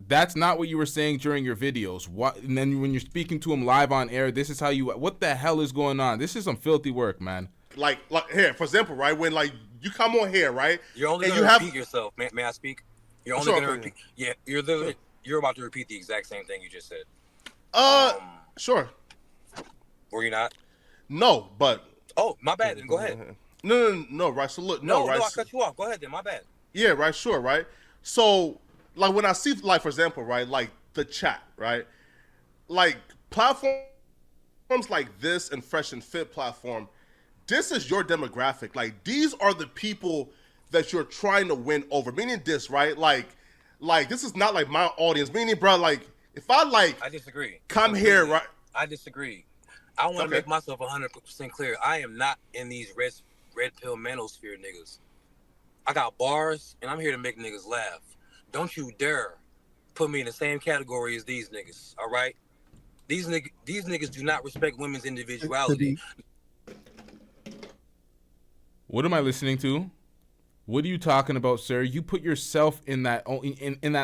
That's not what you were saying during your videos. What? And then when you're speaking to him live on air, this is how you. What the hell is going on? This is some filthy work, man. Like here, for example, right? When like you come on here, right? You're only going to repeat yourself. May I speak? You're only going to repeat. Yeah, you're about to repeat the exact same thing you just said. Sure. Were you not? No, but. Oh, my bad. Then go ahead. No, right. So look, no, right. No, I cut you off. Go ahead then. My bad. Yeah, right. Sure, right. So, like when I see, like for example, right, like the chat, right, like platforms like this and Fresh and Fit platform, this is your demographic. Like these are the people that you're trying to win over. Meaning this, right? Like this is not like my audience. Meaning, bro, like if I disagree. Come here, right? I disagree. I want to make myself 100% clear. I am not in these red pill manosphere niggas. I got bars, and I'm here to make niggas laugh. Don't you dare put me in the same category as these niggas, all right? These niggas do not respect women's individuality. What am I listening to? What are you talking about, sir? You put yourself in that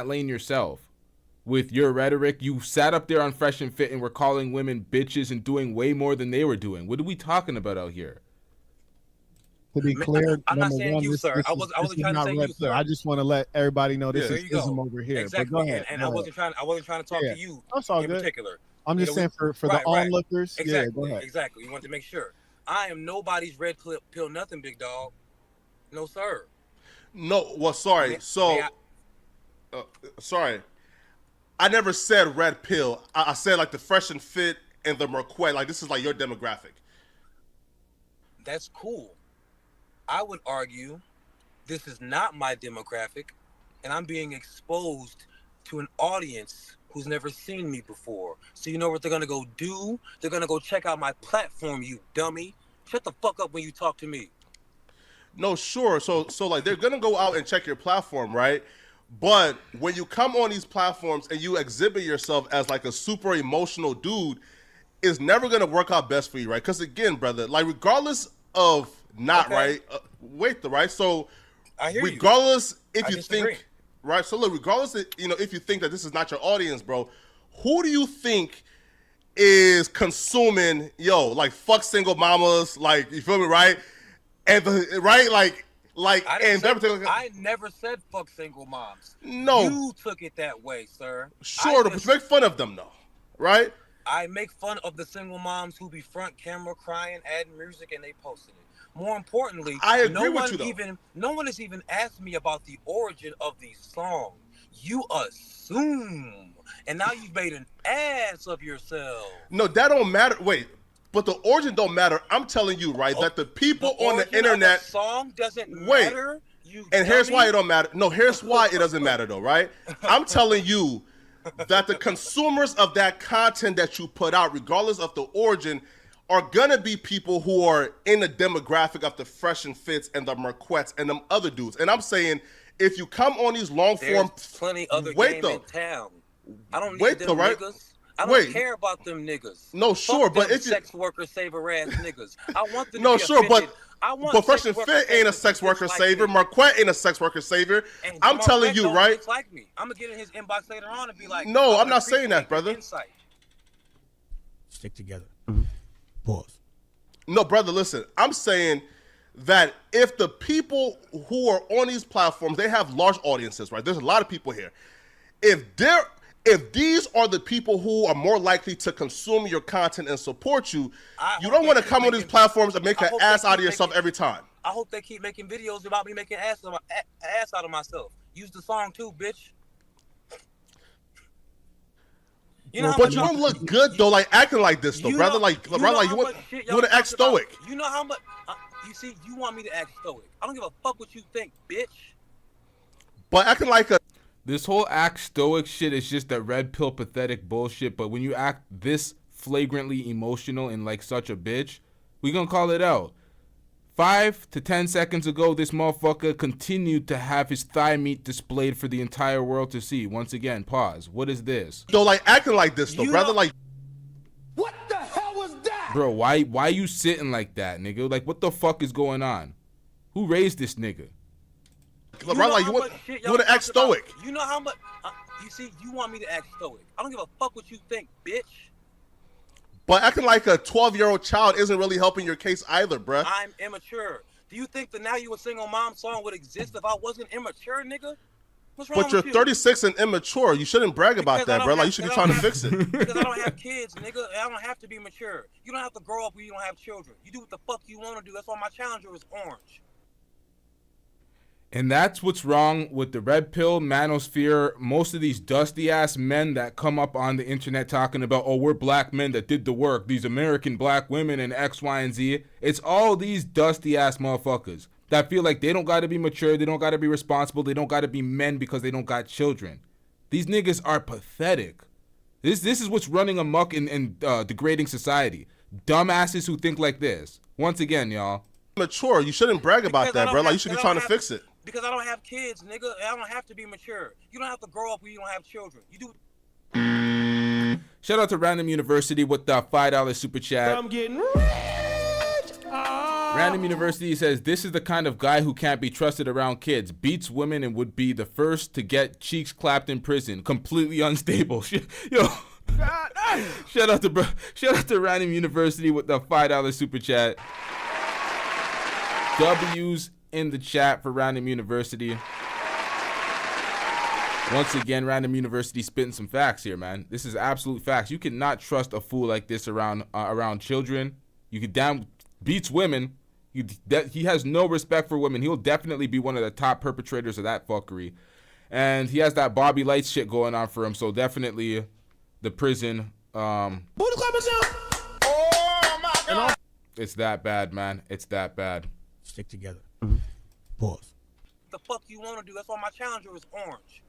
lane yourself. with your rhetoric. You sat up there on Fresh and Fit and were calling women bitches and doing way more than they were doing. What are we talking about out here? To be clear, I'm not number saying one, you, this, sir. this I is- wasn't this is trying to not say red you, pill. sir. I just want to let everybody know this There is you go. ism over here. Exactly. But go ahead. And go I ahead. wasn't trying to talk Yeah. to you That's all in good. particular. I'm just saying for the onlookers. Exactly. Yeah, go ahead. Exactly. You want to make sure. I am nobody's red pill nothing, big dog. No, sir. No, well, sorry. Sorry. I never said red pill. I said like the Fresh and Fit and the Marquette. Like this is like your demographic. That's cool. I would argue this is not my demographic, and I'm being exposed to an audience who's never seen me before. So you know what they're gonna go do? They're gonna go check out my platform, you dummy. Shut the fuck up when you talk to me. No, sure. So like they're gonna go out and check your platform, right? But when you come on these platforms and you exhibit yourself as like a super emotional dude, it's never gonna work out best for you, right? Because again, brother, like regardless of right, right. So I hear regardless you. If you think, right. So look, regardless, if you think that this is not your audience, bro, who do you think is consuming like fuck single mamas, like you feel me, right? And I never said fuck single moms. No, you took it that way, sir. Sure, but you make fun of them though, right? I make fun of the single moms who be front camera crying, adding music, and they posted it. More importantly, I agree with you though. No one has even asked me about the origin of these songs. You assume, and now you've made an ass of yourself. No, that don't matter. Wait. But the origin don't matter. I'm telling you, right, that the people on the internet of the song doesn't matter. And here's why it don't matter. No, here's why it doesn't matter though, right? I'm telling you that the consumers of that content that you put out, regardless of the origin, are gonna be people who are in the demographic of the Fresh and Fits and the Marquettes and them other dudes. And I'm saying, if you come on these long form, there's plenty other game in town. I don't need them niggas. I don't care about them niggas. No, sure, Fuck but them if you sex worker saver ass niggas, I want them no, to be sure, offended. but Fresh and Fit ain't a sex worker saver. Marquette ain't a sex worker saver. I'm telling you, right? Like me. I'm gonna get in his inbox later on and be like, no, I'm not saying that, brother. Stick together. Pause. No, brother, listen. I'm saying that if the people who are on these platforms, they have large audiences, right? There's a lot of people here. If these are the people who are more likely to consume your content and support you, you don't want to come on these platforms and make an ass out of yourself every time. I hope they keep making videos about me making ass out of myself. Use the song too, bitch. But you don't look good though, like acting like this though, brother. Like you want to act stoic. You know how much? You see, you want me to act stoic. I don't give a fuck what you think, bitch. But acting like a. This whole act stoic shit is just that red pill pathetic bullshit, but when you act this flagrantly emotional and like such a bitch, we gonna call it out. 5 to 10 seconds ago, this motherfucker continued to have his thigh meat displayed for the entire world to see. Once again, pause. What is this? Though, like acting like this though, brother, like. What the hell was that? Bro, why you sitting like that, nigga? Like, what the fuck is going on? Who raised this nigga? You want to act stoic. You know how much? You see, you want me to act stoic. I don't give a fuck what you think, bitch. But acting like a 12-year-old child isn't really helping your case either, bruh. I'm immature. Do you think the Now You a Single Mom song would exist if I wasn't immature, nigga? What's wrong But you're with you? 36 and immature. You shouldn't brag about that, bro. Like you should be trying to fix it. Because I don't have kids, nigga. I don't have to be mature. You don't have to grow up when you don't have children. You do what the fuck you want to do. That's why my challenger is orange. And that's what's wrong with the red pill manosphere. Most of these dusty ass men that come up on the internet talking about, oh, we're black men that did the work, these American black women and X, Y, and Z. It's all these dusty ass motherfuckers that feel like they don't got to be mature, they don't got to be responsible, they don't got to be men because they don't got children. These niggas are pathetic. This is what's running amok in degrading society. Dumbasses who think like this. Once again, y'all. Mature. You shouldn't brag about that, bro. Like you should be trying to fix it. Because I don't have kids, nigga. I don't have to be mature. You don't have to grow up when you don't have children. You do. Shout out to Random University with the $5 super chat. I'm getting rich. Random University says, this is the kind of guy who can't be trusted around kids. Beats women and would be the first to get cheeks clapped in prison. Completely unstable. Yo. Shout out to Random University with the $5 super chat. W's in the chat for Random University. Once again, Random University spitting some facts here, man. This is absolute facts. You cannot trust a fool like this around children. You could beats women. He has no respect for women. He'll definitely be one of the top perpetrators of that fuckery. And he has that Bobby Lights shit going on for him. So definitely the prison. Oh my God. It's that bad, man. It's that bad. Stick together. Pause. The fuck you want to do? That's why my challenger is orange.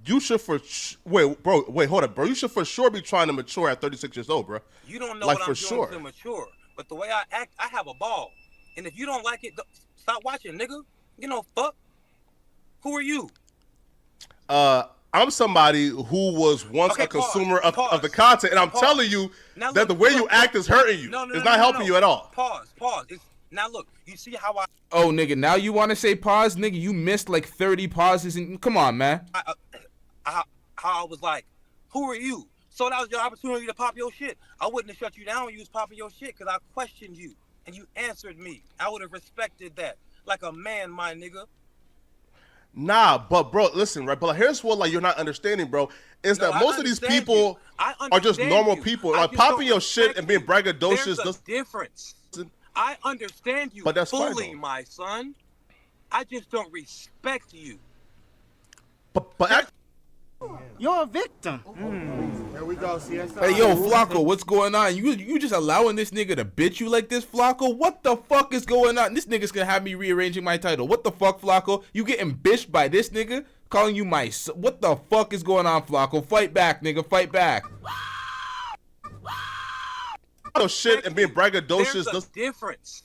You should wait, hold up, bro. You should for sure be trying to mature at 36 years old, bro. You don't know like, what I'm for doing sure. to mature. But the way I act, I have a ball. And if you don't like it, stop watching, nigga. You know, fuck. Who are you? I'm somebody who was once a consumer of the content, and I'm telling you that the way you act is hurting you. It's not helping you at all. Pause. Now look, you see how I... Oh, nigga, now you want to say pause? Nigga, you missed like 30 pauses. And come on, man. How I was like, who are you? So that was your opportunity to pop your shit. I wouldn't have shut you down when you was popping your shit because I questioned you and you answered me. I would have respected that like a man, my nigga. Nah, but bro, listen, right? But like, here's what you're not understanding, bro. Is that most of these people are just normal people. Like popping your shit and being braggadocious. There's a difference. I understand you but that's fully, fine, my son. I just don't respect you. But you're a victim. Here we go, CSI. Hey, yo, Flakko, what's going on? You just allowing this nigga to bitch you like this, Flakko? What the fuck is going on? This nigga's gonna have me rearranging my title. What the fuck, Flakko? You getting bitched by this nigga? Calling you my son? What the fuck is going on, Flakko? Fight back, nigga. Fight back. Shit and being braggadocious. There's a difference.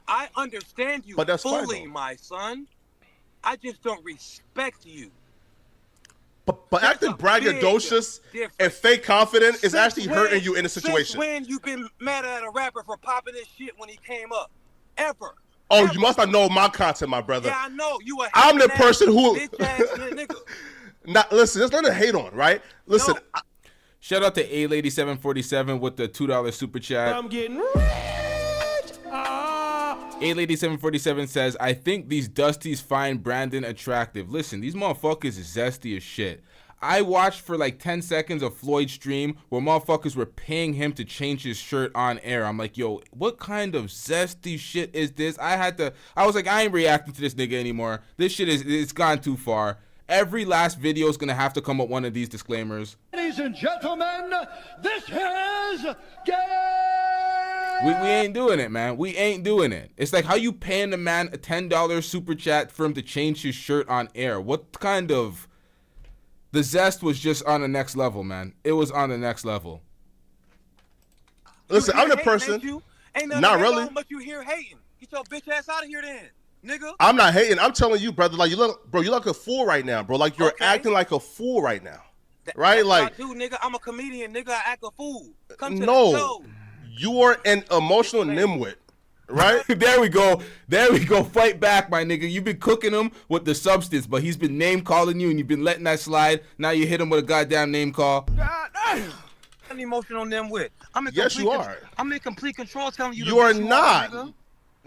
I understand you but that's fully, fine, my son. I just don't respect you. But acting braggadocious and fake confident is actually hurting you in a situation. Since when you been mad at a rapper for popping his shit when he came up? Ever? Oh, you must not know my content, my brother. Yeah, I know. I'm the person who. Nigga. Listen, there's nothing to hate on, right? Listen. No. Shout out to A-Lady747 with the $2 super chat. I'm getting rich. A-Lady747 says, I think these Dusties find Brandon attractive. Listen, these motherfuckers is zesty as shit. I watched for like 10 seconds of Floyd's stream where motherfuckers were paying him to change his shirt on air. I'm like, yo, what kind of zesty shit is this? I was like, I ain't reacting to this nigga anymore. This shit it's gone too far. Every last video is going to have to come up one of these disclaimers. Ladies and gentlemen, this is game. We ain't doing it, man. We ain't doing it. It's like how you paying the man a $10 super chat for him to change his shirt on air. What kind of... The zest was just on the next level, man. It was on the next level. Listen, I'm the person... Not really. But you here hating. Get your bitch ass out of here then. Nigga. I'm not hating. I'm telling you, brother. Like you look like a fool right now, bro. Like you're acting like a fool right now, right? That's like, what I do, nigga. I'm a comedian, nigga. I act a fool. Come to the no, show. you are an emotional nimwit, right? There we go. Fight back, my nigga. You've been cooking him with the substance, but he's been name calling you, and you've been letting that slide. Now you hit him with a goddamn name call. I'm an emotional nimwit. Yes, you are. I'm in complete control, telling you. You are not. Nigga.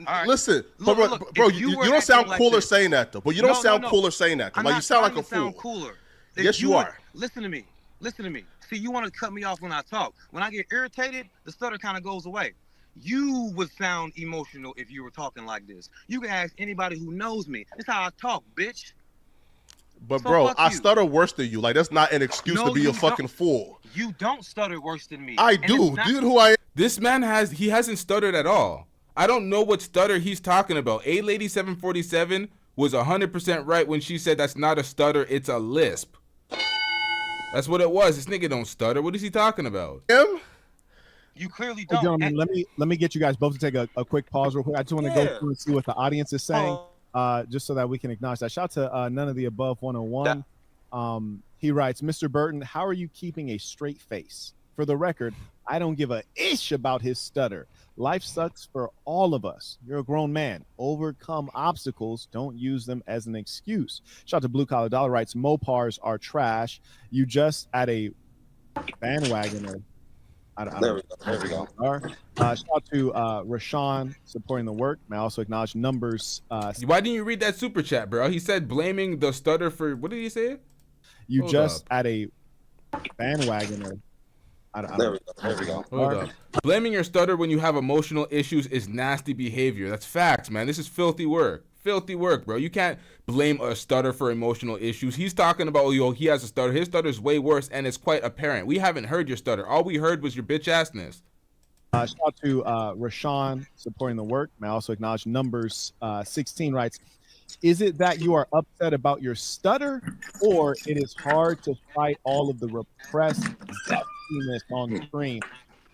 Right. Listen, look, bro, you don't sound cooler like saying that though. But you don't sound cooler saying that. Like you sound like a fool. Cooler. Yes, you are. Listen to me. See, you want to cut me off when I talk. When I get irritated, the stutter kind of goes away. You would sound emotional if you were talking like this. You can ask anybody who knows me. That's how I talk, bitch. But bro, I stutter worse than you. Like that's not an excuse to be a fucking fool. You don't stutter worse than me. I do. Dude, who I am. This man hasn't stuttered at all. I don't know what stutter he's talking about. A-Lady747 was 100% right when she said that's not a stutter, it's a lisp. That's what it was. This nigga don't stutter. What is he talking about? Him? You clearly don't. Hey, gentlemen, let me get you guys both to take a quick pause real quick. I just want to go through and see what the audience is saying, just so that we can acknowledge that. Shout out to None of the Above 101. He writes, Mr. Burton, how are you keeping a straight face? For the record, I don't give a ish about his stutter. Life sucks for all of us. You're a grown man. Overcome obstacles. Don't use them as an excuse. Shout out to Blue Collar Dollar writes, Mopars are trash. You just at a bandwagoner. There we go. Shout out to Rashawn supporting the work. May I also acknowledge numbers. Why didn't you read that super chat, bro? He said blaming the stutter for, what did he say? You just at a bandwagoner. There we go. Hold up. Blaming your stutter when you have emotional issues is nasty behavior. That's facts, man. This is filthy work. Filthy work, bro. You can't blame a stutter for emotional issues. He's talking about, yo, he has a stutter. His stutter is way worse, and it's quite apparent. We haven't heard your stutter. All we heard was your bitch assness. Shout out to Rashawn supporting the work. May I also acknowledge numbers 16 writes, is it that you are upset about your stutter, or it is hard to fight all of the repressed sexiness on the screen?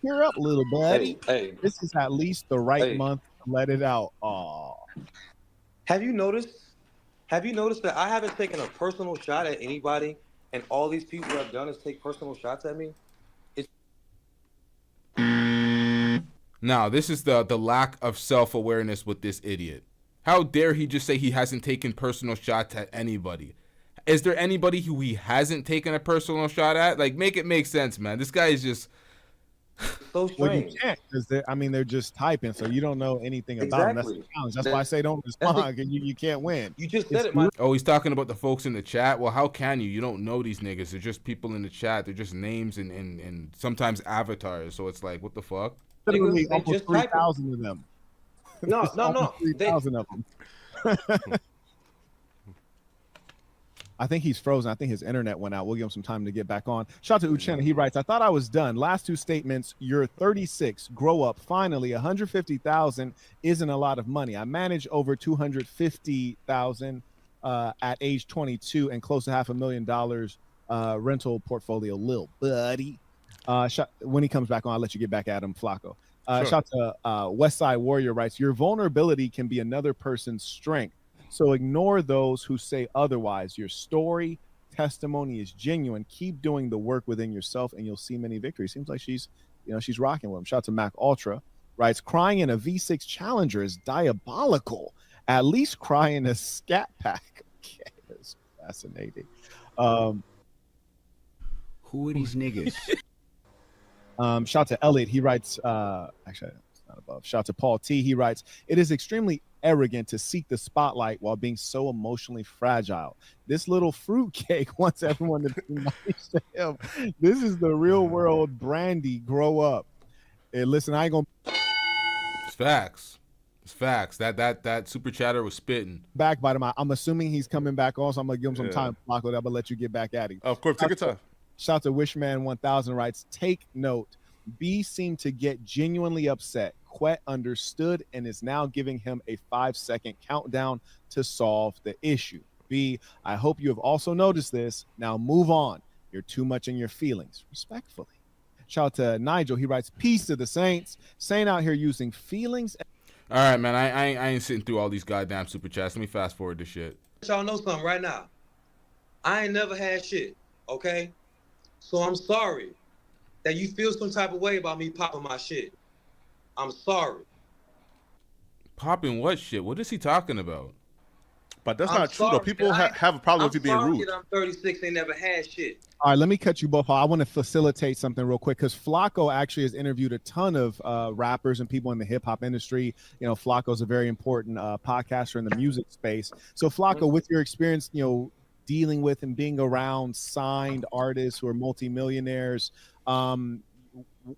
Cheer up, little buddy. Hey. This is at least the right month to let it out. Aw. Have you noticed that I haven't taken a personal shot at anybody, and all these people have done is take personal shots at me? Now, this is the lack of self-awareness with this idiot. How dare he just say he hasn't taken personal shots at anybody? Is there anybody who he hasn't taken a personal shot at? Like, make it make sense, man. This guy is just so strange. Well, you can't, because they're just typing, so you don't know anything about them. That's the challenge. That's why I say don't respond, because you can't win. You just said it, man. Oh, he's talking about the folks in the chat. Well, how can you? You don't know these niggas. They're just people in the chat. They're just names and sometimes avatars. So it's like, what the fuck? Literally almost 3,000 of them. No. 3,000 of them. I think he's frozen. I think his internet went out. We'll give him some time to get back on. Shout out to Uchenna. He writes, I thought I was done. Last two statements. You're 36. Grow up. Finally, 150,000 isn't a lot of money. I manage over 250,000 at age 22 and close to $500,000 rental portfolio. Lil buddy. When he comes back on, I'll let you get back at him, Flakko. Sure. Shout out to West Side Warrior writes, your vulnerability can be another person's strength. So ignore those who say otherwise. Your story, testimony is genuine. Keep doing the work within yourself and you'll see many victories. Seems like she's rocking with him. Shout out to Mac Ultra writes, crying in a V6 Challenger is diabolical. At least cry in a Scat Pack. Okay, that's fascinating. Who are these niggas? Shout out to Elliot. He writes, actually, it's not above. Shout out to Paul T. He writes, it is extremely arrogant to seek the spotlight while being so emotionally fragile. This little fruitcake wants everyone to be nice to him. This is the real world. Brandy, grow up. Hey, listen, I ain't gonna. It's facts. It's facts. That super chatter was spitting. Backbite him. I'm assuming he's coming back on, so I'm gonna give him some time. Flakko, I'm gonna let you get back at him. Of course, take your time. Shout out to Wishman 1000 writes, take note. B seemed to get genuinely upset. Quet understood and is now giving him a 5-second countdown to solve the issue. B, I hope you have also noticed this. Now move on. You're too much in your feelings. Respectfully. Shout out to Nigel. He writes, peace to the Saints. Saint out here using feelings. All right, man. I ain't sitting through all these goddamn super chats. Let me fast forward this shit. Y'all know something right now. I ain't never had shit, okay? So I'm sorry that you feel some type of way about me popping my shit. I'm sorry. Popping what shit? What is he talking about? But that's not true, though. People have a problem with you being rude. I'm 36. They never had shit. All right, let me cut you both off. I want to facilitate something real quick because Flakko actually has interviewed a ton of rappers and people in the hip hop industry. You know, Flakko is a very important podcaster in the music space. So, Flakko, with your experience, dealing with and being around signed artists who are multimillionaires,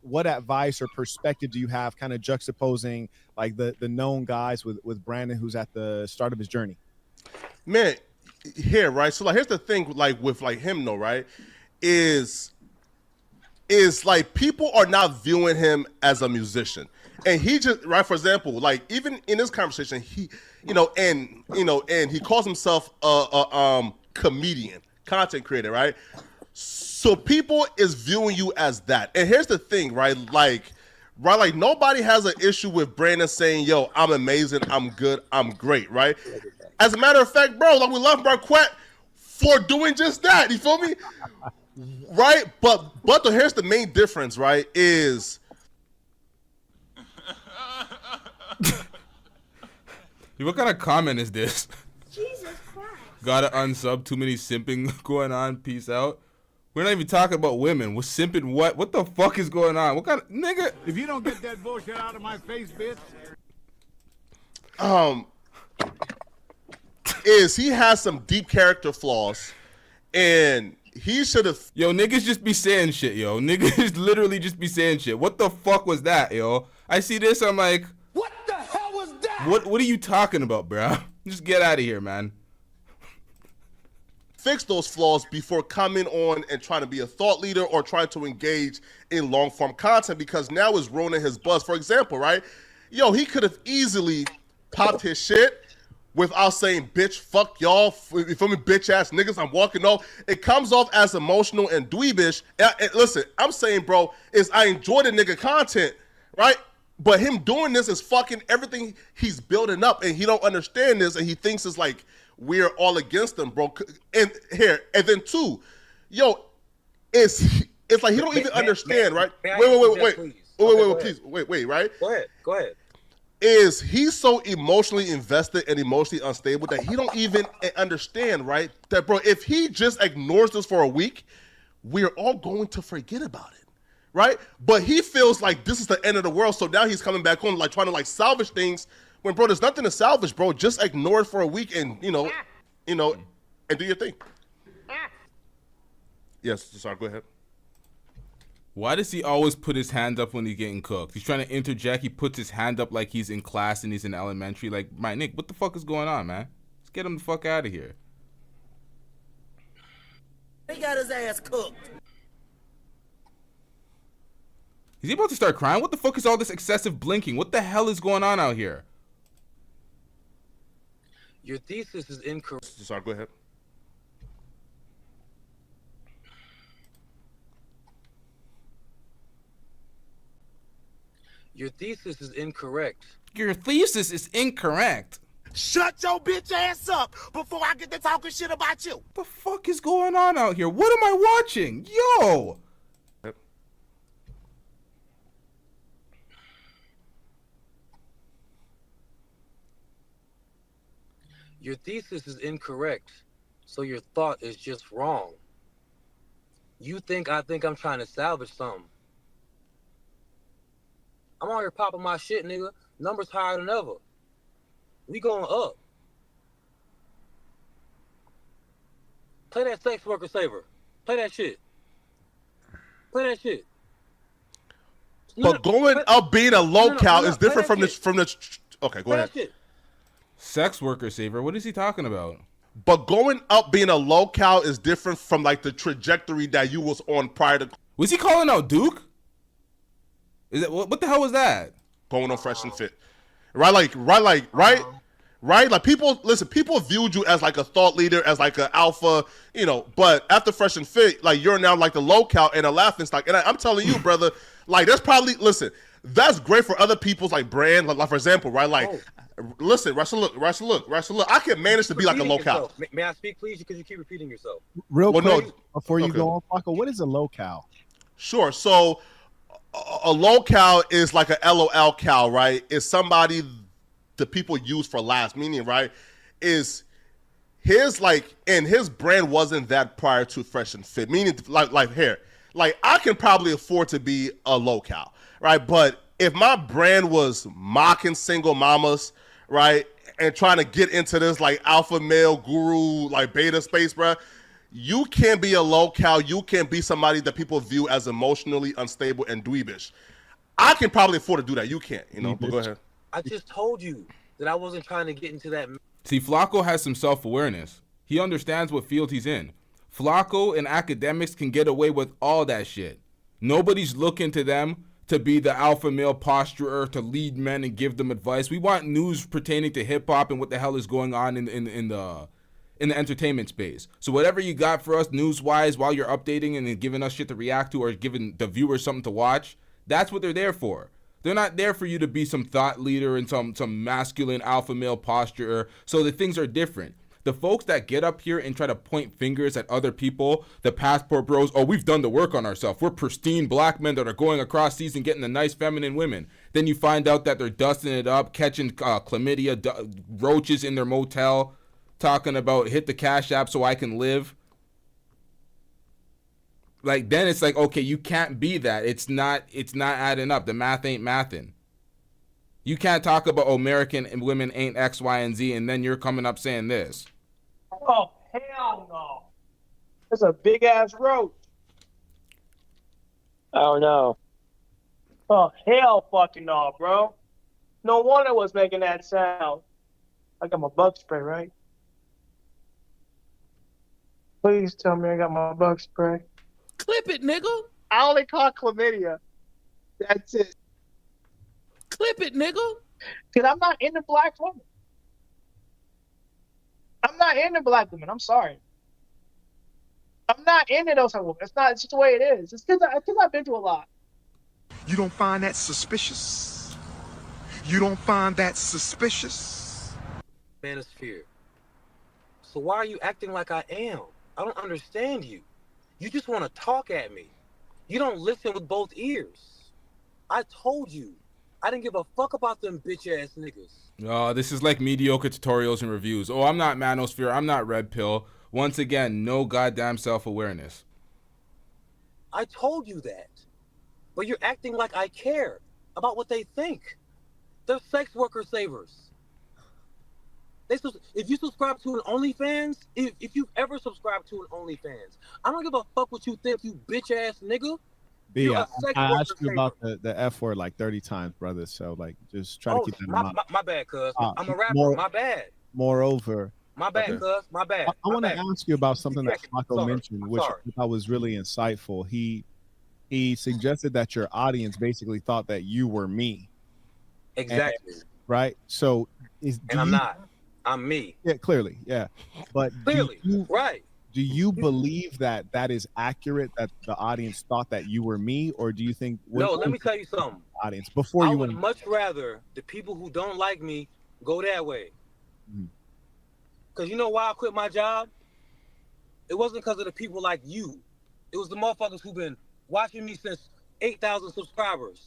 what advice or perspective do you have kind of juxtaposing like the known guys with Brandon, who's at the start of his journey? Man, here, right? So like here's the thing, like with like him though, right? Is like people are not viewing him as a musician. And he just, right, for example, like even in this conversation, he, and he calls himself a comedian, content creator, right? So people is viewing you as that. And here's the thing, right? Like nobody has an issue with Brandon saying, yo, I'm amazing, I'm good, I'm great, right? As a matter of fact, bro, like we love Marquette for doing just that. You feel me? right? But here's the main difference, right? Is what kind of comment is this? Jesus Christ. Gotta unsub. Too many simping going on. Peace out. We're not even talking about women. We're simping what? What the fuck is going on? What kind of nigga? If you don't get that bullshit out of my face, bitch. Is he has some deep character flaws, and he should have. Yo, niggas just be saying shit, yo. Niggas literally just be saying shit. What the fuck was that, yo? I see this, I'm like, What the hell was that? what are you talking about, bro? Just get out of here, man. Fix those flaws before coming on and trying to be a thought leader or trying to engage in long form content, because now it's ruining his buzz. For example, right? Yo, he could have easily popped his shit without saying, bitch, fuck y'all, you feel me, bitch ass niggas, I'm walking off. It comes off as emotional and dweebish. And listen, I'm saying, bro, is I enjoy the nigga content, right? But him doing this is fucking everything he's building up, and he don't understand this, and he thinks it's like we're all against him, bro. And here, and then two, yo, it's like he don't even understand, right? Wait, right? Go ahead. Is he so emotionally invested and emotionally unstable that he don't even understand, right? That, bro, if he just ignores this for a week, we're all going to forget about it, right? But he feels like this is the end of the world, so now he's coming back home, like trying to like salvage things. When, bro, there's nothing to salvage, bro. Just ignore it for a week and and do your thing. Yes, sorry, go ahead. Why does he always put his hand up when he's getting cooked? He's trying to interject. He puts his hand up like he's in class and he's in elementary. Like, my Nick, what the fuck is going on, man? Let's get him the fuck out of here. He got his ass cooked. Is he about to start crying? What the fuck is all this excessive blinking? What the hell is going on out here? Your thesis is incorrect. Sorry, go ahead. Your thesis is incorrect. Your thesis is incorrect. Shut your bitch ass up before I get to talking shit about you. What the fuck is going on out here? What am I watching? Yo! Your thesis is incorrect, so your thought is just wrong. You think I think I'm trying to salvage something. I'm out here popping my shit, nigga. Numbers higher than ever. We going up. Play that sex worker saver. Play that shit. Play that shit. But going up being a low-cal is different from the. Okay, go ahead. Sex worker saver. What is he talking about? But going up being a low-cal is different from like the trajectory that you was on prior to. Was he calling out Duke? Is it what the hell was that? Going on Fresh and Fit, right? Like people viewed you as like a thought leader, as like an alpha, But after Fresh and Fit, like you're now like the low-cal and a laughing stock. And I'm telling you, brother, like that's great for other people's like brand. Like for example, right? Like, listen, Russell, look. I can manage to be like a low-cal. May I speak, please? Because you keep repeating yourself. Real quick, before you go on, Flakko, what is a low-cal? Sure. So a low-cal is like a LOL cal, right? It's somebody the people use for laughs, meaning, right, is his brand wasn't that prior to Fresh and Fit, meaning like here. Like I can probably afford to be a low-cal, right? But if my brand was mocking single mamas, right, and trying to get into this like alpha male guru, like beta space, bro, you can't be a low-cal. You can't be somebody that people view as emotionally unstable and dweebish. I can probably afford to do that. You can't, but go ahead. I just told you that I wasn't trying to get into that. See, Flakko has some self-awareness. He understands what field he's in. Flakko and academics can get away with all that shit. Nobody's looking to them to be the alpha male posturer, to lead men and give them advice. We want news pertaining to hip-hop and what the hell is going on in the entertainment space. So whatever you got for us news-wise while you're updating and then giving us shit to react to or giving the viewers something to watch, that's what they're there for. They're not there for you to be some thought leader and some masculine alpha male posturer. So the things are different. The folks that get up here and try to point fingers at other people, the passport bros, oh, we've done the work on ourselves. We're pristine black men that are going across seas and getting the nice feminine women. Then you find out that they're dusting it up, catching chlamydia, roaches in their motel, talking about hit the Cash App so I can live. Like, then it's like, okay, you can't be that. It's not adding up. The math ain't mathing. You can't talk about American women ain't X, Y, and Z, and then you're coming up saying this. Oh, hell no. That's a big-ass roach. Oh, no. Oh, hell fucking no, bro. No wonder it was making that sound. I got my bug spray, right? Please tell me I got my bug spray. Clip it, nigga. I only caught chlamydia. That's it. Clip it, nigga. Because I'm not into black women. I'm not into black women. I'm sorry. I'm not into those type of women. It's just the way it is. It's because I've been to a lot. You don't find that suspicious? You don't find that suspicious? Manosphere. So why are you acting like I am? I don't understand you. You just want to talk at me. You don't listen with both ears. I told you. I didn't give a fuck about them bitch-ass niggas. Oh, this is like mediocre tutorials and reviews. Oh, I'm not Manosphere. I'm not Red Pill. Once again, no goddamn self-awareness. I told you that. But you're acting like I care about what they think. They're sex worker savers. If you subscribe to an OnlyFans, if you've ever subscribed to an OnlyFans, I don't give a fuck what you think, you bitch-ass nigga. B, I asked you about the F word like 30 times, brother. So, like, just try to keep that in mind. My bad, cuz. I'm a rapper. My bad. Moreover. My bad, cuz. My bad. I want to ask you about something that Flakko mentioned, which I thought was really insightful. He suggested that your audience basically thought that you were me. Exactly. Right? So, I'm not. I'm me. Yeah, clearly. Yeah. But clearly, right. Do you believe that is accurate, that the audience thought that you were me, or do you think? No, let me tell you something. Audience, before you would much rather the people who don't like me go that way. Because you know why I quit my job? It wasn't because of the people like you. It was the motherfuckers who've been watching me since 8,000 subscribers.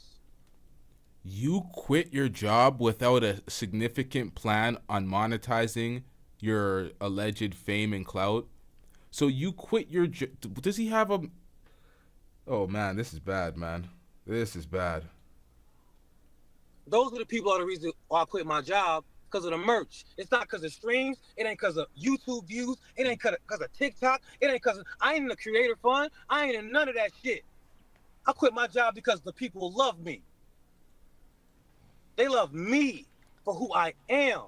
You quit your job without a significant plan on monetizing your alleged fame and clout? So you quit your job. Does he have a... Oh, man, this is bad, man. This is bad. Those are the people are the reason why I quit my job, because of the merch. It's not because of streams. It ain't because of YouTube views. It ain't because of TikTok. It ain't because of... I ain't in the creator fund. I ain't in none of that shit. I quit my job because the people love me. They love me for who I am.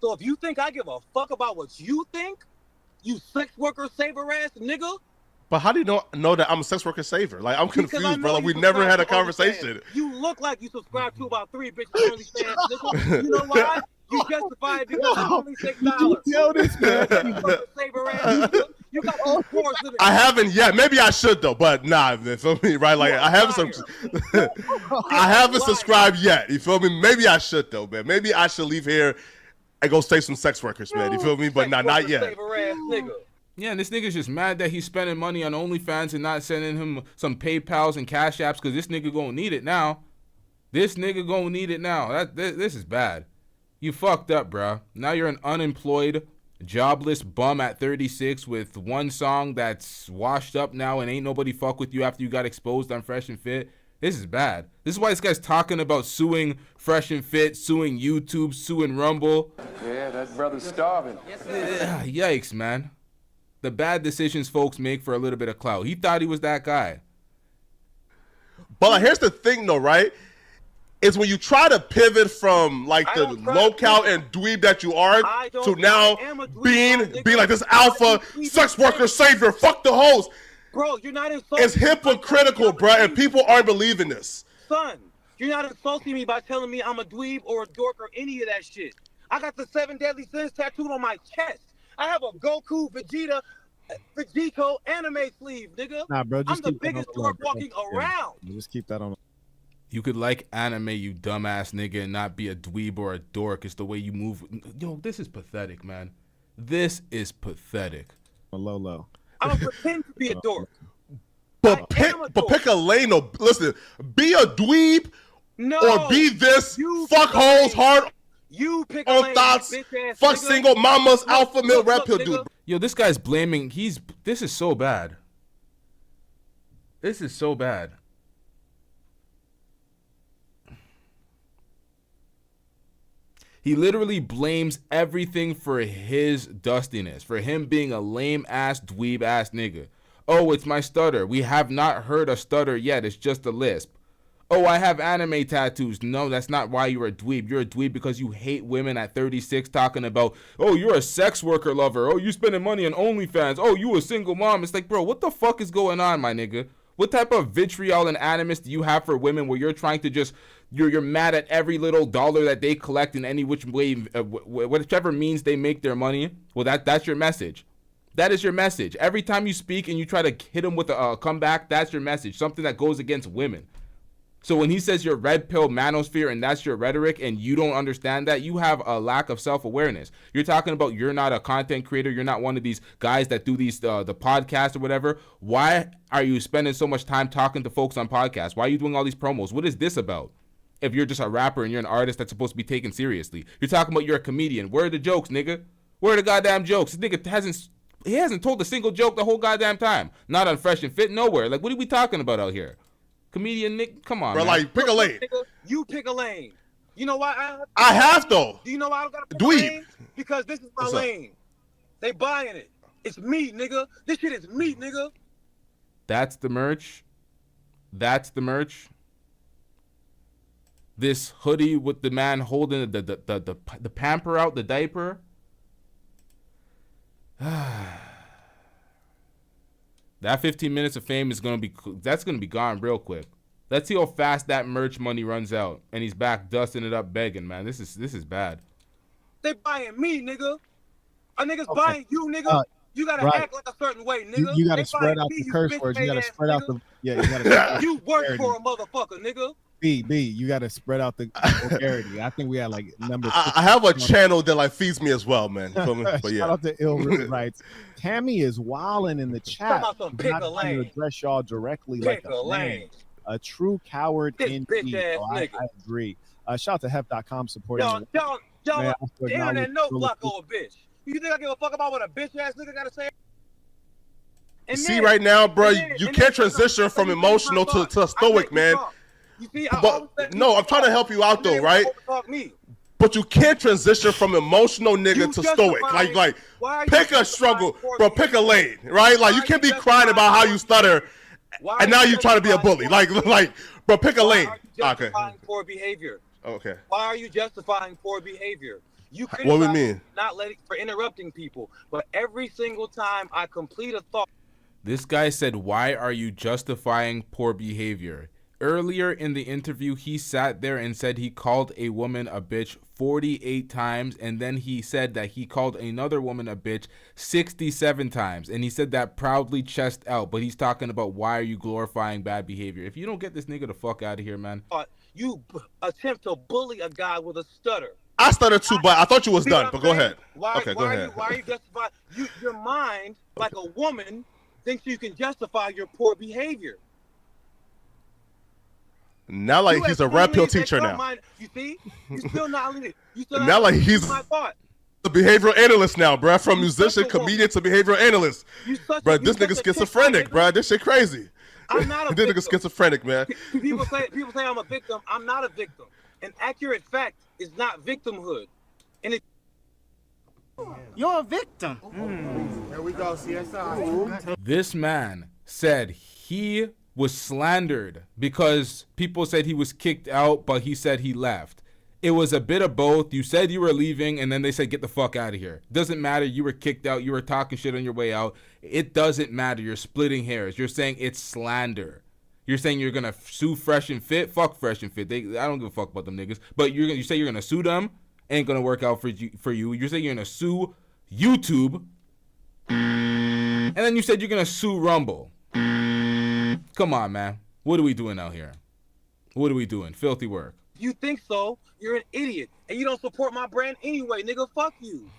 So if you think I give a fuck about what you think, you sex worker saver ass nigga. But how do you know that I'm a sex worker saver? Like, I'm confused, bro. Like, we never had a conversation. You look like you subscribe to about 3 bitches OnlyFans, nigga. You know why? You justify it because it's only $6. You tell this man. Saver ass nigga. You got those fours in it. I haven't yet. Maybe I should though, but nah, you feel me? Right? Like, I haven't I haven't subscribed yet. You feel me? Maybe I should though, man. Maybe I should leave here and go save some sex workers, man. You feel me? But not yet. Yeah, and this nigga's just mad that he's spending money on OnlyFans and not sending him some PayPals and Cash Apps because this nigga gonna need it now. This nigga gonna need it now. This is bad. You fucked up, bro. Now you're an unemployed, jobless bum at 36 with one song that's washed up now and ain't nobody fuck with you after you got exposed on Fresh and Fit. This is bad. This is why this guy's talking about suing Fresh and Fit, suing YouTube, suing Rumble. Yeah, that brother's starving. Yikes, man. The bad decisions folks make for a little bit of clout. He thought he was that guy. But like, here's the thing though, right? Is when you try to pivot from like the locale and dweeb that you are to now being like this alpha sex worker savior. Fuck the host. Bro, you're not insulting. It's hypocritical, bro, and people aren't believing this. Son, you're not insulting me by telling me I'm a dweeb or a dork or any of that shit. I got the 7 deadly sins tattooed on my chest. I have a Goku, Vegito anime sleeve, nigga. Nah, bro, just I'm the biggest dork walking around. Just keep that on. You could like anime, you dumbass nigga, and not be a dweeb or a dork. It's the way you move. Yo, this is pathetic, man. This is pathetic. Lolo. I don't pretend to be a dork. But pick a lane. No, listen. Be a dweeb or be this. Fuck hoes hard. You pick on thoughts. Fuck single mamas, alpha male red pill dude. Yo, this guy's blaming. This is so bad. This is so bad. He literally blames everything for his dustiness, for him being a lame ass, dweeb ass nigga. Oh, it's my stutter. We have not heard a stutter yet. It's just a lisp. Oh, I have anime tattoos. No, that's not why you're a dweeb. You're a dweeb because you hate women at 36 talking about, oh, you're a sex worker lover. Oh, you spending money on OnlyFans. Oh, you a single mom. It's like, bro, what the fuck is going on, my nigga? What type of vitriol and animus do you have for women where you're trying to just, you're mad at every little dollar that they collect in any which way, whichever means they make their money? Well, that's your message. That is your message. Every time you speak and you try to hit them with a comeback, that's your message. Something that goes against women. So when he says you're red pill manosphere and that's your rhetoric and you don't understand that, you have a lack of self-awareness. You're talking about you're not a content creator. You're not one of these guys that do these the podcasts or whatever. Why are you spending so much time talking to folks on podcasts? Why are you doing all these promos? What is this about? If you're just a rapper and you're an artist that's supposed to be taken seriously. You're talking about you're a comedian. Where are the jokes, nigga? Where are the goddamn jokes? This nigga hasn't told a single joke the whole goddamn time. Not on Fresh and Fit, nowhere. Like, what are we talking about out here? Comedian Nick, come on, bro. Man. Like, pick a lane. You pick a lane. You know why I have though. Do you know why I gotta pick a lane? Because this is my lane. They buying it. It's me, nigga. This shit is me, nigga. That's the merch. That's the merch. This hoodie with the man holding the pamper out, the diaper. That 15 minutes of fame is gonna be gone real quick. Let's see how fast that merch money runs out, and he's back dusting it up, begging. Man, this is bad. They buying me, nigga. A nigga's buying you, nigga. You gotta act like a certain way, nigga. You gotta spread out the curse words. You gotta spread out the You gotta. You work for a motherfucker, nigga. B, you gotta spread out the vulgarity. I think we had like number. I have a channel that like feeds me as well, man. But yeah. Shout out to Ill Rights. Tammy is wilding in the chat. Talking about some pick a lane. To address y'all directly pick like a lane. lane. A true coward indeed. Bitch-ass I agree. Shout out to hep.com supporting. Y'all, the internet know Flakko a bitch. You think I give a fuck about what a bitch ass nigga gotta say? And see right now, bro, you can't transition from emotional to stoic, man. You see, no, I'm trying to help you out though, right? But you can't transition from emotional nigga to stoic. Like pick a struggle, bro. Pick a lane, right? Like you can't be crying about how you stutter, and now you trying to be a bully. Like, bro, pick a lane. Okay. Poor behavior. Okay. Why are you justifying poor behavior? You what do you mean? Not letting for interrupting people, but every single time I complete a thought. This guy said, "Why are you justifying poor behavior?" Earlier in the interview, he sat there and said he called a woman a bitch 48 times, and then he said that he called another woman a bitch 67 times, and he said that proudly chest out, but he's talking about why are you glorifying bad behavior. If you don't get this nigga the fuck out of here, man. You attempt to bully a guy with a stutter. I stuttered too, but I thought you was done, but go ahead. Go ahead. Why are you justifying? Your mind, like a woman, thinks you can justify your poor behavior. Now like he's a red pill teacher now. You see? You still not leading. Now like he's a behavioral analyst now, bro. From musician, comedian to behavioral analyst. Bro, this nigga schizophrenic, bro. This shit crazy. I'm not a this nigga schizophrenic, man. People say I'm a victim. I'm not a victim. An accurate fact is not victimhood. And you're a victim. Here we go, CSI. This man said he was slandered because people said he was kicked out, but he said he left. It was a bit of both. You said you were leaving, and then they said, get the fuck out of here. Doesn't matter. You were kicked out. You were talking shit on your way out. It doesn't matter. You're splitting hairs. You're saying it's slander. You're saying you're going to sue Fresh and Fit? Fuck Fresh and Fit. I don't give a fuck about them niggas. But you say you're going to sue them? Ain't going to work out for you. You're saying you're going to sue YouTube. And then you said you're going to sue Rumble. Come on, man. What are we doing out here? What are we doing? Filthy work. If you think so, you're an idiot. And you don't support my brand anyway, nigga. Fuck you.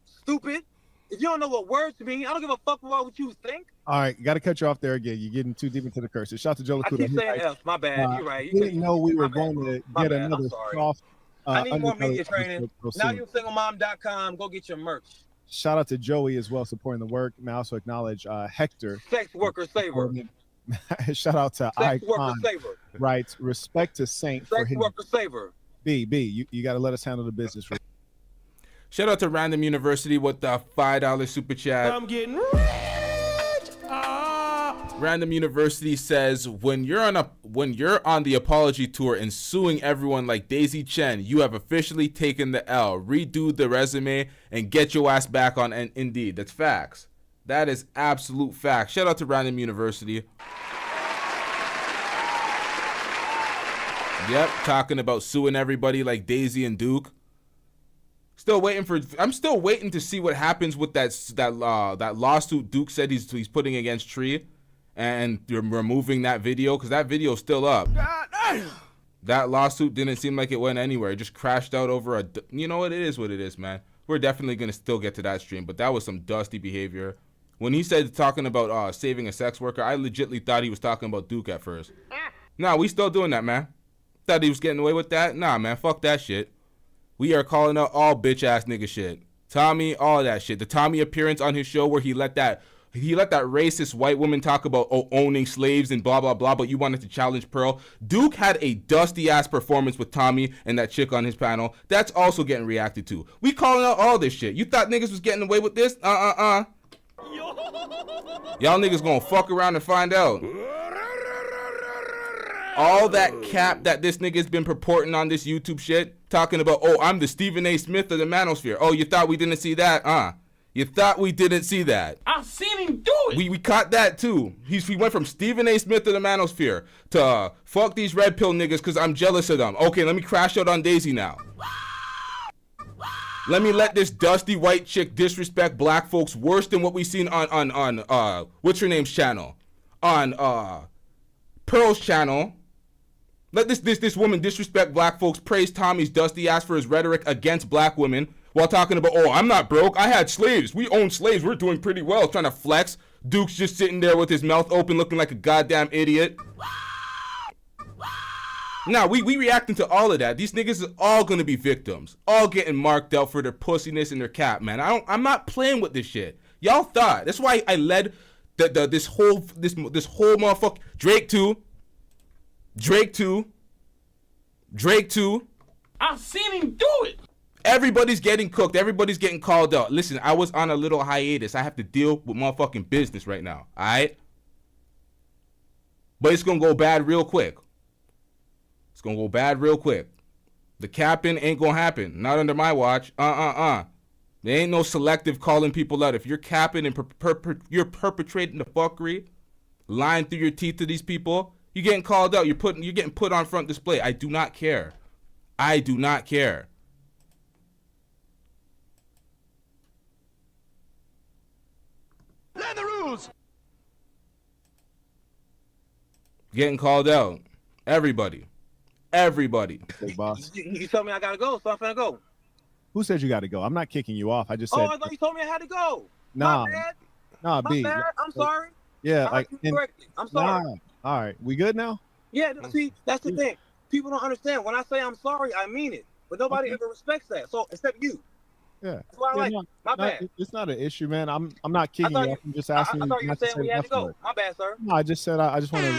Stupid. If you don't know what words mean, I don't give a fuck about what you think. All right, got to cut you off there again. You're getting too deep into the curses. Shout out to Joe I Lacuda. keep saying F. My bad. You're right. You didn't know we were going to get bad. another I'm sorry. soft. I need more undercolor media training. episode Now soon. you're singlemom.com. Go get your merch. Shout out to Joey as well, supporting the work. And I also acknowledge Hector. Sex worker saver. Shout out to Sex worker Icon. saver. Writes respect to Saint for Sex his worker saver. B. You got to let us handle the business. Shout out to Random University with the $5 super chat. I'm getting rich. Random University says, when you're on the apology tour and suing everyone like Daisy Chen, you have officially taken the L. Redo the resume and get your ass back on Indeed. That's facts. That is absolute facts. Shout out to Random University. Yep, talking about suing everybody like Daisy and Duke. I'm still waiting to see what happens with that lawsuit Duke said he's putting against Tree, and you're removing that video because that video is still up. That lawsuit didn't seem like it went anywhere. It just crashed out over you know what? It is what it is, man. We're definitely gonna still get to that stream, but that was some dusty behavior. When he said talking about saving a sex worker, I legitimately thought he was talking about Duke at first. Nah, we still doing that, man. Thought he was getting away with that? Nah, man, fuck that shit. We are calling out all bitch ass nigga shit. Tommy, all that shit. The Tommy appearance on his show where he let that racist white woman talk about owning slaves and blah blah blah, but you wanted to challenge Pearl. Duke had a dusty ass performance with Tommy and that chick on his panel. That's also getting reacted to. We calling out all this shit. You thought niggas was getting away with this? Y'all niggas gonna fuck around and find out. All that cap that this nigga's been purporting on this YouTube shit, talking about, I'm the Stephen A. Smith of the manosphere. Oh, you thought we didn't see that? You thought we didn't see that? I've seen him do it. We caught that too. He went from Stephen A. Smith of the manosphere to fuck these red pill niggas because I'm jealous of them. Okay, let me crash out on Daisy now. Let me let this dusty white chick disrespect black folks worse than what we seen on what's her name's channel, on Pearl's channel. Let this woman disrespect black folks, praise Tommy's dusty ass for his rhetoric against black women while talking about, I'm not broke, I had slaves, we own slaves, we're doing pretty well, trying to flex. Duke's just sitting there with his mouth open looking like a goddamn idiot. Now, we reacting to all of that. These niggas are all gonna be victims, all getting marked out for their pussiness and their cap, man. I'm not playing with this shit. Y'all thought. That's why I led this whole motherfucker. Drake too. I've seen him do it. Everybody's getting cooked. Everybody's getting called out. Listen, I was on a little hiatus. I have to deal with motherfucking business right now. All right? But it's going to go bad real quick. The capping ain't going to happen. Not under my watch. There ain't no selective calling people out. If you're capping and you're perpetrating the fuckery, lying through your teeth to these people, you're getting called out. You're getting put on front display. I do not care. Learn the rules. Getting called out. Everybody. Big boss. You told me I gotta go, so I'm finna go. Who said you got to go? I'm not kicking you off. I just said. I thought you told me I had to go. Nah, My B. bad. I'm sorry. Yeah, I heard you correctly. I'm sorry. Nah. All right, we good now? Yeah, see, that's the thing. People don't understand. When I say I'm sorry, I mean it. But nobody ever respects that. So except you. Yeah. That's why I like no, my bad. It's not an issue, man. I'm not kicking you off. I'm just asking. I thought you were not to saying say we had the to F go. word. My bad, sir. No, I just said I just want to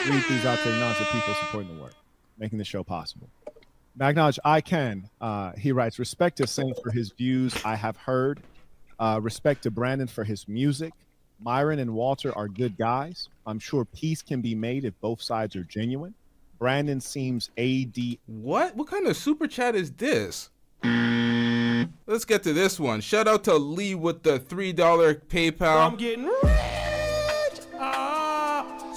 read these out to acknowledge the people supporting the work, making the show possible. I acknowledge I can. He writes, respect to Saint for his views I have heard. Respect to Brandon for his music. Myron and Walter are good guys. I'm sure peace can be made if both sides are genuine. Brandon seems AD. What kind of super chat is this? Let's get to this one. Shout out to Lee with the $3 PayPal. I'm getting rich.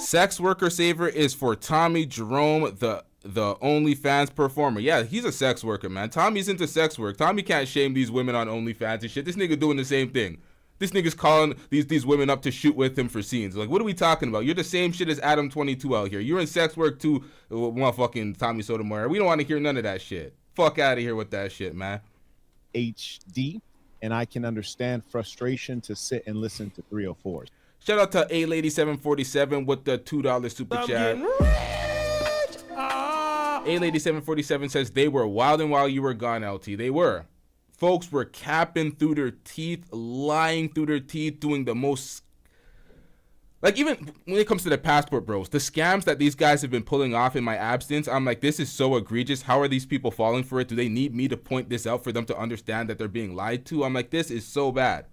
Sex worker saver is for Tommy Jerome, the OnlyFans performer. Yeah, he's a sex worker, man. Tommy's into sex work. Tommy can't shame these women on OnlyFans and shit. This nigga doing the same thing. This nigga's calling these women up to shoot with him for scenes. Like, what are we talking about? You're the same shit as Adam 22 out here. You're in sex work too, motherfucking Tommy Sotomayor. We don't want to hear none of that shit. Fuck out of here with that shit, man. HD, and I can understand frustration to sit and listen to 304s. Shout out to A Lady 747 with the $2 super chat. A Lady 747 says they were wilding while you were gone, LT. They were. Folks were capping through their teeth, lying through their teeth, doing the most. Like, even when it comes to the passport bros, the scams that these guys have been pulling off in my absence, I'm like, this is so egregious. How are these people falling for it? Do they need me to point this out for them to understand that they're being lied to? I'm like, this is so bad.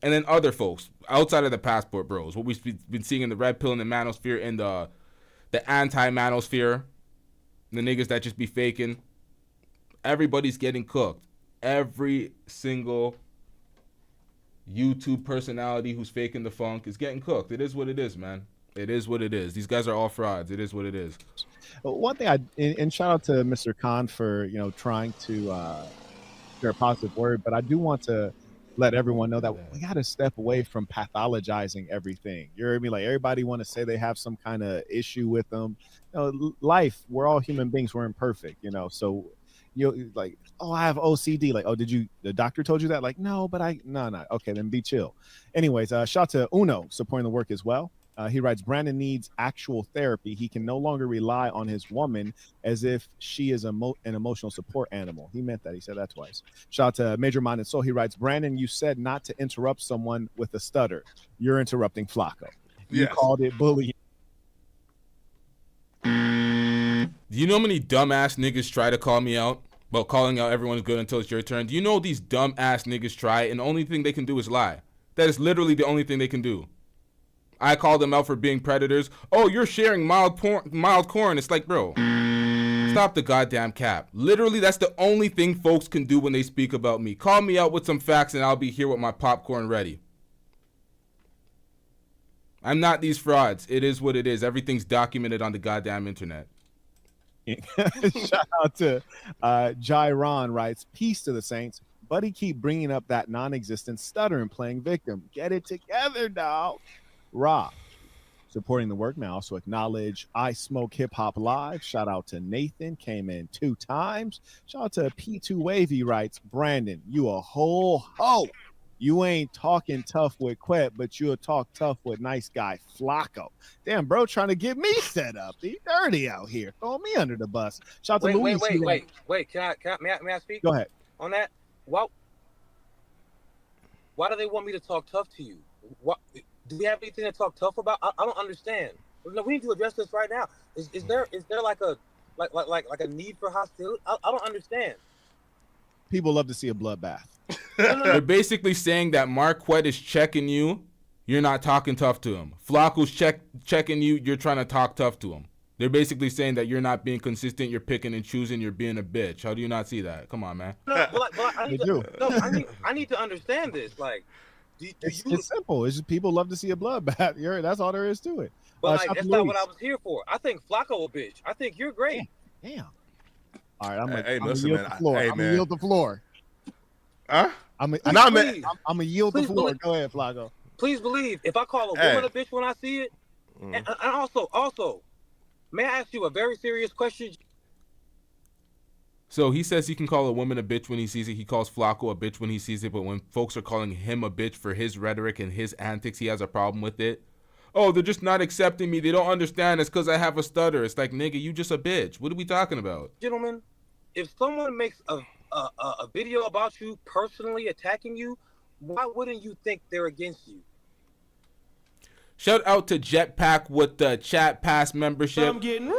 And then other folks outside of the passport bros, what we've been seeing in the red pill and the manosphere and the anti-manosphere, the niggas that just be faking, everybody's getting cooked. Every single YouTube personality who's faking the funk is getting cooked. It is what it is, man. It is what it is. These guys are all frauds. It is what it is. One thing and shout out to Mr. Khan for trying to share a positive word, but I do want to let everyone know that we got to step away from pathologizing everything. You hear me? Like, everybody want to say they have some kind of issue with them. Life, we're all human beings. We're imperfect, so you like, oh, I have OCD. Like, oh, the doctor told you that? Like, no, but no. Okay, then be chill. Anyways, shout out to Uno supporting the work as well. He writes, Brandon needs actual therapy. He can no longer rely on his woman as if she is an emotional support animal. He meant that. He said that twice. Shout out to Major Mind and Soul. He writes, Brandon, you said not to interrupt someone with a stutter. You're interrupting Flakko. You called it bullying. Do you know how many dumbass niggas try to call me out? But calling out everyone's good until it's your turn. Do you know these dumbass niggas try and the only thing they can do is lie? That is literally the only thing they can do. I call them out for being predators. Oh, you're sharing mild corn. It's like, bro, stop the goddamn cap. Literally, that's the only thing folks can do when they speak about me. Call me out with some facts and I'll be here with my popcorn ready. I'm not these frauds. It is what it is. Everything's documented on the goddamn internet. Shout out to Jairon writes, peace to the saints. Buddy keep bringing up that non-existent stutter and playing victim. Get it together, dog. Rob, supporting the work now. So acknowledge I Smoke Hip Hop Live. Shout out to Nathan, came in 2 times. Shout out to P2 Wavy writes, Brandon, you a whole hoe. You ain't talking tough with Quet, but you'll talk tough with nice guy Flakko. Damn, bro, trying to get me set up. He's dirty out here. Throw me under the bus. Shout out to Louise. Wait. May I speak? Go ahead. On that? Why do they want me to talk tough to you? What do we have anything to talk tough about? I don't understand. No, we need to address this right now. Is there like a need for hostility? I don't understand. People love to see a bloodbath. They're basically saying that Marquette is checking you. You're not talking tough to him. Flacco's checking you. You're trying to talk tough to him. They're basically saying that you're not being consistent. You're picking and choosing. You're being a bitch. How do you not see that? Come on, man. I need to understand this. Like, it's simple. It's just people love to see a bloodbath. That's all there is to it. But that's not what I was here for. I think Flakko a bitch. I think you're great. Damn. All right, I'm gonna yield the floor. Huh? I'm gonna yield the floor. Go ahead, Flakko. Please believe, if I call a woman a bitch when I see it, and also, may I ask you a very serious question? So he says he can call a woman a bitch when he sees it. He calls Flakko a bitch when he sees it. But when folks are calling him a bitch for his rhetoric and his antics, he has a problem with it. Oh, they're just not accepting me. They don't understand. It's because I have a stutter. It's like, nigga, you just a bitch. What are we talking about? Gentlemen, if someone makes a video about you personally attacking you, why wouldn't you think they're against you? Shout out to Jetpack with the Chat Pass membership. I'm getting rich.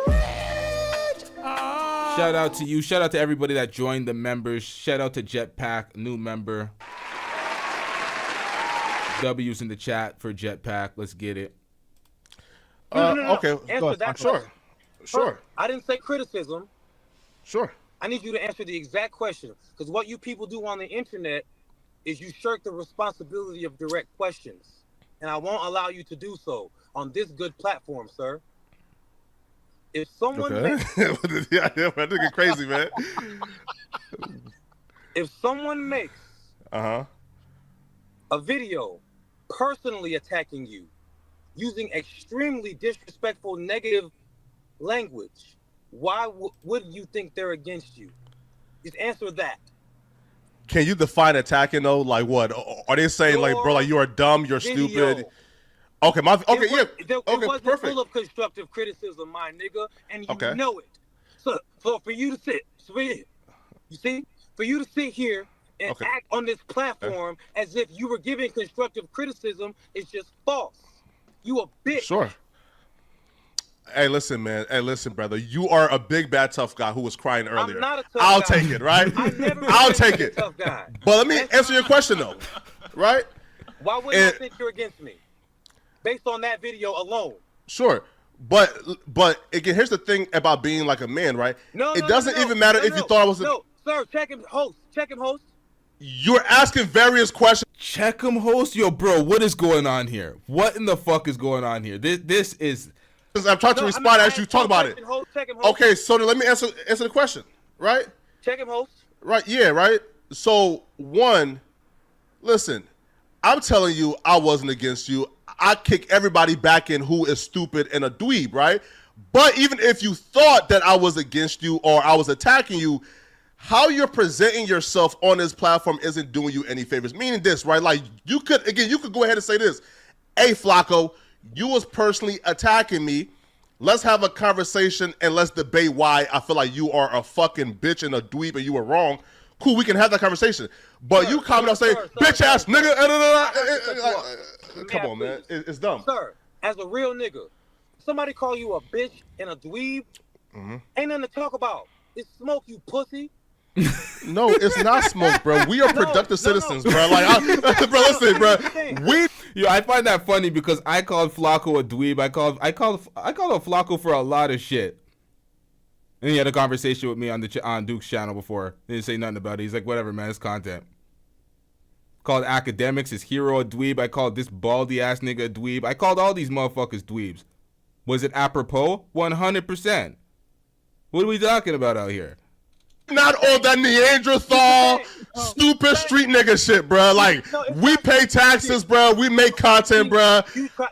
Shout out to you. Shout out to everybody that joined the members. Shout out to Jetpack, new member. W's in the chat for Jetpack. Let's get it. No. Okay. Answer that Sure. Sure. I didn't say criticism. Sure. I need you to answer the exact question, because what you people do on the internet is you shirk the responsibility of direct questions, and I won't allow you to do so on this good platform, sir. If someone makes... yeah, I think it's crazy, man. If someone makes a video personally attacking you, using extremely disrespectful, negative language, why would you think they're against you? Just answer that. Can you define attacking though? Like what? Are they saying like, bro, like you are dumb, you're stupid? Okay, it wasn't full of constructive criticism, my nigga, and you know it. So for you to sit here and act on this platform as if you were giving constructive criticism is just false. You a bitch. Sure. Hey, listen, man. Hey, listen, brother. You are a big, bad, tough guy who was crying earlier. I'm not a tough I'll guy. take it, right? I'll take it. Tough guy. But let me answer your question, though, right? Why wouldn't I think you're against me? Based on that video alone. Sure. But again, here's the thing about being like a man, right? It doesn't even matter if you thought I was No, sir, check him, host. Check him, host. You're asking various questions. Check him, host. Yo, bro, what is going on here? What in the fuck is going on here? This is... I'm trying to respond as you talk about it. Check him, host. Okay, so then let me answer the question, right? Check him, host. Right, yeah, right? So, one, listen, I'm telling you I wasn't against you. I kick everybody back in who is stupid and a dweeb, right? But even if you thought that I was against you or I was attacking you, how you're presenting yourself on this platform isn't doing you any favors. Meaning this, right? Like, you could go ahead and say this. Hey, Flakko, you was personally attacking me. Let's have a conversation and let's debate why I feel like you are a fucking bitch and a dweeb and you were wrong. Cool, we can have that conversation. But you comment out saying, bitch ass nigga. Come on, man. It's dumb. Sir, as a real nigga, somebody call you a bitch and a dweeb, ain't nothing to talk about. It's smoke, you pussy. No, it's not smoke, bro. We are productive citizens, bro. Like, bro, listen, bro. I find that funny because I called Flakko a dweeb. I called Flakko for a lot of shit. And he had a conversation with me on Duke's channel before. He didn't say nothing about it. He's like, whatever, man. It's content. Called academics his hero a dweeb. I called this baldy ass nigga a dweeb. I called all these motherfuckers dweebs. Was it apropos? 100%. What are we talking about out here? Not all that Neanderthal, stupid street nigga shit, bro. Like, we pay taxes, bro. We make content, bro.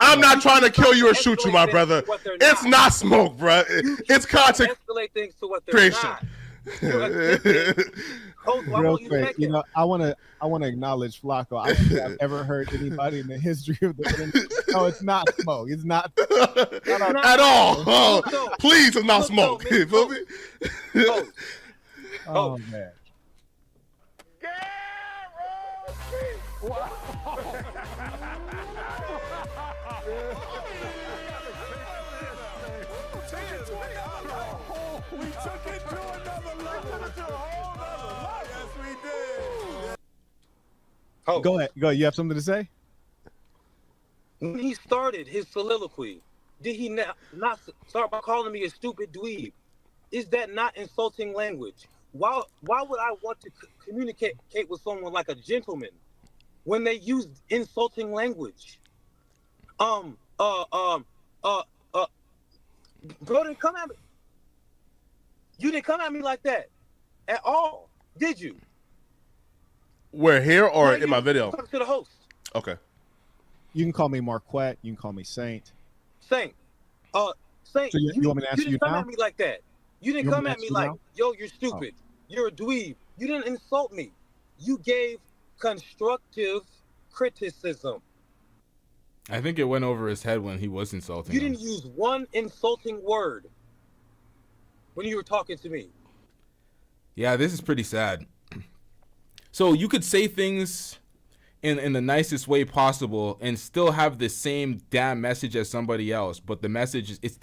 I'm not trying to kill you or shoot you, my brother. It's not smoke, bro. It's content creation. Real quick, I want to acknowledge Flakko. I don't think I've ever heard anybody in the history of the internet. No, it's not smoke. It's not at all. Oh, please, it's not smoke. You feel me? Oh man. We took it to another level. To a whole other level. Yes, we did. Oh. Go ahead. You have something to say? When he started his soliloquy, did he not start by calling me a stupid dweeb? Is that not insulting language? Why would I want to communicate with someone like a gentleman when they use insulting language? Bro didn't come at me. You didn't come at me like that at all, did you? Where, here or in my video? Talk to the host. Okay. You can call me Marquette. You can call me Saint. Saint. Saint. So you want me to answer you now? You didn't come at me like that. You didn't come at me like, yo, you're stupid. You're a dweeb. You didn't insult me. You gave constructive criticism. I think it went over his head when he was insulting You him. didn't use one insulting word when you were talking to me. Yeah, this is pretty sad. So you could say things in the nicest way possible and still have the same damn message as somebody else, but the message is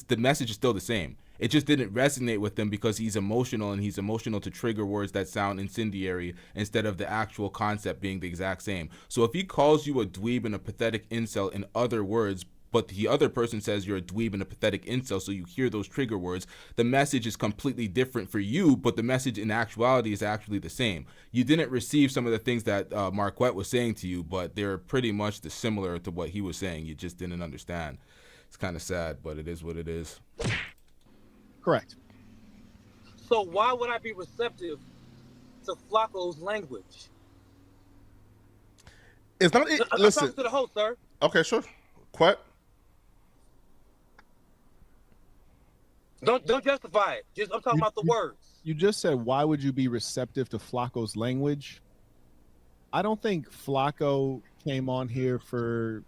the message is still the same. It just didn't resonate with him because he's emotional, and he's emotional to trigger words that sound incendiary instead of the actual concept being the exact same. So if he calls you a dweeb and a pathetic incel in other words, but the other person says you're a dweeb and a pathetic incel, so you hear those trigger words, the message is completely different for you, but the message in actuality is actually the same. You didn't receive some of the things that Marquette was saying to you, but they're pretty much similar to what he was saying. You just didn't understand. It's kind of sad, but it is what it is. Correct. So why would I be receptive to Flakko's language? It's not. I'm Listen. talking to the host, sir. Okay, sure. Quit. Don't justify it. Just I'm talking about the words. You just said, why would you be receptive to Flakko's language? I don't think Flakko came on here for.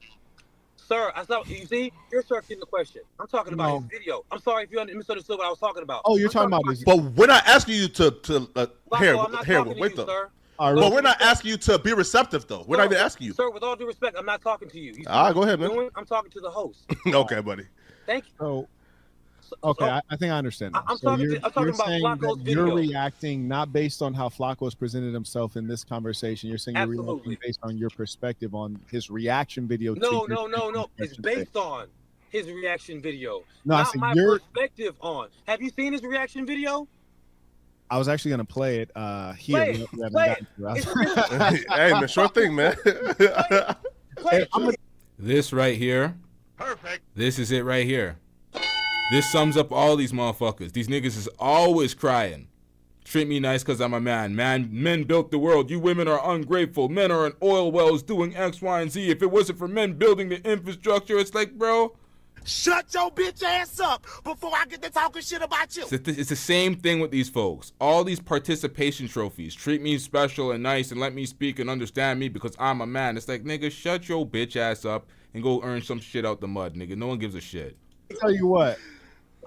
Sir, I saw. You see, you're circling the question. I'm talking about his video. I'm sorry if you misunderstood what I was talking about. Oh, you're talking about his. But we're not asking you to Flakko, here. Wait though. But we're not asking you to be receptive though. We're not even asking you. Sir, with all due respect, I'm not talking to you. All right, go ahead, man. I'm talking to the host. Okay, buddy. Thank you. Okay, I think I understand. I'm talking about Flakko's video. You're reacting not based on how Flakko has presented himself in this conversation. You're saying you're reacting based on your perspective on his reaction video. No. It's based on his reaction video. No, not my perspective on. Have you seen his reaction video? I was actually going to play it here. Play it. Hey, man, sure thing, man. This right here. Perfect. This is it right here. This sums up all these motherfuckers. These niggas is always crying. Treat me nice because I'm a man. Men built the world. You women are ungrateful. Men are in oil wells doing X, Y, and Z. If it wasn't for men building the infrastructure, it's like, bro. Shut your bitch ass up before I get to talking shit about you. It's the same thing with these folks. All these participation trophies. Treat me special and nice and let me speak and understand me because I'm a man. It's like, nigga, shut your bitch ass up and go earn some shit out the mud, nigga. No one gives a shit. I'll tell you what.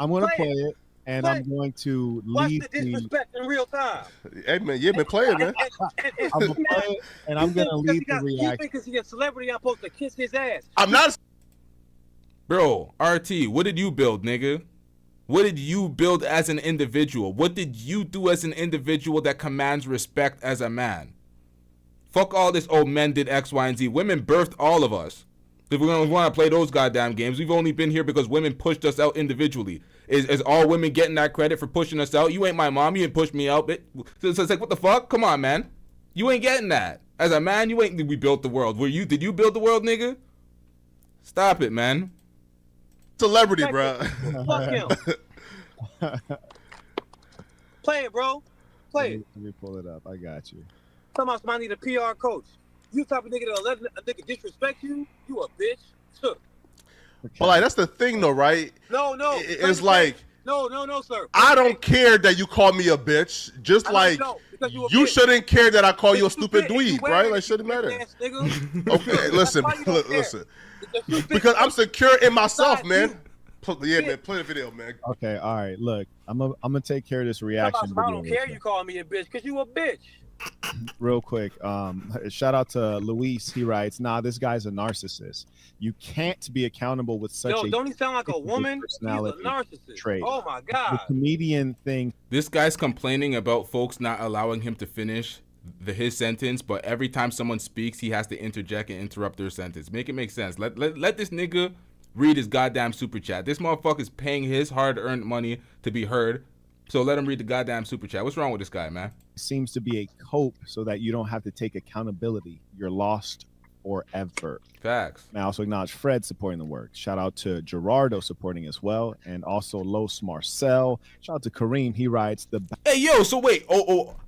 I'm going to play it, and I'm going to leave the disrespect in real time. Hey, man, you've been playing, man. I'm going to play it, and I'm going to leave the reaction. Because he's a celebrity, I'm supposed to kiss his ass. I'm not. Bro, RT, what did you build, nigga? What did you build as an individual? What did you do as an individual that commands respect as a man? Fuck all this, oh, men did X, Y, and Z. Women birthed all of us. If we're going to want to play those goddamn games, we've only been here because women pushed us out individually. Is all women getting that credit for pushing us out? You ain't my mom. You didn't push me out. So it's like, what the fuck? Come on, man. You ain't getting that. As a man, you ain't. We built the world. Did you build the world, nigga? Stop it, man. Celebrity, bro. Fuck him. Play it, bro. Play it. Let me pull it up. I got you. Talking about somebody need a PR coach. You type of nigga that'll let a nigga disrespect you, you a bitch. Sure. But like that's the thing though, right? No. It's like no, sir. I don't care that you call me a bitch. Just like you shouldn't care that I call you a stupid dweeb, right? Like shouldn't matter. Okay, listen. Because I'm secure in myself, man. Yeah, man, play the video, man. Okay, all right. Look, I'm gonna take care of this reaction video. I don't care you call me a bitch because you a bitch. Real quick, shout out to Luis. He writes, "Nah, this guy's a narcissist. You can't be accountable with such a don't he sound like a woman? He's a narcissist. Trait. Oh my god. The comedian thing. This guy's complaining about folks not allowing him to finish his sentence, but every time someone speaks, he has to interject and interrupt their sentence. Make it make sense. Let this nigga read his goddamn super chat. This motherfucker's paying his hard-earned money to be heard. So let him read the goddamn super chat. What's wrong with this guy, man? Seems to be a cope so that you don't have to take accountability. You're lost forever. Facts. I also acknowledge Fred supporting the work. Shout out to Gerardo supporting as well. And also Los Marcel. Shout out to Kareem. He writes the... Hey, yo, so wait.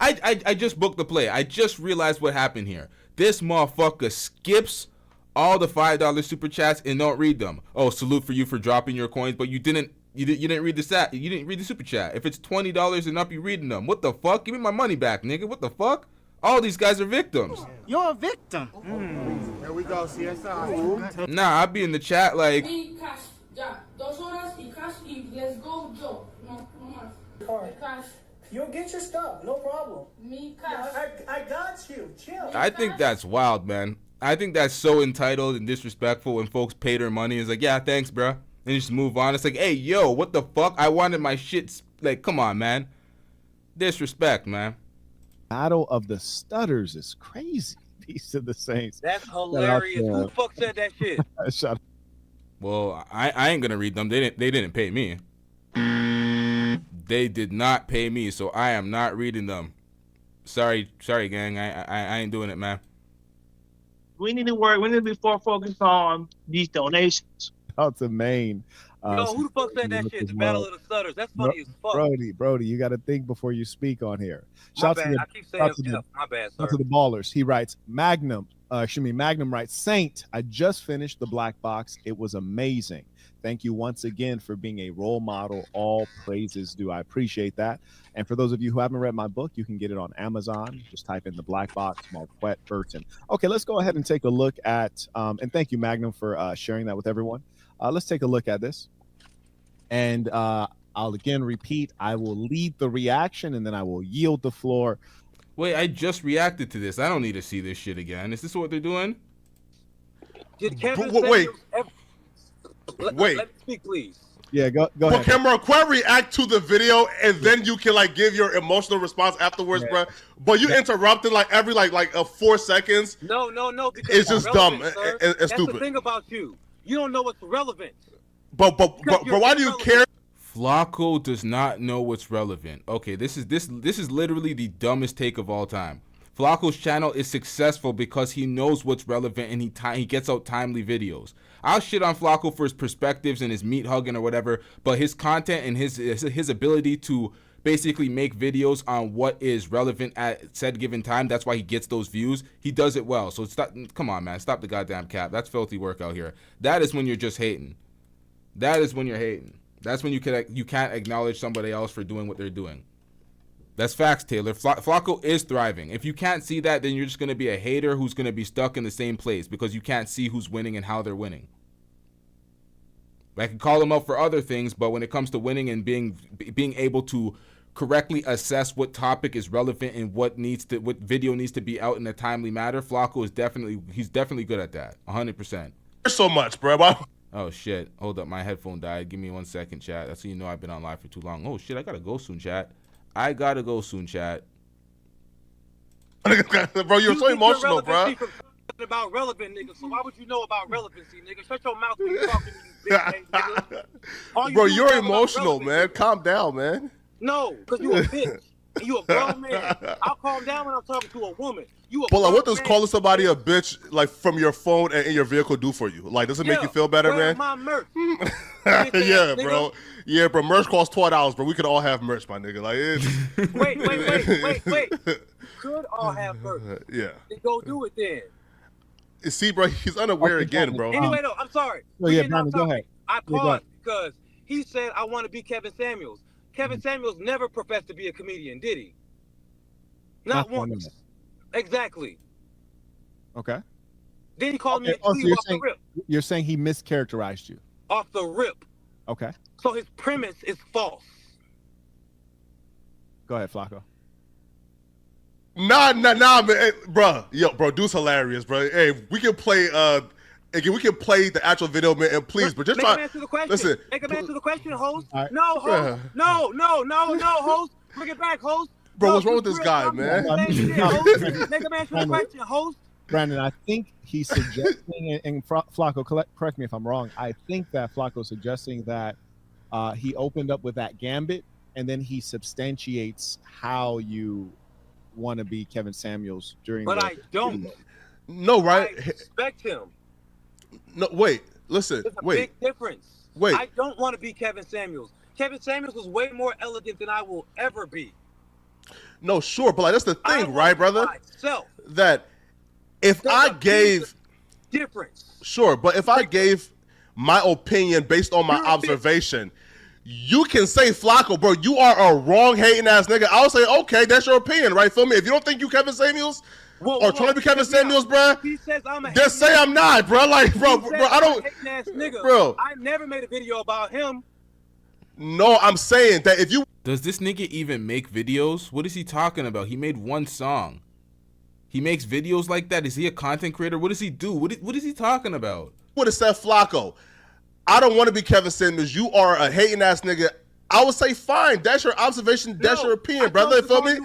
I just booked the play. I just realized what happened here. This motherfucker skips all the $5 super chats and don't read them. Oh, salute for you for dropping your coins, but you didn't read the stat. You didn't read the super chat. If it's $20 and up, you reading them. What the fuck? Give me my money back, nigga. What the fuck? All these guys are victims. You're a victim. Here we go, CSI. Nah, I'll be in the chat like. Let's go, Joe. No más. You'll get your stuff, no problem. I got you. Chill. I think that's wild, man. I think that's so entitled and disrespectful when folks pay their money. It's like, yeah, thanks, bro. And just move on. It's like, hey, yo, what the fuck? I wanted my shit. Like, come on, man. Disrespect, man. Battle of the Stutters is crazy. Peace of the Saints. That's hilarious. Who the fuck said that shit? Shut up. Well, I ain't gonna read them. They didn't pay me. They did not pay me, so I am not reading them. Sorry, gang. I ain't doing it, man. We need to work. We need to be more focused on these donations. Out to Maine. Yo, who the fuck said that shit? The Battle of the Stutters. That's funny as fuck. Brody, you got to think before you speak on here. My bad. I keep saying my bad, sir. Shout to the ballers. He writes, Magnum, Magnum writes, Saint, I just finished the Black Box. It was amazing. Thank you once again for being a role model. All praises due. I appreciate that. And for those of you who haven't read my book, you can get it on Amazon. Just type in the Black Box, Marquette Burton. Okay, let's go ahead and take a look at, and thank you, Magnum, for sharing that with everyone. Let's take a look at this. And I'll again repeat, I will lead the reaction and then I will yield the floor. Wait, I just reacted to this. I don't need to see this shit again. Is this what they're doing? Did Kevin wait. Let me speak, please. Yeah, go ahead. But can Marquette react to the video and then you can like give your emotional response afterwards, bro? But you interrupted like every like 4 seconds. No. Because it's just dumb and That's stupid. the thing about you. You don't know what's relevant. But why do you care? Flakko does not know what's relevant. Okay, this is literally the dumbest take of all time. Flakko's channel is successful because he knows what's relevant and he gets out timely videos. I'll shit on Flakko for his perspectives and his meat hugging or whatever, but his content and his ability to basically make videos on what is relevant at said given time, that's why he gets those views. He does it well. So come on, man, stop the goddamn cap. That's filthy work out here. That is when you're just hating. That is when you're hating. That's when you can't acknowledge somebody else for doing what they're doing. That's facts, Taylor. Flakko is thriving. If you can't see that, then you're just going to be a hater who's going to be stuck in the same place because you can't see who's winning and how they're winning. I can call them out for other things, but when it comes to winning and being able to correctly assess what topic is relevant and what video needs to be out in a timely manner, Flakko is definitely good at that. 100%. There's so much, bro. Why? Oh shit. Hold up, my headphone died. Give me 1 second, chat. That's how you know I've been on live for too long. Oh shit, I gotta go soon, chat. Bro, you're so emotional, bro. About relevant niggas, so why would you know about relevancy, nigga? Shut your mouth when you talking to these bitch niggas. Bro, you're emotional, man. Calm down, man. No, because you a bitch. And you a grown man. I'll calm down when I'm talking to a woman. You a But like, what does man. calling somebody a bitch like from your phone and in your vehicle do for you? Like, does it make you feel better, man? My merch. Yeah, bro. Yeah, bro. Merch costs $12, bro. We could all have merch, my nigga. Like, wait. Could all have merch. Yeah. Then go do it then. You see, bro, he's unaware again, bro. Anyway, no, I'm sorry. Oh, yeah, Brandon, go ahead. I paused because he said, I want to be Kevin Samuels. Kevin Samuels never professed to be a comedian, did he? Not once. Exactly. Okay. Then he called me a so tweet off the rip. You're saying he mischaracterized you? Off the rip. Okay. So his premise is false. Go ahead, Flakko. Nah, man. Hey, bro. Yo, bro, dude's hilarious, bro. Hey, we can play again, we can play the actual video, man, and please, but just Make try. him answer the question. Listen. Make him answer the question, host. Right. No, host. No, host. Bring it back, host. Bro, what's wrong with this guy, man? Make him answer the question, host. Brandon, I think he's suggesting, and Flakko, correct me if I'm wrong, I think that Flakko's suggesting that he opened up with that gambit, and then he substantiates how you want to be Kevin Samuels during But I don't. No, right? I respect him. No, wait. Listen, There's a wait. big difference. Wait. I don't want to be Kevin Samuels. Kevin Samuels was way more elegant than I will ever be. No, sure, but like that's the thing, right, brother? Myself. That if I gave difference. Sure, but if I gave my opinion based on my observation, you can say, Flakko, bro, you are a wrong hating ass nigga. I'll say, okay, that's your opinion, right? Feel me? If you don't think you Kevin Samuels or trying to be Kevin Samuels, bro, just say I'm not, bro. Like, bro, I don't, bro. I never made a video about him. No, I'm saying that if you does this nigga even make videos? What is he talking about? He made one song. He makes videos like that. Is he a content creator? What does he do? What is he talking about? Would have said, Flakko, I don't want to be Kevin Samuels. You are a hating ass nigga. I would say, fine. That's your observation. That's your opinion, brother. Feel me?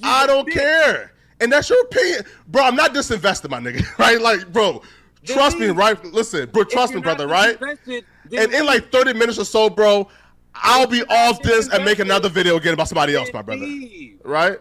I don't care. And that's your opinion. Bro, I'm not disinvested, my nigga. Right? Like, bro, trust me, right? Listen, bro, trust me, brother, right? And in like 30 minutes or so, bro, I'll be off this and make another video again about somebody else, my brother. Right?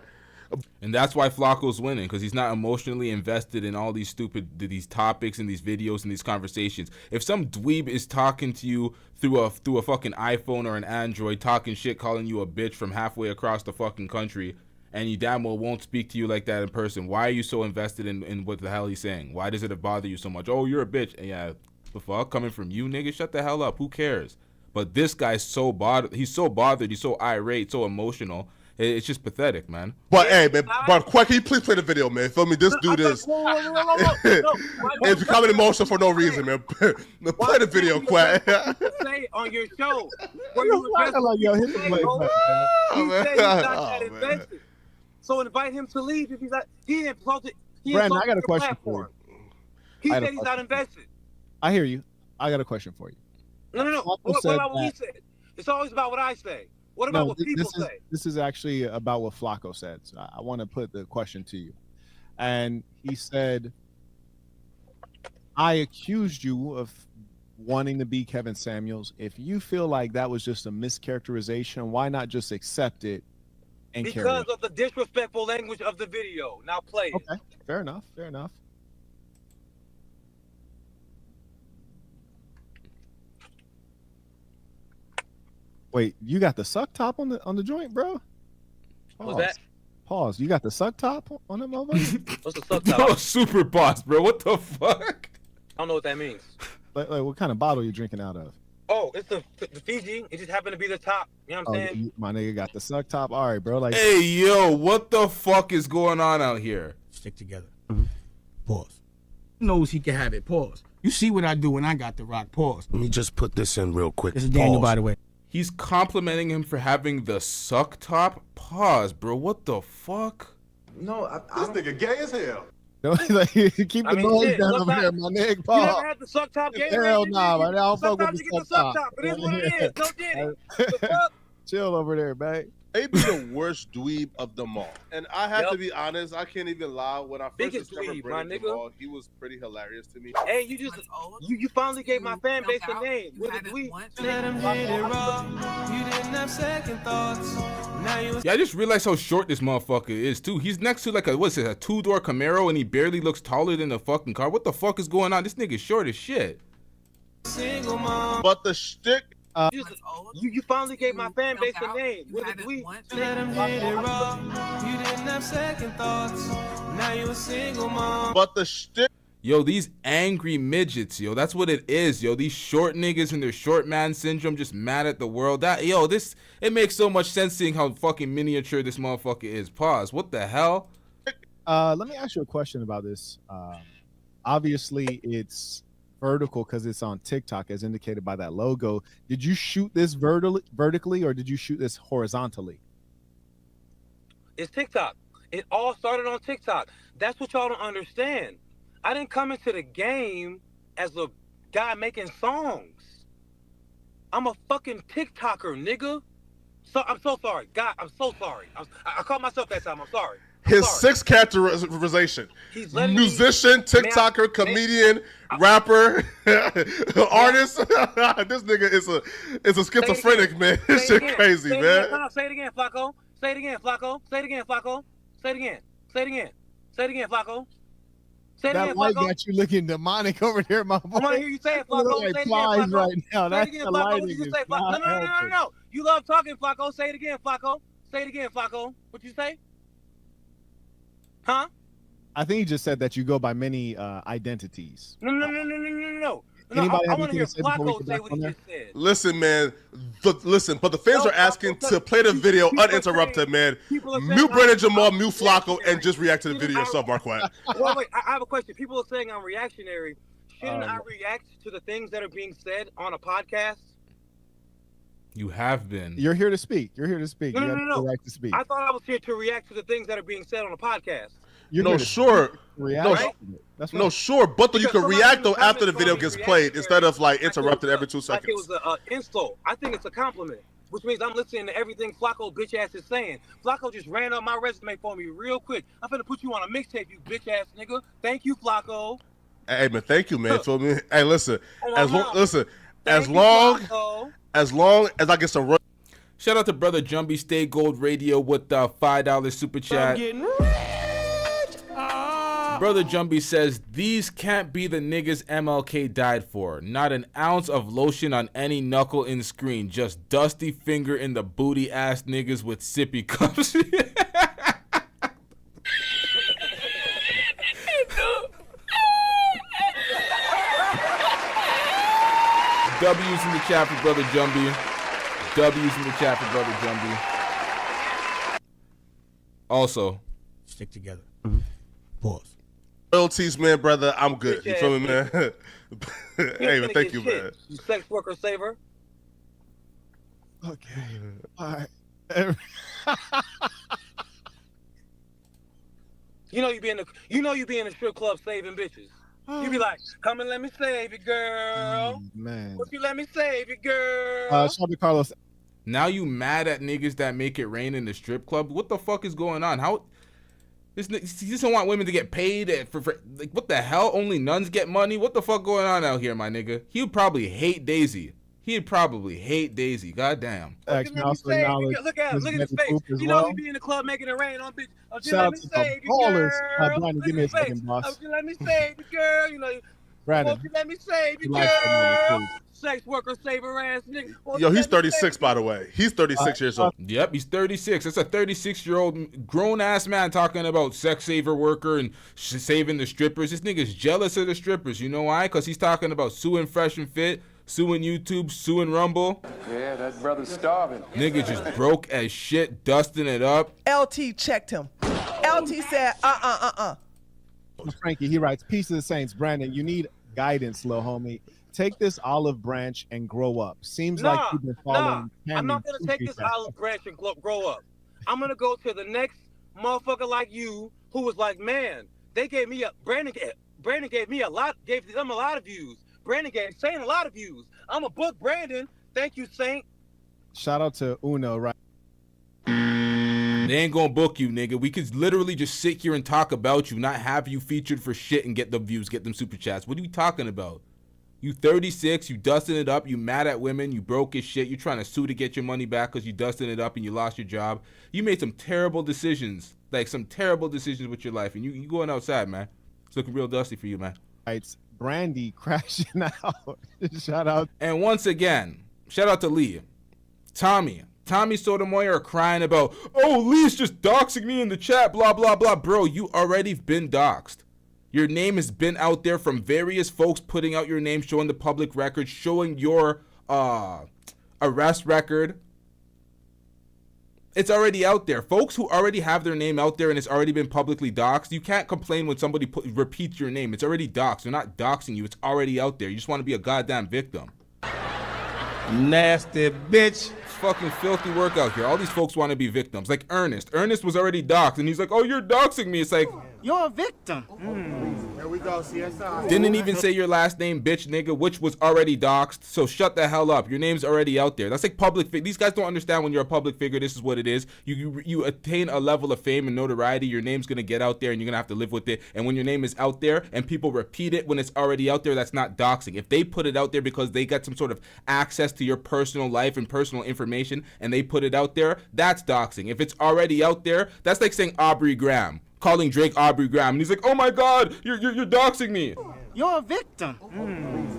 And that's why Flakko's winning, because he's not emotionally invested in all these these topics and these videos and these conversations. If some dweeb is talking to you through a fucking iPhone or an Android, talking shit, calling you a bitch from halfway across the fucking country, and you damn well won't speak to you like that in person. Why are you so invested in what the hell he's saying? Why does it bother you so much? Oh, you're a bitch. And yeah, the fuck coming from you, nigga? Shut the hell up. Who cares? But this guy's so bothered. He's so bothered. He's so irate, so emotional. It's just pathetic, man. But hey, man, but Quack, can you please play the video, man? Feel me? This dude is it's becoming emotional for no reason, man. Play the video, Quack. Say on your show where you like, yo, hit the play button, he said he's not that invested. So invite him to leave if he's not. He insulted. Brandon, I got a question for you. He said he's not invested. I hear you. I got a question for you. No. What about what he said? It's always about what I say. What about what people say? This is actually about what Flakko said. So I want to put the question to you. And he said, I accused you of wanting to be Kevin Samuels. If you feel like that was just a mischaracterization, why not just accept it and carry it? Because of the disrespectful language of the video. Now play it. Okay, fair enough. Wait, you got the suck top on the joint, bro? What's that? Pause. You got the suck top on that motherfucker? What's the suck top? No, super boss, bro. What the fuck? I don't know what that means. Like what kind of bottle you drinking out of? Oh, it's the Fiji. It just happened to be the top. You know what I'm saying? My nigga got the suck top. All right, bro. Like, hey, yo, what the fuck is going on out here? Stick together. Pause. He knows he can have it. Pause. You see what I do when I got the rock. Pause. Let me just put this in real quick. This is Daniel, by the way. He's complimenting him for having the suck top. Pause, bro. What the fuck? No, this nigga gay as hell. Like, keep the noise down over there, my nigga. You never had the suck top game? Hell nah, man. I don't fuck with the suck top. It is what it is. Don't get it. The fuck? Chill over there, man. Maybe the worst dweeb of them all. And I have to be honest, I can't even lie. When I first discovered Brandon Jamal, he was pretty hilarious to me. Hey, you finally gave my fan base a name. With a dweeb. Let him hit it raw. You didn't have second thoughts. Now you Yeah, I just realized how short this motherfucker is too. He's next to like a what's it, a 2-door Camaro, and he barely looks taller than the fucking car. What the fuck is going on? This nigga's short as shit. single mom. But the shtick. You finally gave my fan base a name. With a dweeb. Let him hit it raw. You didn't have second thoughts. Now you a single mom. But the shtick. Yo, these angry midgets, yo, that's what it is, yo. These short niggas and their short man syndrome, just mad at the world. It makes so much sense seeing how fucking miniature this motherfucker is. Pause. What the hell? Let me ask you a question about this. Obviously, it's vertical because it's on TikTok, as indicated by that logo. Did you shoot this vertically, or did you shoot this horizontally? It's TikTok. It all started on TikTok. That's what y'all don't understand. I didn't come into the game as a guy making songs. I'm a fucking TikToker, nigga. So I'm so sorry. God, I'm so sorry. I called myself that time. I'm sorry. His sixth characterization: musician, TikToker, comedian, rapper, artist. This nigga is a schizophrenic, man. This shit crazy, man. Say it again, Flakko. Say it again, Flakko. Say it again, Flakko. Say it again. Say it again. Say it again, Flakko. Say it again, That light got you looking demonic over there, my boy. I want to hear you say it, Flakko. Like Say it again, flies Flakko. right now. Say That's it again, the Flakko. What lighting did you is say, Flakko? not helping. No. You love talking, Flakko. Say it again, Flakko. Say it again, Flakko. What you say? Huh? I think he just said that you go by many identities. No. Anybody I have want to hear anything to say before we Flakko get say back what on he there? just said. Listen, man. But the fans are asking to play the video uninterrupted, man. Mute Brandon Jamal, mute Flakko, and just react to the video yourself, Marquette. Well, wait, I have a question. People are saying I'm reactionary. Shouldn't I react to the things that are being said on a podcast? You have been. You're here to speak. You No. have the right to speak. I thought I was here to react to the things that are being said on a podcast. No, sure. That's No, sure. But you can react though after the video gets played instead of like interrupted every 2 seconds. Like it was an insult. I think it's a compliment, which means I'm listening to everything Flakko bitch ass is saying. Flakko just ran up my resume for me real quick. I'm finna put you on a mixtape, you bitch ass nigga. Thank you, Flakko. Hey man, thank you, man. Feel me? Hey, listen. As long as I get some. Shout out to brother Jumbie Stay Gold Radio with the $5 super chat. Brother Jumbie says, these can't be the niggas MLK died for. Not an ounce of lotion on any knuckle in screen. Just dusty finger in the booty ass niggas with sippy cups. W's in the chat for Brother Jumbie. W's in the chat for Brother Jumbie. Also, stick together. Pause. Royalties, man, brother. I'm good. You feel me, man? Hey, man, thank you, man. You sex worker saver. Okay. All right. You know you be in the strip club saving bitches. You be like, come and let me save you, girl. Man. Won't you let me save you, girl? Shout out to Carlos. Now you mad at niggas that make it rain in the strip club? What the fuck is going on? How this he doesn't want women to get paid for like what the hell? Only nuns get money? What the fuck going on out here, my nigga? He would probably hate Daisy. He'd probably hate Daisy. Goddamn. Look at him, look at his face. You know he be in the club making it rain on bitch. Oh, you let me save you, girl. Brandon, give me a second, boss. Oh, you let me save you, girl. You know, Brandon, won't you let me save you, you like girl? Sex worker saver ass nigga. Yo, he's 36, by the way. He's 36 years old. Yep, he's 36. That's a 36-year-old grown-ass man talking about sex saver worker and saving the strippers. This nigga's jealous of the strippers. You know why? Because he's talking about suing Fresh and Fit, suing YouTube, suing Rumble. Yeah, that brother's starving. Nigga just broke as shit, dusting it up. LT checked him. LT said, Frankie, he writes, peace to the saints. Brandon, you need guidance, little homie. Take this olive branch and grow up. Seems like you've been following. I'm not gonna take this olive branch and grow up. I'm gonna go to the next motherfucker like you who was like, man, they gave me Brandon gave me gave them a lot of views. Brandon gave Saint a lot of views. I'm a book Brandon. Thank you, Saint. Shout out to Uno, right? They ain't gonna book you, nigga. We could literally just sit here and talk about you, not have you featured for shit and get them views, get them super chats. What are you talking about? You 36, you dusting it up, you mad at women, you broke as shit, you trying to sue to get your money back because you dusting it up and you lost your job. You made some terrible decisions, like some terrible decisions with your life, and you going outside, man. It's looking real dusty for you, man. It's Brandy crashing out. Shout out. And once again, shout out to Lee. Tommy Sotomayor crying about, oh, Lee's just doxing me in the chat, blah, blah, blah. Bro, you already been doxed. Your name has been out there from various folks putting out your name, showing the public record, showing your arrest record. It's already out there. Folks who already have their name out there and it's already been publicly doxed, you can't complain when somebody repeats your name. It's already doxed. They're not doxing you. It's already out there. You just want to be a goddamn victim. Nasty bitch. Fucking filthy work out here. All these folks want to be victims. Like Ernest. Ernest was already doxed and he's like, oh, you're doxing me. It's like, you're a victim. Here we go, CSI. Didn't even say your last name, bitch, nigga, which was already doxed. So shut the hell up. Your name's already out there. That's like public. These guys don't understand when you're a public figure. This is what it is. You attain a level of fame and notoriety. Your name's gonna get out there, and you're gonna have to live with it. And when your name is out there and people repeat it when it's already out there, that's not doxing. If they put it out there because they got some sort of access to your personal life and personal information, and they put it out there, that's doxing. If it's already out there, that's like saying Aubrey Graham. Calling Drake Aubrey Graham, and he's like, "Oh my God, you're doxing me." You're a victim.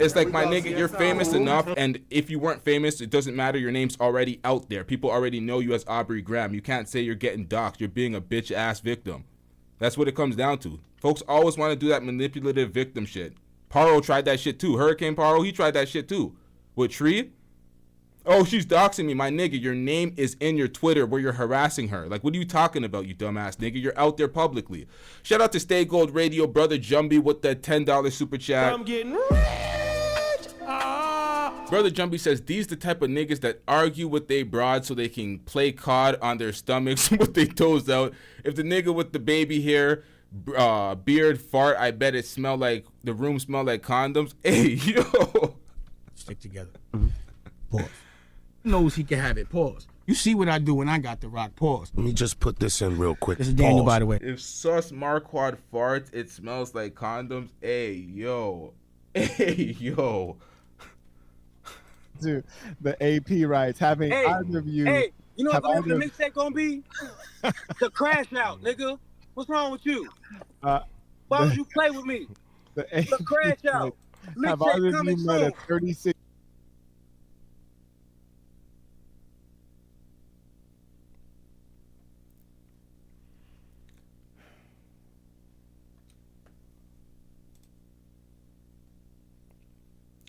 It's like, my nigga, you're famous enough, and if you weren't famous, it doesn't matter. Your name's already out there. People already know you as Aubrey Graham. You can't say you're getting doxed. You're being a bitch ass victim. That's what it comes down to. Folks always want to do that manipulative victim shit. Paro tried that shit too. Hurricane Paro, he tried that shit too. With Tree? Oh, she's doxing me. My nigga, your name is in your Twitter where you're harassing her. Like, what are you talking about, you dumbass nigga? You're out there publicly. Shout out to Stay Gold Radio, Brother Jumbie with that $10 super chat. I'm getting rich. Brother Jumbie says, these the type of niggas that argue with they broad so they can play COD on their stomachs with their toes out. If the nigga with the baby hair, beard, fart, I bet the room smell like condoms. Hey, yo. Stick together. Pause. Knows he can have it. Pause. You see what I do when I got the rock. Pause. Let me just put this in real quick. This is Daniel, by the way. If Sus Marquardt farts, it smells like condoms. Hey, yo. Hey, yo. Dude, the AP writes, having either of you... Hey, you know what the mixtape gonna be? The crash out, nigga. What's wrong with you? Why would you play with me? The crash out. Have either of you met a 36...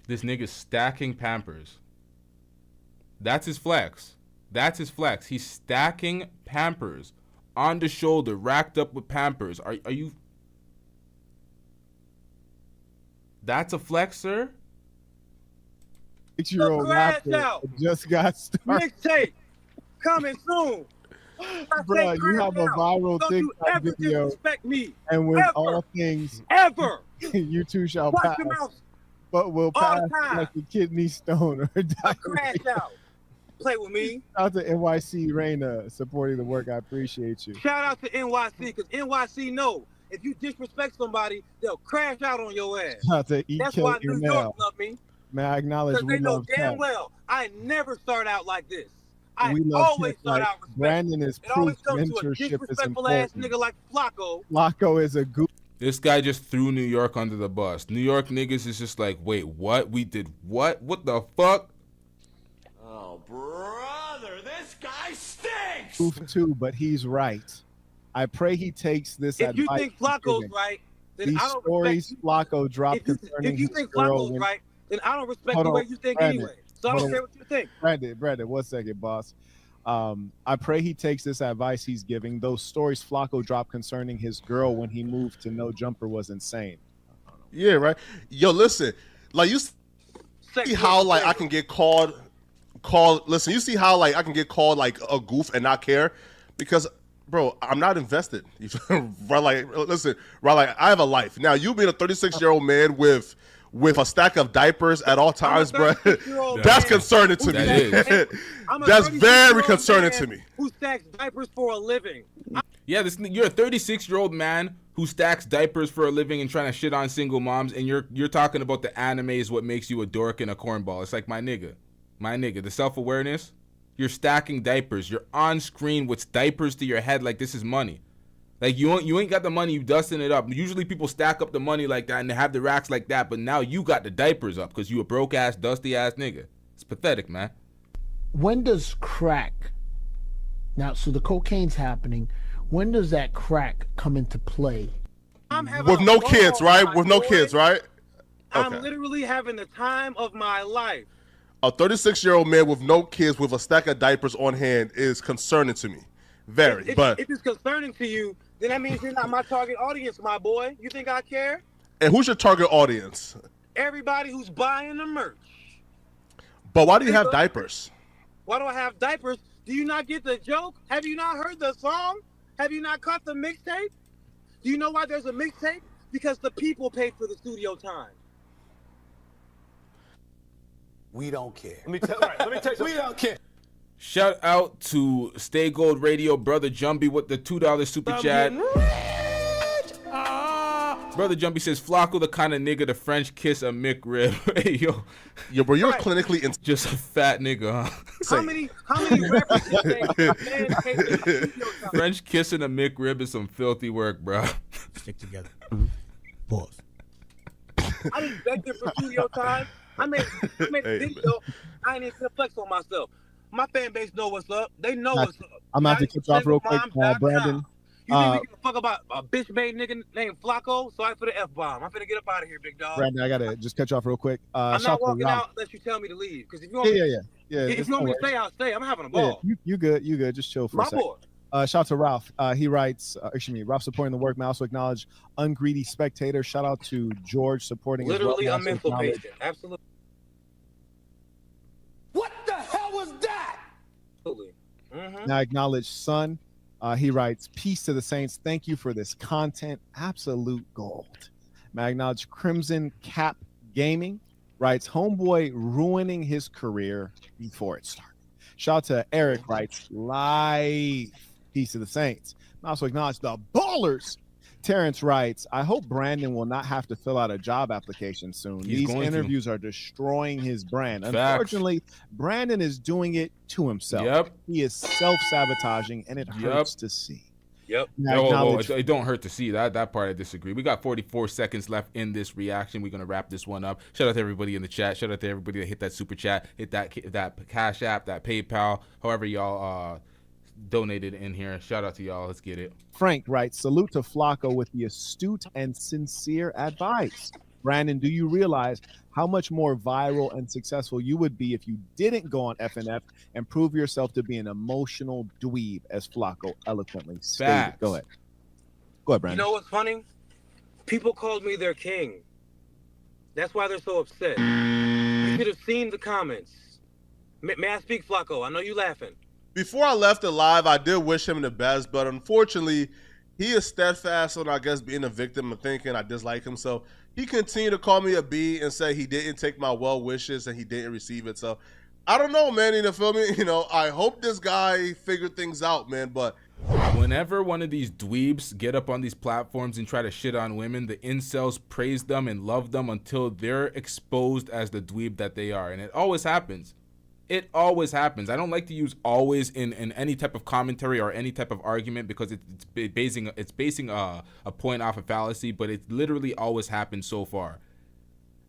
This nigga's stacking Pampers. That's his flex. That's his flex. He's stacking Pampers on the shoulder, racked up with Pampers. Are you? That's a flex, sir? 6-year-old rapper just got started. Mixtape coming soon. Bro, you have a viral TikTok video, disrespect me, and with ever, all things, ever, you too shall watch pass, your mouth but will all pass the time. like a kidney stone or Crash out. Play with me. Shout out to NYC Raina supporting the work. I appreciate you. Shout out to NYC, because NYC know if you disrespect somebody, they'll crash out on your ass. Shout out to That's why New York love me. May I acknowledge Because we they know love damn Cat. well I never start out like this. I We love always Cat, start like, out respectful. Brandon is It always proof comes to a mentorship is disrespectful ass important. nigga like Flakko. Flacco is a goof. This guy just threw New York under the bus. New York niggas is just like, wait, what? We did what? What the fuck? Oh, brother, this guy stinks! Goof too, but he's right. I pray he takes this If advice. you think he's Flacco's giving. right, then These I don't stories respect Flacco dropped you. concerning If you his think girl Flacco's when- right, then I don't respect Hold the way on, you think Brandon. anyway. So I Hold don't on. care what you think. Brandon, 1 second, boss. I pray he takes this advice he's giving. Those stories Flacco dropped concerning his girl when he moved to No Jumper was insane. Yeah, right. Yo, listen, like you see how like I can get called. Listen, you see how like I can get called like a goof and not care because, bro, I'm not invested. Bro, like listen, bro, like I have a life now. You being a 36-year-old man with a stack of diapers at all times, bro. That's concerning to me. That's very concerning to me. Who stacks diapers for a living? Yeah, you're a 36-year-old man who stacks diapers for a living and trying to shit on single moms, and you're talking about the anime is what makes you a dork and a cornball. It's like my nigga, the self-awareness. You're stacking diapers. You're on screen with diapers to your head like this is money. Like you ain't got the money, you dusting it up. Usually people stack up the money like that and they have the racks like that, but now you got the diapers up because you a broke ass, dusty ass nigga. It's pathetic, man. When does crack? Now, so the cocaine's happening. When does that crack come into play? With no kids, right? With no kids, right? I'm literally having the time of my life. A 36-year-old man with no kids with a stack of diapers on hand is concerning to me. Very, If it's concerning to you, then that means you're not my target audience, my boy. You think I care? And who's your target audience? Everybody who's buying the merch. But why do you have diapers? Why do I have diapers? Do you not get the joke? Have you not heard the song? Have you not caught the mixtape? Do you know why there's a mixtape? Because the people paid for the studio time. We don't care. Let me tell you We don't care. Shout out to Stay Gold Radio, Brother Jumpy with the $2 super chat. Brother Jumpy says, Flacco the kind of nigga the French kiss a McRib. Hey, yo, bro, you're clinically just a fat nigga, huh? How many rappers do you think fans pay for the studio time? French kissing a McRib is some filthy work, bro. Stick together. Pause. I didn't beg them for studio time. I made a video. I ain't even gonna flex on myself. My fan base know what's up. They know what's up. I'm gonna have to cut you off real quick, Brandon. You think we give a fuck about a bitch made nigga named Flakko? Sorry for the F-bomb. I'm finna get up out of here, big dog. Brandon, I gotta just cut you off real quick. I'm shout not walking Ralph. out unless you tell me to leave. Because if you want If if you want me to stay, I'll stay. I'm having a ball. Yeah, you good. Just chill for My a second. boy. Shout out to Ralph. He writes, Ralph supporting the work. I also acknowledge Ungreedy Spectator. Shout out to George supporting Literally as well. a mental patient. Absolutely. What the hell was that? Absolutely. Mm-hmm. Now acknowledge Son. He writes, peace to the Saints. Thank you for this content. Absolute gold. Now acknowledge Crimson Cap Gaming. Writes, homeboy ruining his career before it started. Shout out to Eric. Writes, live. Peace to the Saints. I also acknowledge the ballers. Terrence writes, I hope Brandon will not have to fill out a job application soon. These interviews are destroying his brand. Facts. Unfortunately, Brandon is doing it to himself. Yep. He is self-sabotaging, and it hurts to see. Yep. It don't hurt to see that part. I disagree. We got 44 seconds left in this reaction. We're gonna wrap this one up. Shout out to everybody in the chat. Shout out to everybody that hit that super chat, hit that Cash App, that PayPal, however y'all donated in here. Shout out to y'all. Let's get it. Frank writes, salute to Flacco with the astute and sincere advice. Brandon, do you realize how much more viral and successful you would be if you didn't go on FNF and prove yourself to be an emotional dweeb, as Flakko eloquently stated? Facts. Go ahead. Go ahead, Brandon. You know what's funny? People called me their king. That's why they're so upset. You should have seen the comments. May I speak, Flakko? I know you laughing. Before I left it live, I did wish him the best, but unfortunately, he is steadfast on, I guess, being a victim of thinking I dislike him. So he continued to call me a B and say he didn't take my well wishes and he didn't receive it. So I don't know, man. You know, feel me? You know, I hope this guy figured things out, man. But whenever one of these dweebs get up on these platforms and try to shit on women, the incels praise them and love them until they're exposed as the dweeb that they are. And it always happens. It always happens. I don't like to use always in any type of commentary or any type of argument because it's basing a point off a fallacy, but it literally always happens so far.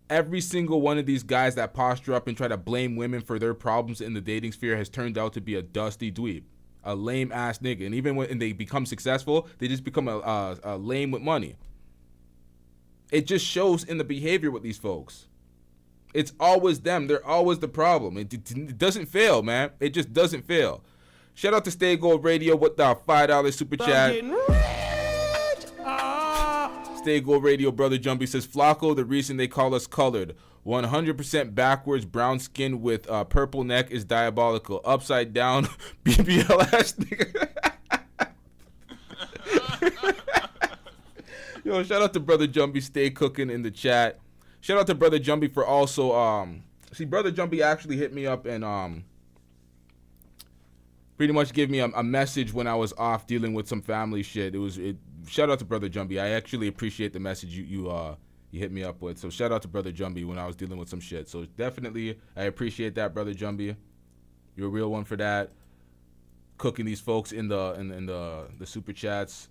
Every single one of these guys that posture up and try to blame women for their problems in the dating sphere has turned out to be a dusty dweeb, a lame ass nigga. And even when they become successful, they just become a lame with money. It just shows in the behavior with these folks. It's always them. They're always the problem. It doesn't fail, man. It just doesn't fail. Shout out to Stay Gold Radio with the $5 super chat. Stay Gold Radio, Brother Jumpy says, Flakko, the reason they call us colored. 100% backwards, brown skin with purple neck is diabolical. Upside down, BBL ass nigga. Yo, shout out to Brother Jumpy. Stay cooking in the chat. Shout out to Brother Jumpy for also, see, Brother Jumpy actually hit me up and pretty much gave me a message when I was off dealing with some family shit. Shout out to Brother Jumpy. I actually appreciate the message you hit me up with. So shout out to Brother Jumpy when I was dealing with some shit. So definitely, I appreciate that, Brother Jumpy. You're a real one for that. Cooking these folks in the super chats.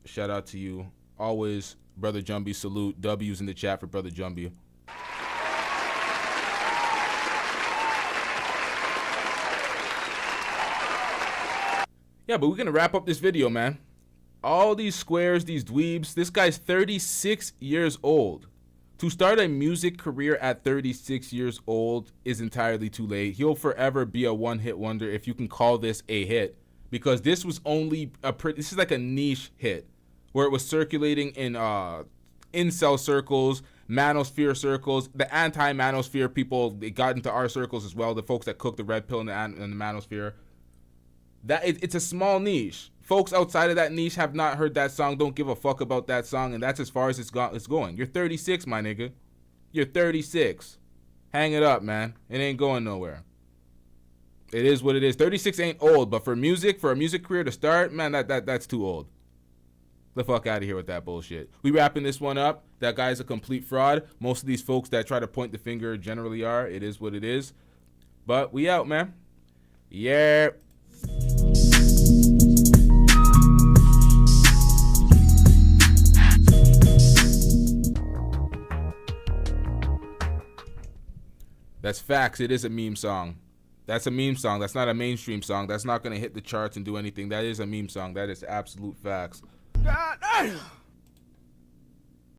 Shout out to you. Always, Brother Jumpy, salute. W's in the chat for Brother Jumpy. Yeah, but we're going to wrap up this video, man. All these squares, these dweebs. This guy's 36 years old. To start a music career at 36 years old is entirely too late. He'll forever be a one-hit wonder if you can call this a hit. Because this was only this is like a niche hit. Where it was circulating in incel circles, manosphere circles, the anti-manosphere people. They got into our circles as well. The folks that cook the red pill in the manosphere. It's a small niche. Folks outside of that niche have not heard that song. Don't give a fuck about that song, and that's as far as it's going. You're 36, my nigga. You're 36. Hang it up, man. It ain't going nowhere. It is what it is. 36 ain't old, but for a music career to start, man, that's too old. The fuck out of here with that bullshit. We wrapping this one up. That guy's a complete fraud. Most of these folks that try to point the finger generally are. It is what it is. But we out, man. Yeah. That's facts. It is a meme song. That's a meme song. That's not a mainstream song. That's not going to hit the charts and do anything. That is a meme song. That is absolute facts. God damn!